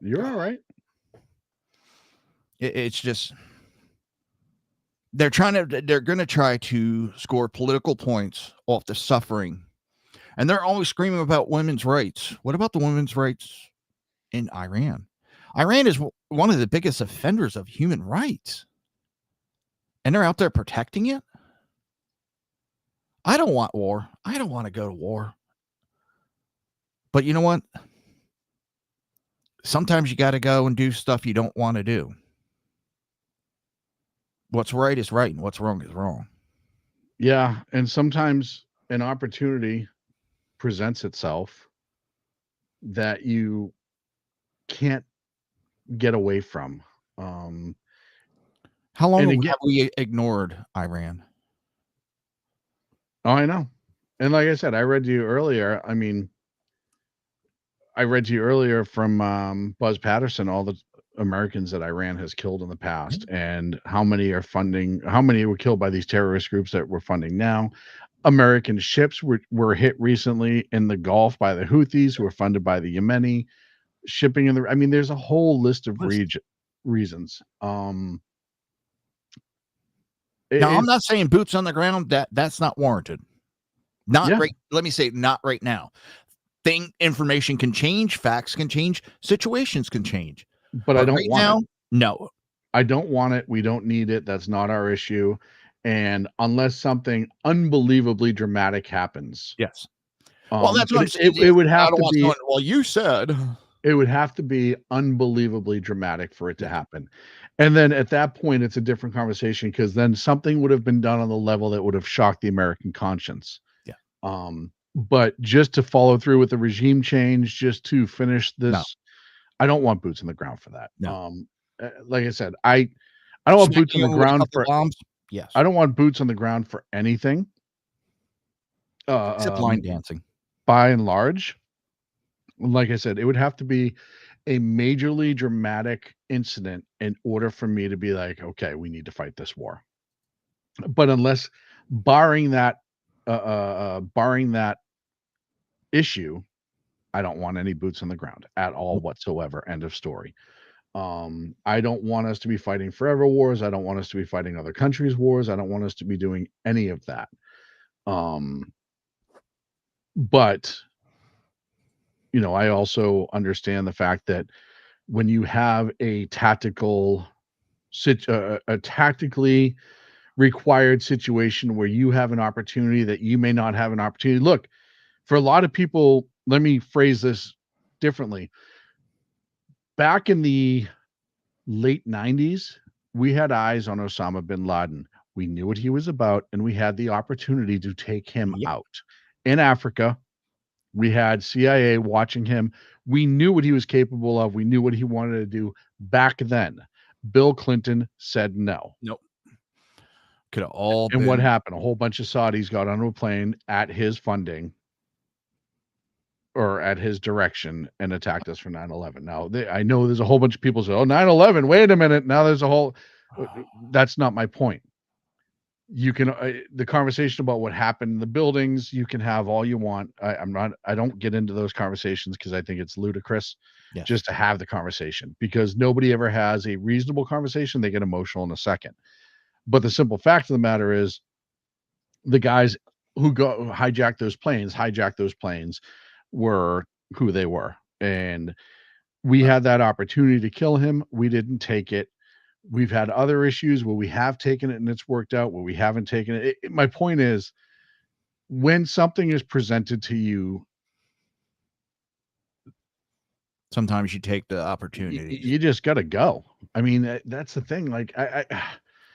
You're all right. It's just they're going to try to score political points off the suffering, and they're always screaming about women's rights. What about the women's rights in Iran? Iran is one of the biggest offenders of human rights, and they're out there protecting it. I don't want war. I don't want to go to war. But you know what? Sometimes you got to go and do stuff you don't want to do. What's right is right, and what's wrong is wrong. Yeah, and sometimes an opportunity presents itself that you can't get away from. How long and have we ignored Iran? Oh, I know. And like I said, I read to you earlier. I mean, I read to you earlier from Buzz Patterson, all the Americans that Iran has killed in the past, and how many were killed by these terrorist groups that we're funding now. American ships were hit recently in the Gulf by the Houthis, who were funded by the Yemeni shipping in the. I mean, there's a whole list of reasons. Now, I'm not saying boots on the ground. That's not warranted. Right. Let me say, not right now. Information can change, facts can change, situations can change. But I don't want it. No. I don't want it. We don't need it. That's not our issue. And unless something unbelievably dramatic happens. Yes. Well, that's what I'm saying. It would have to be. Well, you said. It would have to be unbelievably dramatic for it to happen. And then at that point, it's a different conversation, because then something would have been done on the level that would have shocked the American conscience. Yeah. But just to follow through with the regime change, just to finish this, no. I don't want boots on the ground for that. No. Like I said, I don't want boots on the ground for bombs. Yes. I don't want boots on the ground for anything. Except line dancing. By and large, like I said, it would have to be a majorly dramatic incident in order for me to be like, okay, we need to fight this war. But unless, barring that issue, I don't want any boots on the ground at all whatsoever. End of story. I don't want us to be fighting forever wars. I don't want us to be fighting other countries' wars. I don't want us to be doing any of that. But I also understand the fact that when you have a tactically required situation where you have an opportunity that you may not have an opportunity. Look, for a lot of people, let me phrase this differently. Back in the late 90s, we had eyes on Osama bin Laden. We knew what he was about, and we had the opportunity to take him out. In Africa, we had CIA watching him. We knew what he was capable of. We knew what he wanted to do back then. Bill Clinton said no. Nope. Could have all been. And what happened? A whole bunch of Saudis got onto a plane at his funding or at his direction and attacked us for 9/11. Now, I know there's a whole bunch of people say, oh, 9/11, wait a minute. Now there's a whole, that's not my point. You can, the conversation about what happened in the buildings, you can have all you want. I don't get into those conversations because I think it's ludicrous just to have the conversation, because nobody ever has a reasonable conversation. They get emotional in a second. But the simple fact of the matter is, the guys who hijacked those planes were who they were. And we had that opportunity to kill him. We didn't take it. We've had other issues where we have taken it and it's worked out, where we haven't taken it. My point is, when something is presented to you, sometimes you take the opportunity. You just got to go. I mean, that's the thing. Like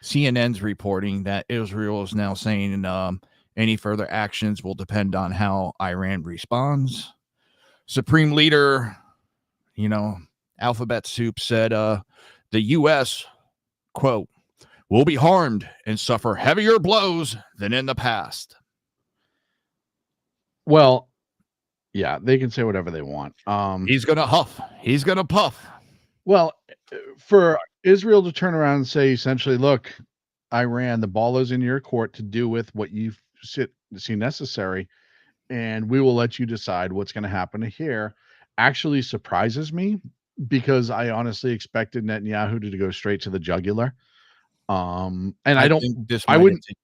CNN's reporting that Israel is now saying any further actions will depend on how Iran responds. Supreme Leader, Alphabet Soup said the U.S., quote, will be harmed and suffer heavier blows than in the past. Well, yeah, they can say whatever they want. He's going to huff. He's going to puff. Well, for Israel to turn around and say, essentially, look, Iran, the ball is in your court to do with what you see necessary, and we will let you decide what's going to happen here. Actually surprises me because I honestly expected Netanyahu to go straight to the jugular. And I think this I might wouldn't, have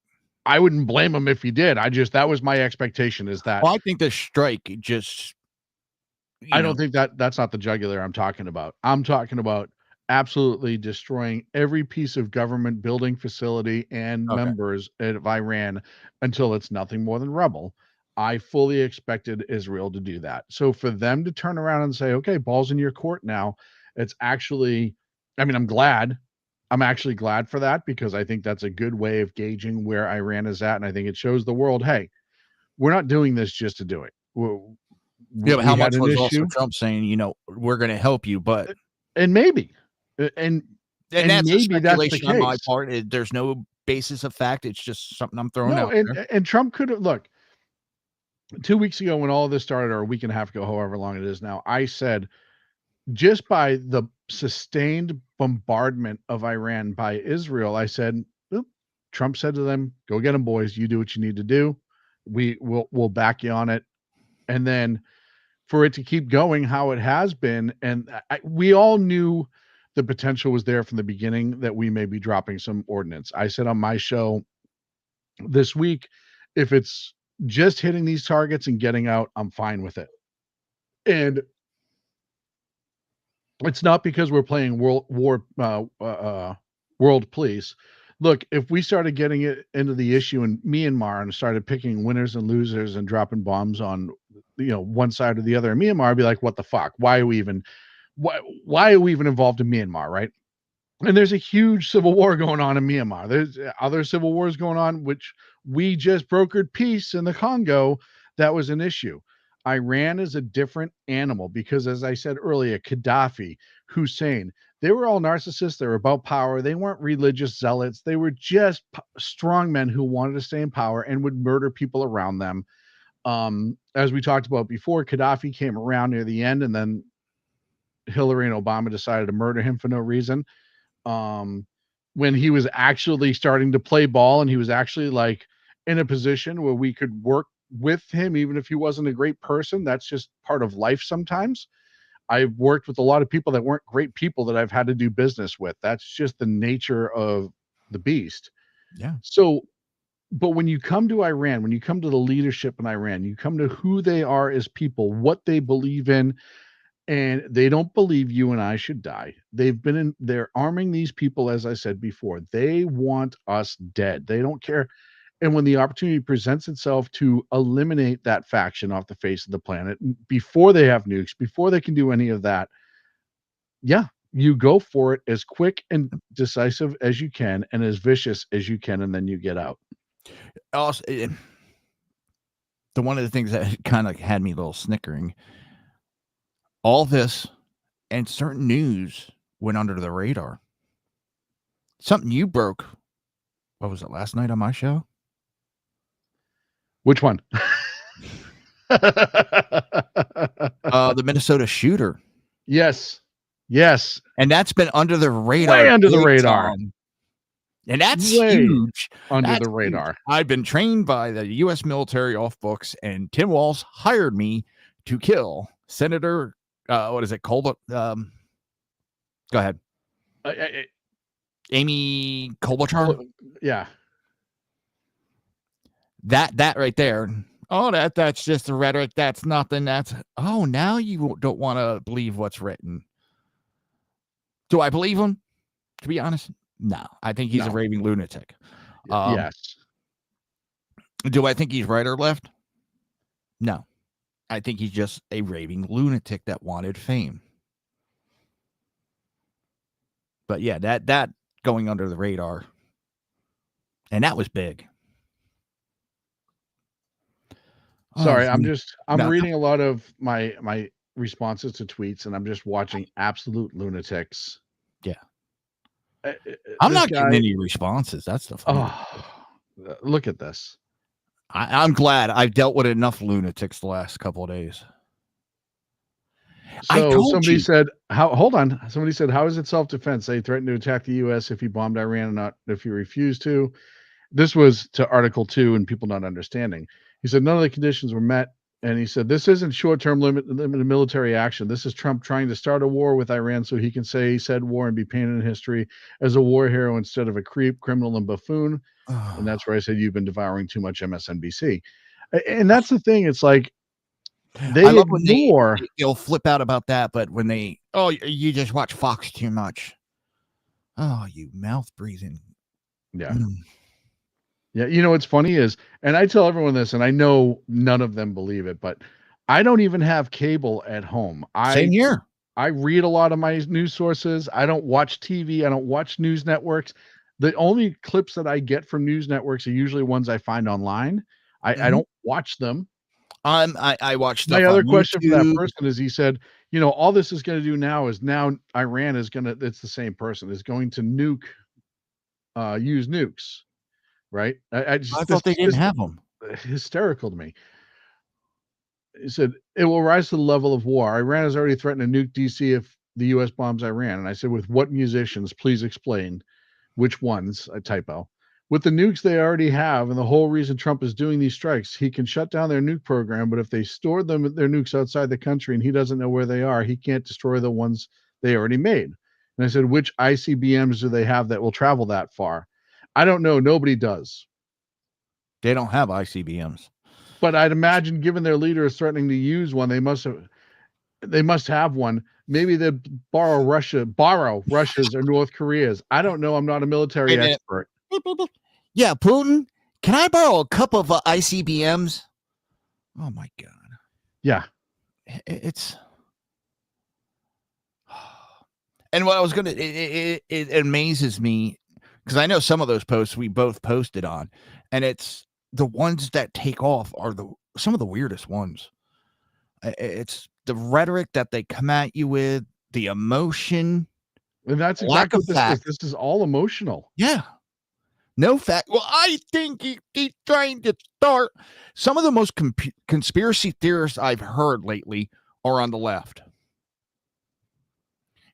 I wouldn't blame him if he did. That was my expectation, is that well, I think the strike just, I don't think that's not the jugular I'm talking about. I'm talking about absolutely destroying every piece of government building facility and Okay. members of Iran until it's nothing more than rubble. I fully expected Israel to do that. So for them to turn around and say, okay, ball's in your court now, it's actually, I mean, I'm glad. I'm actually glad for that because I think that's a good way of gauging where Iran is at. And I think it shows the world, hey, we're not doing this just to do it. Yeah, but We how had much an was also issue. Trump saying, we're going to help you, but And maybe, and that's a maybe that's the speculation on my case. part. There's no basis of fact. It's just something I'm throwing No, out there. and Trump could have look 2 weeks ago when all of this started, or a week and a half ago, however long it is now. I said just by the sustained bombardment of Iran by Israel, I said, "Oop," Trump said to them, "Go get them, boys. You do what you need to do. We'll back you on it." And then for it to keep going how it has been, and we all knew the potential was there from the beginning that we may be dropping some ordnance. I said on my show this week, if it's just hitting these targets and getting out, I'm fine with it. And it's not because we're playing world police. Look, if we started getting it into the issue in Myanmar and started picking winners and losers and dropping bombs on, one side or the other in Myanmar, I'd be like, what the fuck? Why are we even involved in Myanmar, right? And there's a huge civil war going on in Myanmar. There's other civil wars going on, which we just brokered peace in the Congo. That was an issue. Iran is a different animal because, as I said earlier, Gaddafi, Hussein, they were all narcissists. They were about power. They weren't religious zealots. They were just strong men who wanted to stay in power and would murder people around them. As we talked about before, Gaddafi came around near the end, and then Hillary and Obama decided to murder him for no reason. When he was actually starting to play ball and he was actually like in a position where we could work with him, even if he wasn't a great person. That's just part of life sometimes. I've worked with a lot of people that weren't great people that I've had to do business with. That's just the nature of the beast. Yeah. So, but when you come to Iran, when you come to the leadership in Iran, you come to who they are as people, what they believe in, and they don't believe you and I should die. They're arming these people, as I said before. They want us dead. They don't care. And when the opportunity presents itself to eliminate that faction off the face of the planet before they have nukes, before they can do any of that, yeah, you go for it as quick and decisive as you can and as vicious as you can, and then you get out. Also, one of the things that kind of had me a little snickering, all this and certain news went under the radar. Something you broke, what was it, last night on my show? Which one? The Minnesota shooter. Yes. And that's been under the radar. Way under the radar. Time. And that's Way huge. Under the radar. Huge. I've been trained by the U.S. military off books, and Tim Walz hired me to kill Senator, what is it, Colbert? Go ahead. Amy Klobuchar? Yeah. That right there. Oh, that's just the rhetoric. That's nothing. Now you don't want to believe what's written. Do I believe him? To be honest, no. I think he's a raving lunatic. Yes. Do I think he's right or left? No. I think he's just a raving lunatic that wanted fame. But yeah, that going under the radar. And that was big. Sorry, I'm reading a lot of my responses to tweets, and I'm just watching absolute lunatics. Yeah. I'm not getting any responses. That's the funny. Look at this. I'm glad I've dealt with enough lunatics the last couple of days. I So told somebody you. said, hold on. Somebody said, how is it self-defense? They threatened to attack the U.S. if he bombed Iran and not if he refused to. This was to Article 2 and people not understanding. He said none of the conditions were met. And he said, this isn't short-term limited military action. This is Trump trying to start a war with Iran so he can say he said war and be painted in history as a war hero instead of a creep, criminal, and buffoon. And that's where I said, you've been devouring too much MSNBC. And that's the thing. It's like I they love when ignore. they'll flip out about that, but when they, you just watch Fox too much. Oh, you mouth breathing. Yeah. Yeah. You know, what's funny is, and I tell everyone this, and I know none of them believe it, but I don't even have cable at home. Same here. I read a lot of my news sources. I don't watch TV. I don't watch news networks. The only clips that I get from news networks are usually ones I find online. I don't watch them. I watch stuff. My other on question for that YouTube. person is, he said, you know, all this is going to do now is Iran is going to, it's the same person, is going to use nukes, right? I thought they didn't have them. Hysterical to me. He said, it will rise to the level of war. Iran has already threatened to nuke DC if the U.S. bombs Iran. And I said, with what musicians? Please explain. Which ones? A typo. With the nukes they already have, and the whole reason Trump is doing these strikes, he can shut down their nuke program, but if they store their nukes outside the country and he doesn't know where they are, he can't destroy the ones they already made. And I said, which ICBMs do they have that will travel that far? I don't know. Nobody does. They don't have ICBMs. But I'd imagine, given their leader is threatening to use one, they must have one. Maybe they borrow Russia's or North Korea's. I don't know. I'm not a military expert. Yeah, Putin, can I borrow a couple of ICBMs? Oh my God. Yeah. It's. And what I was going to, it amazes me because I know some of those posts we both posted on, and it's the ones that take off are some of the weirdest ones. It's the rhetoric that they come at you with, the emotion. And that's exactly what this is. This is all emotional. Yeah. No fact. Well, I think he's trying to start. Some of the most conspiracy theorists I've heard lately are on the left.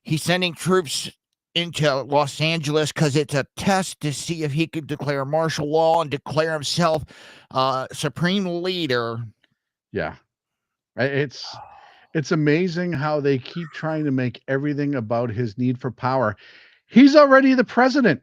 He's sending troops into Los Angeles because it's a test to see if he could declare martial law and declare himself supreme leader. Yeah. It's amazing how they keep trying to make everything about his need for power. He's already the president.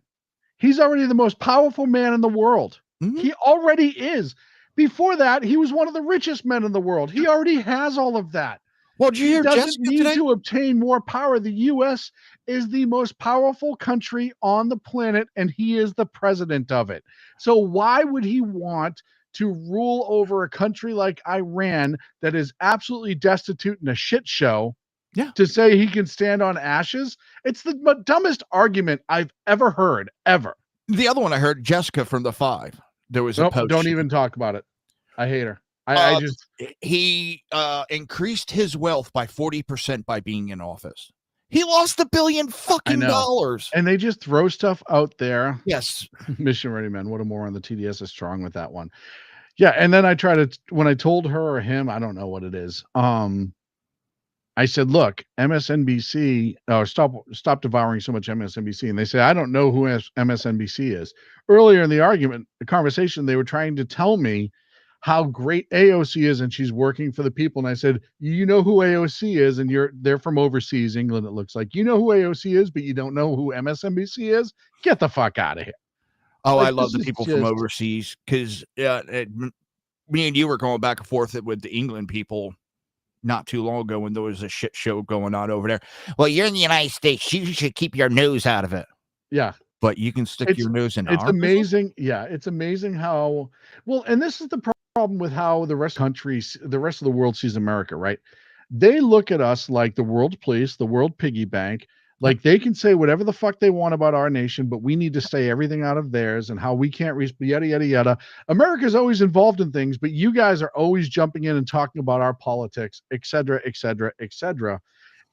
He's already the most powerful man in the world. Mm-hmm. He already is. Before that, he was one of the richest men in the world. He already has all of that. Well, did you hear doesn't Jessica need today? to obtain more power. The U.S. is the most powerful country on the planet, and he is the president of it. So why would he want to rule over a country like Iran that is absolutely destitute and a shit show? Yeah. To say he can stand on ashes? It's the dumbest argument I've ever heard, ever. The other one I heard, Jessica from the 5. There was a post. Don't even talk about it. I hate her. He increased his wealth by 40% by being in office. He lost $1 billion fucking dollars. And they just throw stuff out there. Yes. Mission ready, man. What a moron. The TDS is strong with that one. Yeah. And then when I told her or him, I don't know what it is. I said, look, MSNBC, stop devouring so much MSNBC. And they say, I don't know who MSNBC is. Earlier in the conversation, they were trying to tell me how great AOC is and she's working for the people. And I said, you know who AOC is, and they're from overseas, England, it looks like. You know who AOC is, but you don't know who MSNBC is? Get the fuck out of here. Oh, I love the people from overseas because me and you were going back and forth with the England people not too long ago when there was a shit show going on over there. Well, you're in the United States. You should keep your nose out of it. Yeah. But you can stick your nose in. It's amazing. Yeah. It's amazing how, well, and this is the problem with how the rest of the world sees America, right? They look at us like the world police, the world piggy bank. Like they can say whatever the fuck they want about our nation, but we need to stay everything out of theirs and how we can't reach, yada, yada, yada. America's always involved in things, but you guys are always jumping in and talking about our politics, et cetera, et cetera, et cetera.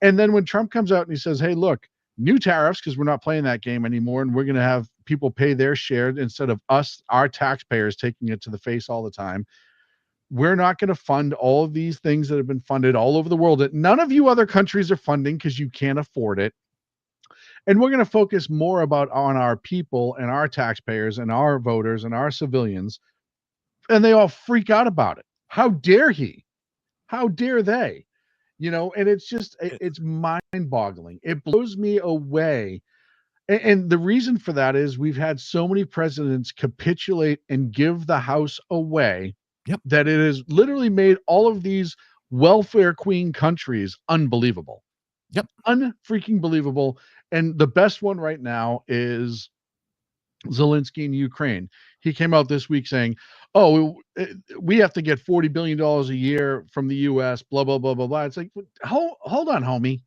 And then when Trump comes out and he says, hey, look, new tariffs, because we're not playing that game anymore, and we're going to have people pay their share instead of us, our taxpayers, taking it to the face all the time. We're not going to fund all of these things that have been funded all over the world that none of you other countries are funding because you can't afford it. And we're going to focus more on our people and our taxpayers and our voters and our civilians. And they all freak out about it. How dare he? How dare they? And it's mind-boggling. It blows me away. And the reason for that is we've had so many presidents capitulate and give the House away. Yep. That it has literally made all of these welfare queen countries unbelievable. Yep. Unfreaking believable. And the best one right now is Zelensky in Ukraine. He came out this week saying, "Oh, we have to get $40 billion a year from the U.S., blah, blah, blah, blah, blah." It's like, hold on, homie.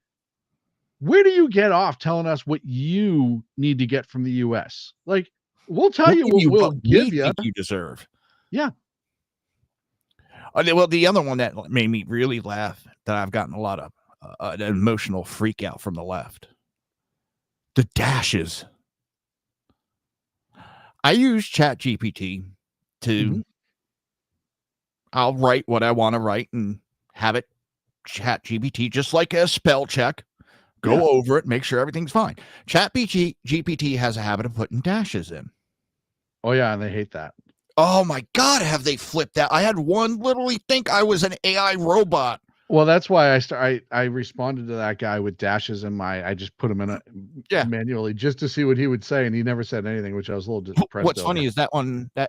Where do you get off telling us what you need to get from the U.S.? Like, we'll tell you what we'll give you. You deserve. Yeah. Well, the other one that made me really laugh, that I've gotten a lot of an emotional freak out from the left, the dashes. I use ChatGPT to, I'll write what I want to write and have it ChatGPT, just like a spell check, go over it, make sure everything's fine. ChatGPT has a habit of putting dashes in. Oh, yeah, and they hate that. Oh, my God, have they flipped that? I had one literally think I was an AI robot. Well, that's why I responded to that guy with dashes in I just put him in manually just to see what he would say, and he never said anything, which I was a little depressed. What's funny is that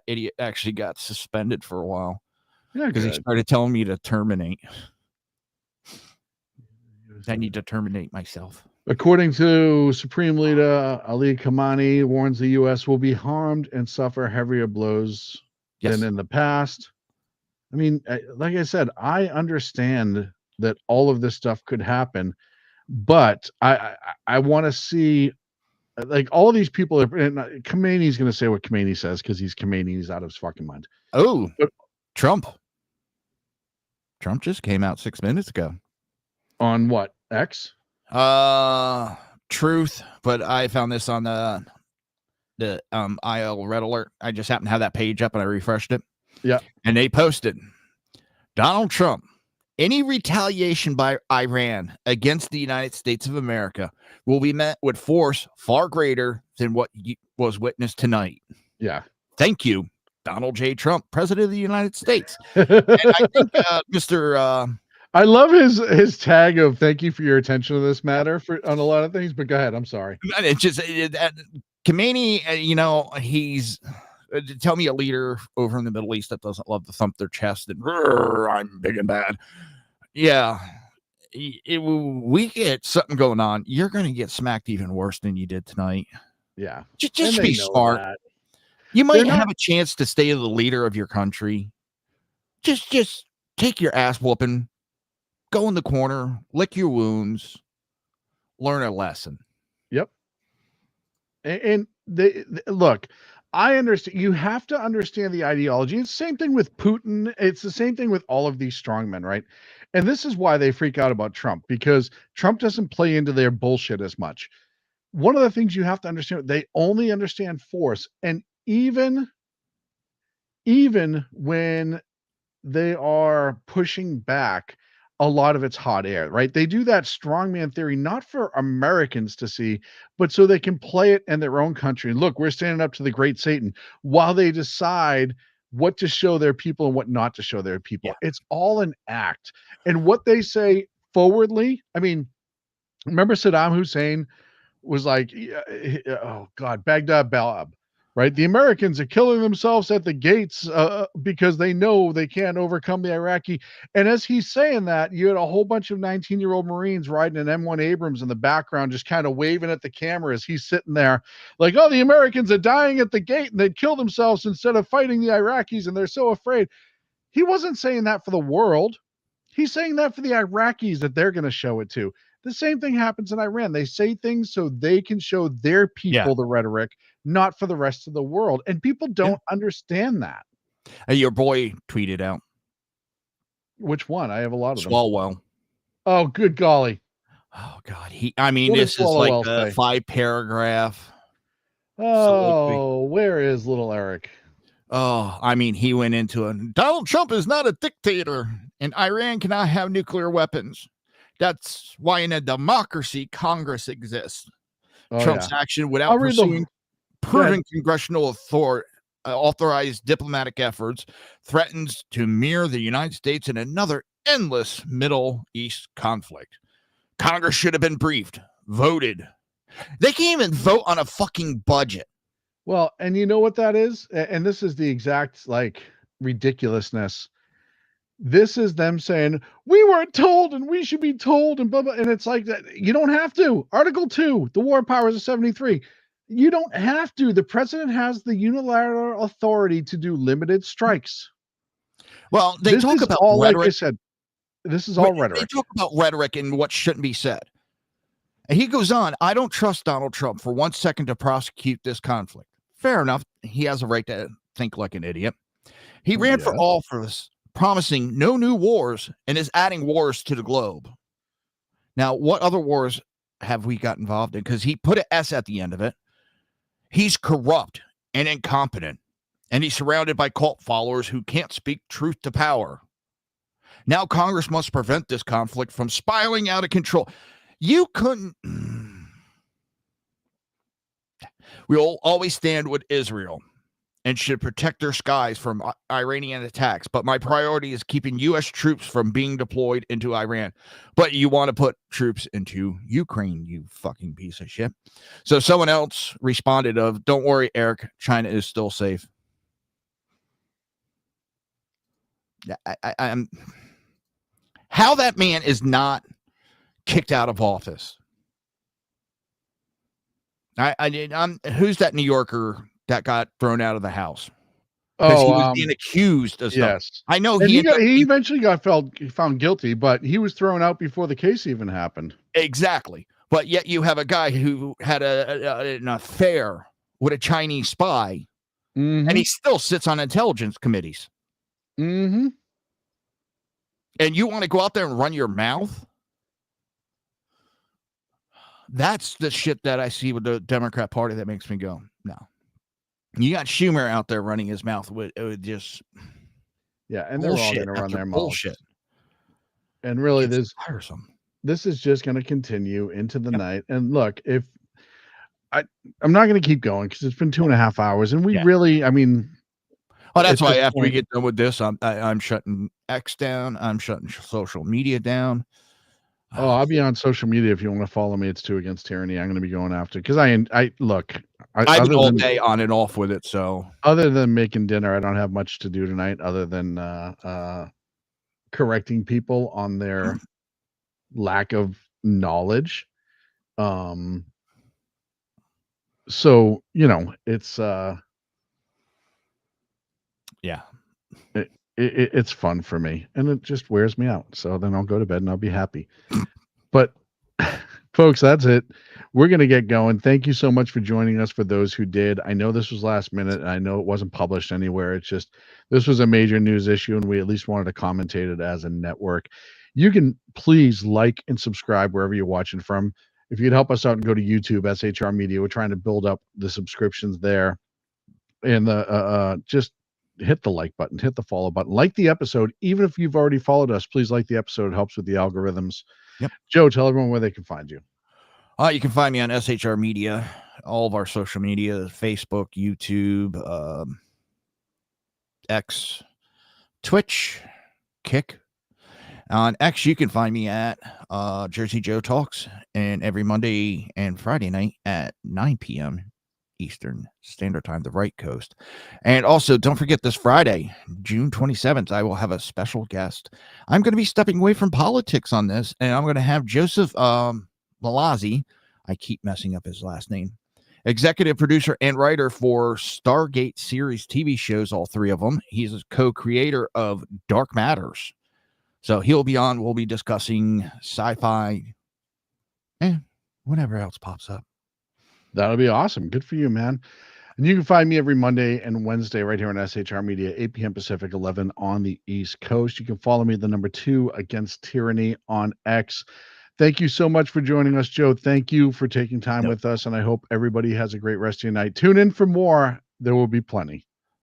idiot actually got suspended for a while. Yeah, because he started telling me to terminate. I need to terminate myself. According to Supreme Leader Ali Khamenei, warns the U.S. will be harmed and suffer heavier blows than in the past. I mean, like I said, I understand that all of this stuff could happen, but I want to see, like, all of these people. And Khamenei's going to say what Khamenei says because he's Khamenei. He's out of his fucking mind. Oh, Trump just came out 6 minutes ago. On what? X? Truth, but I found this on the IL Red Alert. I just happened to have that page up and I refreshed it. Yeah. And they posted, Donald Trump, any retaliation by Iran against the United States of America will be met with force far greater than what was witnessed tonight. Yeah. Thank you, Donald J. Trump, President of the United States. And I think Mr. I love his tag of "thank you for your attention to this matter" on a lot of things. But go ahead. I'm sorry. It's just Khamenei. He's tell me a leader over in the Middle East that doesn't love to thump their chest and I'm big and bad. Yeah, we get something going on. You're going to get smacked even worse than you did tonight. Yeah, just be smart. That. You might have a chance to stay the leader of your country. Just take your ass whooping. Go in the corner, lick your wounds, learn a lesson. Yep. And they look, I understand. You have to understand the ideology. It's the same thing with Putin. It's the same thing with all of these strongmen, right? And this is why they freak out about Trump, because Trump doesn't play into their bullshit as much. One of the things you have to understand, they only understand force. And even when they are pushing back, a lot of it's hot air, right? They do that strongman theory, not for Americans to see, but so they can play it in their own country. And look, we're standing up to the great Satan while they decide what to show their people and what not to show their people. Yeah. It's all an act. And what they say forwardly, I mean, remember Saddam Hussein was like, oh God, Baghdad Balab. Right, the Americans are killing themselves at the gates because they know they can't overcome the Iraqi. And as he's saying that, you had a whole bunch of 19-year-old Marines riding an M1 Abrams in the background, just kind of waving at the camera as he's sitting there, like, "Oh, the Americans are dying at the gate, and they'd kill themselves instead of fighting the Iraqis, and they're so afraid." He wasn't saying that for the world. He's saying that for the Iraqis that they're going to show it to. The same thing happens in Iran. They say things so they can show their people the rhetoric, not for the rest of the world. And people don't understand that. Your boy tweeted out. Which one? I have a lot of them. Swalwell. Oh, good golly. Oh, God. This is like a 5-paragraph. Oh, where is little Eric? Oh, I mean, he went into it. Donald Trump is not a dictator, and Iran cannot have nuclear weapons. That's why in a democracy, Congress exists. Oh, Trump's yeah. action without I'll read pursuing Go ahead. proven congressional authorized diplomatic efforts threatens to mirror the United States in another endless Middle East conflict. Congress should have been briefed, voted. They can't even vote on a fucking budget. Well, and you know what that is? And this is the exact like ridiculousness. This is them saying, we weren't told and we should be told and blah, blah. And it's like that. You don't have to. Article 2, the war powers of 73. You don't have to. The president has the unilateral authority to do limited strikes. Well, they This talk is about all, rhetoric. like I said, this is all They rhetoric. talk about rhetoric and what shouldn't be said. And he goes on, I don't trust Donald Trump for 1 second to prosecute this conflict. Fair enough. He has a right to think like an idiot. He ran for Yes. office promising no new wars and is adding wars to the globe. Now, what other wars have we got involved in? Because he put an S at the end of it. He's corrupt and incompetent, and he's surrounded by cult followers who can't speak truth to power. Now Congress must prevent this conflict from spiraling out of control. You couldn't. We'll always stand with Israel and should protect their skies from Iranian attacks. But my priority is keeping U.S. troops from being deployed into Iran. But you want to put troops into Ukraine, you fucking piece of shit. So someone else responded of, don't worry, Eric, China is still safe. I'm how that man is not kicked out of office. I'm who's that New Yorker that got thrown out of the house? Because he was being accused of stuff. Yes. I know And he he eventually got found guilty, but he was thrown out before the case even happened. Exactly. But yet you have a guy who had an affair with a Chinese spy, and he still sits on intelligence committees. Mm-hmm. And you want to go out there and run your mouth? That's the shit that I see with the Democrat Party that makes me go, no. You got Schumer out there running his mouth with just yeah, and they're all bullshit going to run after their mouths. bullshit. And really, It's tiresome. This is just going to continue into the night. And look, if I'm not going to keep going because it's been 2.5 hours, and we really, I mean, well, that's why after we point, get done with this, I'm shutting X down. I'm shutting social media down. Oh, I'll be on social media if you want to follow me. It's 2 Against Tyranny. I'm going to be going after because I look. I've been all day on and off with it. So other than making dinner, I don't have much to do tonight other than correcting people on their lack of knowledge. So it's yeah. It's fun for me, and it just wears me out. So then I'll go to bed and I'll be happy. But folks, that's it. We're going to get going. Thank you so much for joining us. For those who did, I know this was last minute, and I know it wasn't published anywhere. It's just this was a major news issue, and we at least wanted to commentate it as a network. You can please like and subscribe wherever you're watching from. If you'd help us out and go to YouTube, SHR Media, we're trying to build up the subscriptions there, and just hit the like button, hit the follow button, like the episode. Even if you've already followed us, please like the episode. It helps with the algorithms. Yep. Joe, tell everyone where they can find you. You can find me on SHR Media, all of our social media, Facebook, YouTube, X, Twitch, Kick. On X, you can find me at Jersey Joe Talks, and every Monday and Friday night at 9 p.m. Eastern Standard Time, the right coast. And also, don't forget this Friday, June 27th, I will have a special guest. I'm going to be stepping away from politics on this, and I'm going to have Joseph Malazzi, I keep messing up his last name, executive producer and writer for Stargate series TV shows, all 3 of them. He's a co-creator of Dark Matters. So he'll be on. We'll be discussing sci-fi and whatever else pops up. That'll be awesome. Good for you, man. And you can find me every Monday and Wednesday right here on SHR Media, 8 p.m. Pacific, 11 on the East Coast. You can follow me, the number 2 Against Tyranny on X. Thank you so much for joining us, Joe. Thank you for taking time with us, and I hope everybody has a great rest of your night. Tune in for more. There will be plenty.